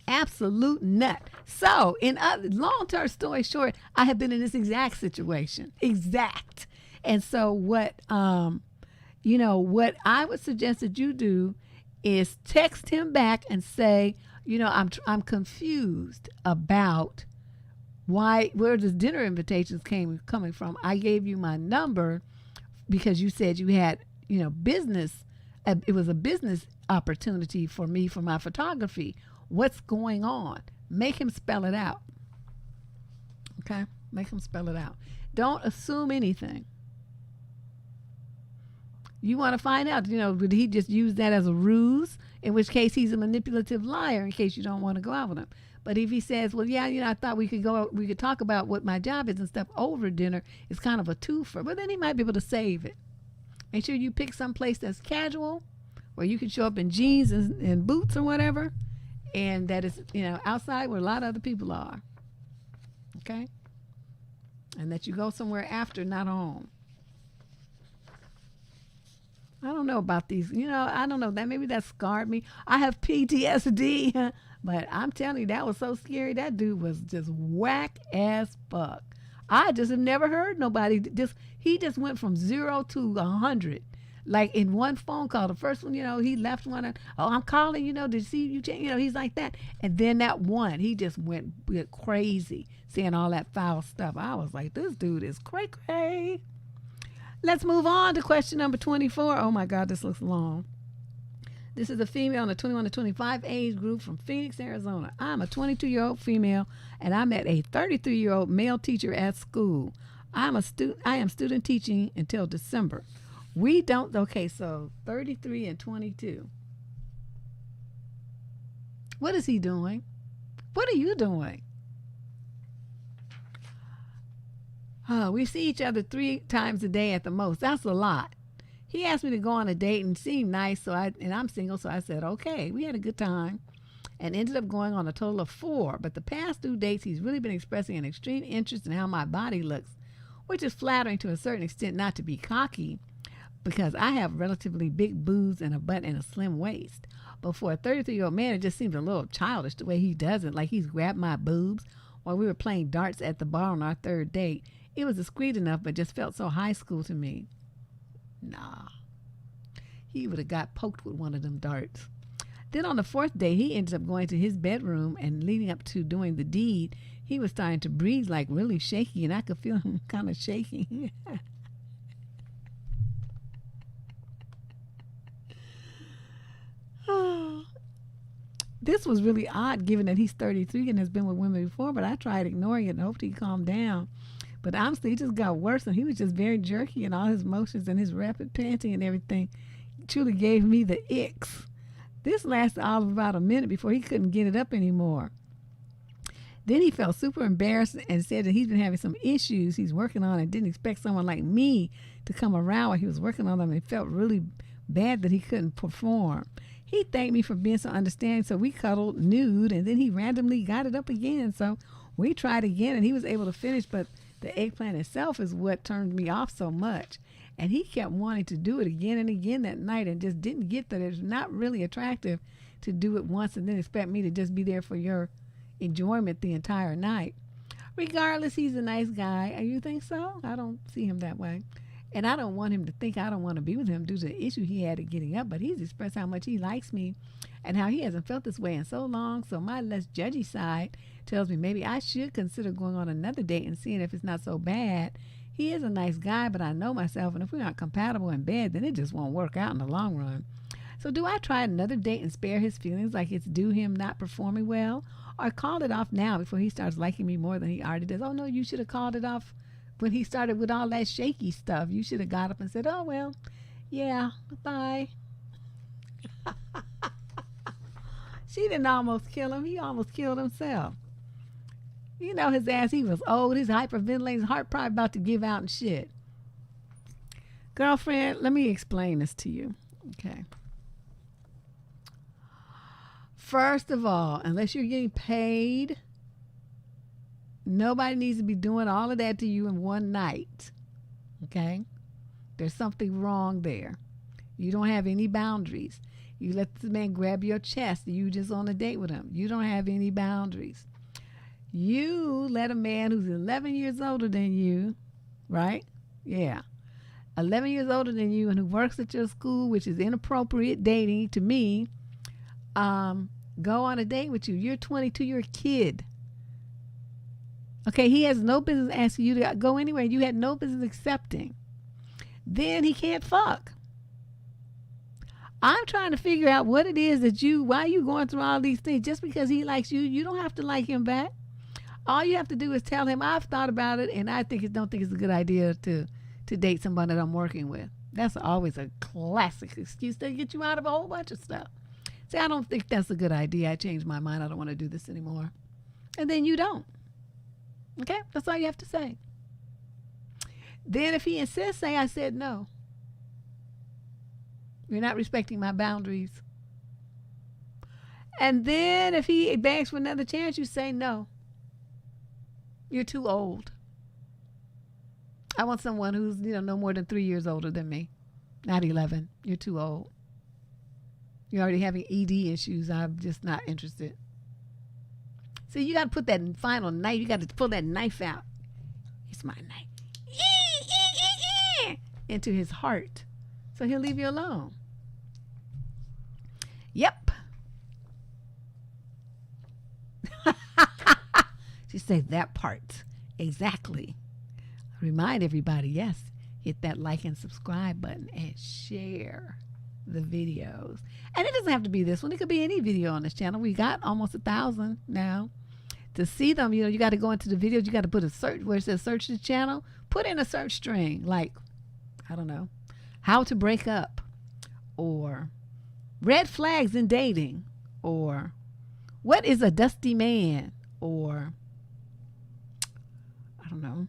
Absolute nut. So, in long-term story short, I have been in this exact situation. Exact. And so what I would suggest that you do is text him back and say, I'm confused about where this dinner invitations coming from. I gave you my number because you said you had, business. It was a business opportunity for me for my photography. What's going on? Make him spell it out. Okay? Make him spell it out. Don't assume anything. You want to find out, did he just use that as a ruse? In which case he's a manipulative liar in case you don't want to go out with him. But if he says, well, yeah, I thought we could talk about what my job is and stuff over dinner, it's kind of a twofer. But then he might be able to save it. Make sure you pick some place that's casual, where you can show up in jeans and boots or whatever, and that is, outside where a lot of other people are. Okay? And that you go somewhere after, not home. I don't know about these, I don't know, that maybe that scarred me. I have PTSD, but I'm telling you, that was so scary. That dude was just whack as fuck. I just have never heard nobody he just went from 0 to 100. Like in one phone call, the first one, he left one, I'm calling, to see you change, he's like that. And then that one, he just went crazy saying all that foul stuff. I was like, this dude is cray-cray. Let's move on to question number 24. Oh my God, this looks long. This is a female in the 21 to 25 age group from Phoenix, Arizona. I'm a 22-year-old female, and I met a 33-year-old male teacher at school. I am student teaching until December. So 33 and 22. What is he doing? What are you doing? We see each other 3 times a day at the most. That's a lot. He asked me to go on a date and seemed nice, and I'm single, so I said, okay. We had a good time and ended up going on a total of 4. But the past 2 dates, he's really been expressing an extreme interest in how my body looks, which is flattering to a certain extent, not to be cocky, because I have relatively big boobs and a butt and a slim waist. But for a 33-year-old man, it just seems a little childish the way he does it, like he's grabbed my boobs while we were playing darts at the bar on our 3rd date. It was discreet enough, but just felt so high school to me. Nah. He would have got poked with one of them darts. Then on the 4th day, he ended up going to his bedroom, and leading up to doing the deed, he was starting to breathe like really shaky, and I could feel him kind of shaking. This was really odd given that he's 33 and has been with women before, but I tried ignoring it and hoped he'd calm down. But honestly, it just got worse, and he was just very jerky, and all his motions and his rapid panting and everything truly gave me the icks. This lasted all of about a minute before he couldn't get it up anymore. Then he felt super embarrassed and said that he's been having some issues he's working on and didn't expect someone like me to come around while he was working on them, and felt really bad that he couldn't perform. He thanked me for being so understanding, so we cuddled nude, and then he randomly got it up again. So we tried again, and he was able to finish, but the eggplant itself is what turned me off so much. And he kept wanting to do it again and again that night, and just didn't get that it's not really attractive to do it once and then expect me to just be there for your enjoyment the entire night. Regardless, he's a nice guy. You think so? I don't see him that way. And I don't want him to think I don't want to be with him due to the issue he had at getting up, but he's expressed how much he likes me and how he hasn't felt this way in so long. So my less judgy side tells me maybe I should consider going on another date and seeing if it's not so bad. He is a nice guy, but I know myself, and if we're not compatible in bed, then it just won't work out in the long run. So do I try another date and spare his feelings like it's due him not performing well, or call it off now before he starts liking me more than he already does? Oh no, you should have called it off when he started with all that shaky stuff. You should have got up and said, oh well, yeah, bye. She didn't almost kill him. He almost killed himself. You know his ass, he was old, his hyperventilating, his heart probably about to give out and shit. Girlfriend, let me explain this to you. Okay. First of all, unless you're getting paid, nobody needs to be doing all of that to you in one night. Okay? There's something wrong there. You don't have any boundaries. You let the man grab your chest and you just on a date with him. You don't have any boundaries. You let a man who's 11 years older than you, right? Yeah. 11 years older than you and who works at your school, which is inappropriate dating to me, go on a date with you. You're 22. You're a kid. Okay, he has no business asking you to go anywhere. You had no business accepting. Then he can't fuck. I'm trying to figure out what it is that why are you going through all these things? Just because he likes you, you don't have to like him back. All you have to do is tell him, I've thought about it, and I don't think it's a good idea to date somebody that I'm working with. That's always a classic excuse to get you out of a whole bunch of stuff. Say, I don't think that's a good idea. I changed my mind. I don't want to do this anymore. And then you don't. Okay? That's all you have to say. Then if he insists, say, I said no. You're not respecting my boundaries. And then if he begs for another chance, you say no. You're too old. I want someone who's, no more than 3 years older than me. Not 11. You're too old. You're already having ED issues. I'm just not interested. See, you got to put that final knife. You got to pull that knife out. It's my knife. Into his heart. So he'll leave you alone. Yep. She said that part. Exactly. Remind everybody, yes, hit that like and subscribe button and share the videos. And it doesn't have to be this one. It could be any video on this channel. We got almost 1,000 now. To see them, you got to go into the videos. You got to put a search where it says search the channel. Put in a search string like, I don't know, how to break up, or red flags in dating, or what is a dusty man, or I don't know,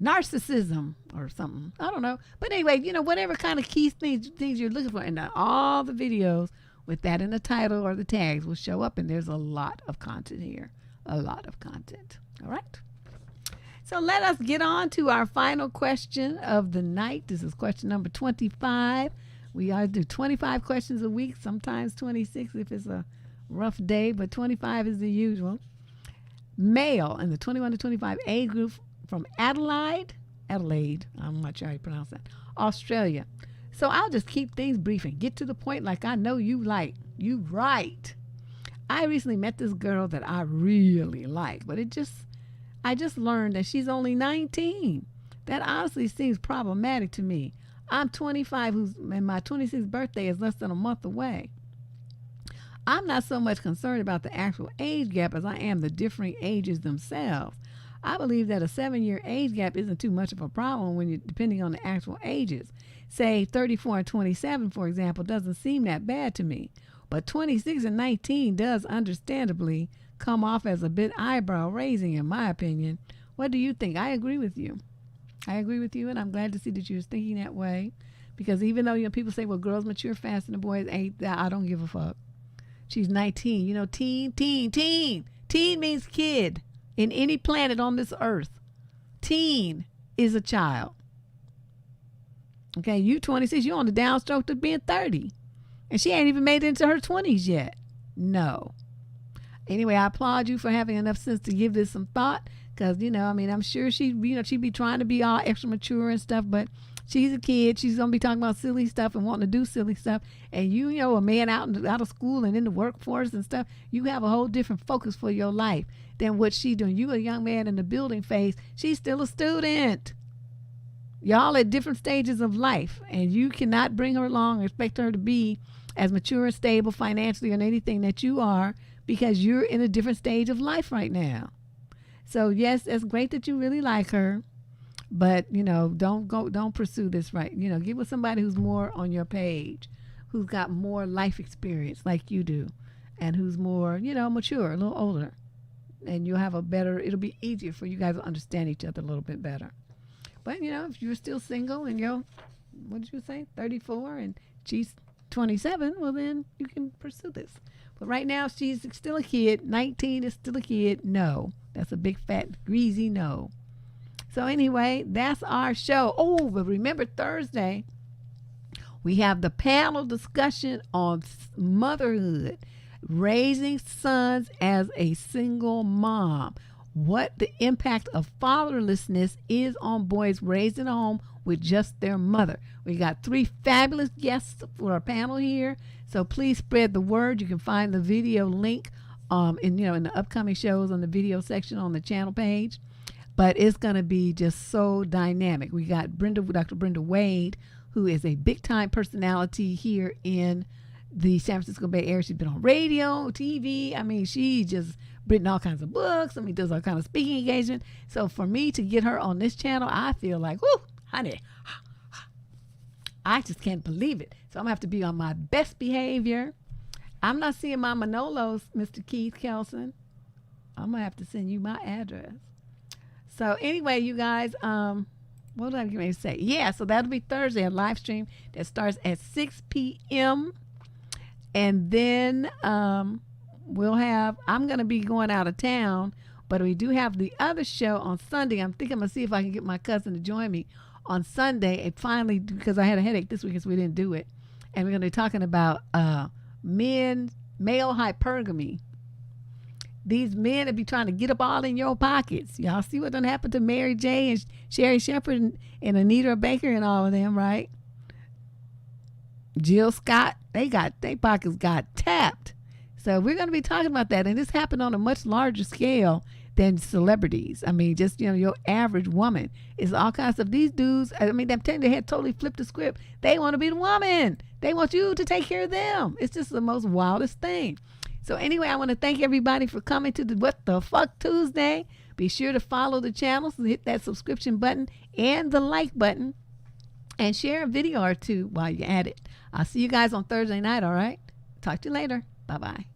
narcissism or something. I don't know. But anyway, whatever kind of key things you're looking for. And all the videos with that in the title or the tags will show up. And there's a lot of content here. A lot of content. All right. So let us get on to our final question of the night. This is question number 25. We are do 25 questions a week, sometimes 26 if it's a rough day, but 25 is the usual. Male in the 21 to 25 age group from Adelaide, I'm not sure how you pronounce that, Australia. So I'll just keep things brief and get to the point like I know you like. You right. I recently met this girl that I really like, but I just learned that she's only 19. That honestly seems problematic to me. I'm 25, and my 26th birthday is less than a month away. I'm not so much concerned about the actual age gap as I am the differing ages themselves. I believe that a 7-year age gap isn't too much of a problem when you're depending on the actual ages. Say 34 and 27, for example, doesn't seem that bad to me. But 26 and 19 does understandably come off as a bit eyebrow raising, in my opinion. What do you think? I agree with you. And I'm glad to see that you're thinking that way. Because even though people say, well, girls mature faster than boys, I don't give a fuck. She's 19. Teen means kid. In any planet on this earth, teen is a child. Okay, you 26, you're on the downstroke to being 30. And she ain't even made it into her 20s yet. No. Anyway, I applaud you for having enough sense to give this some thought. Because, I'm sure she'd be trying to be all extra mature and stuff. But she's a kid. She's going to be talking about silly stuff and wanting to do silly stuff. And a man out of school and in the workforce and stuff, you have a whole different focus for your life than what she's doing. You a young man in the building phase. She's still a student. Y'all at different stages of life. And you cannot bring her along and expect her to be as mature and stable financially or anything that you are, because you're in a different stage of life right now. So yes, it's great that you really like her, but don't pursue this right. Get with somebody who's more on your page, who's got more life experience like you do, and who's more, mature, a little older. And you'll have it'll be easier for you guys to understand each other a little bit better. But if you're still single and what did you say, 34, and she's 27, well, then you can pursue this. But right now, she's still a kid. 19 is still a kid. No. That's a big, fat, greasy no. So anyway, that's our show. Oh, but remember Thursday, we have the panel discussion on motherhood, raising sons as a single mom. What the impact of fatherlessness is on boys raised in a home with just their mother. We got 3 fabulous guests for our panel here, so please spread the word. You can find the video link in the upcoming shows on the video section on the channel page. But it's going to be just so dynamic. We got Dr. Brenda Wade, who is a big-time personality here in the San Francisco Bay Area. She's been on radio, TV. I mean, she just written all kinds of books. I mean, does all kinds of speaking engagement. So for me to get her on this channel, I feel like, whoo, honey, I just can't believe it. So I'm going to have to be on my best behavior. I'm not seeing my Manolos, Mr. Keith Kelson. I'm going to have to send you my address. So anyway, you guys, what did I get ready to say? Yeah, so that'll be Thursday, a live stream that starts at 6 p.m. And then I'm going to be going out of town, but we do have the other show on Sunday. I'm thinking I'm going to see if I can get my cousin to join me on Sunday. And finally, because I had a headache this week, so we didn't do it. And we're going to be talking about male hypergamy. These men that be trying to get up all in your pockets. Y'all see what done happened to Mary J. and Sherry Shepherd and Anita Baker and all of them, right? Jill Scott, they pockets got tapped. So we're going to be talking about that. And this happened on a much larger scale than celebrities. I mean, just, your average woman. It's all kinds of these dudes. I mean, I'm telling you, they had totally flipped the script. They want to be the woman. They want you to take care of them. It's just the most wildest thing. So anyway, I want to thank everybody for coming to the What the Fuck Tuesday. Be sure to follow the channel, so hit that subscription button and the like button, and share a video or two while you're at it. I'll see you guys on Thursday night, all right? Talk to you later. Bye-bye.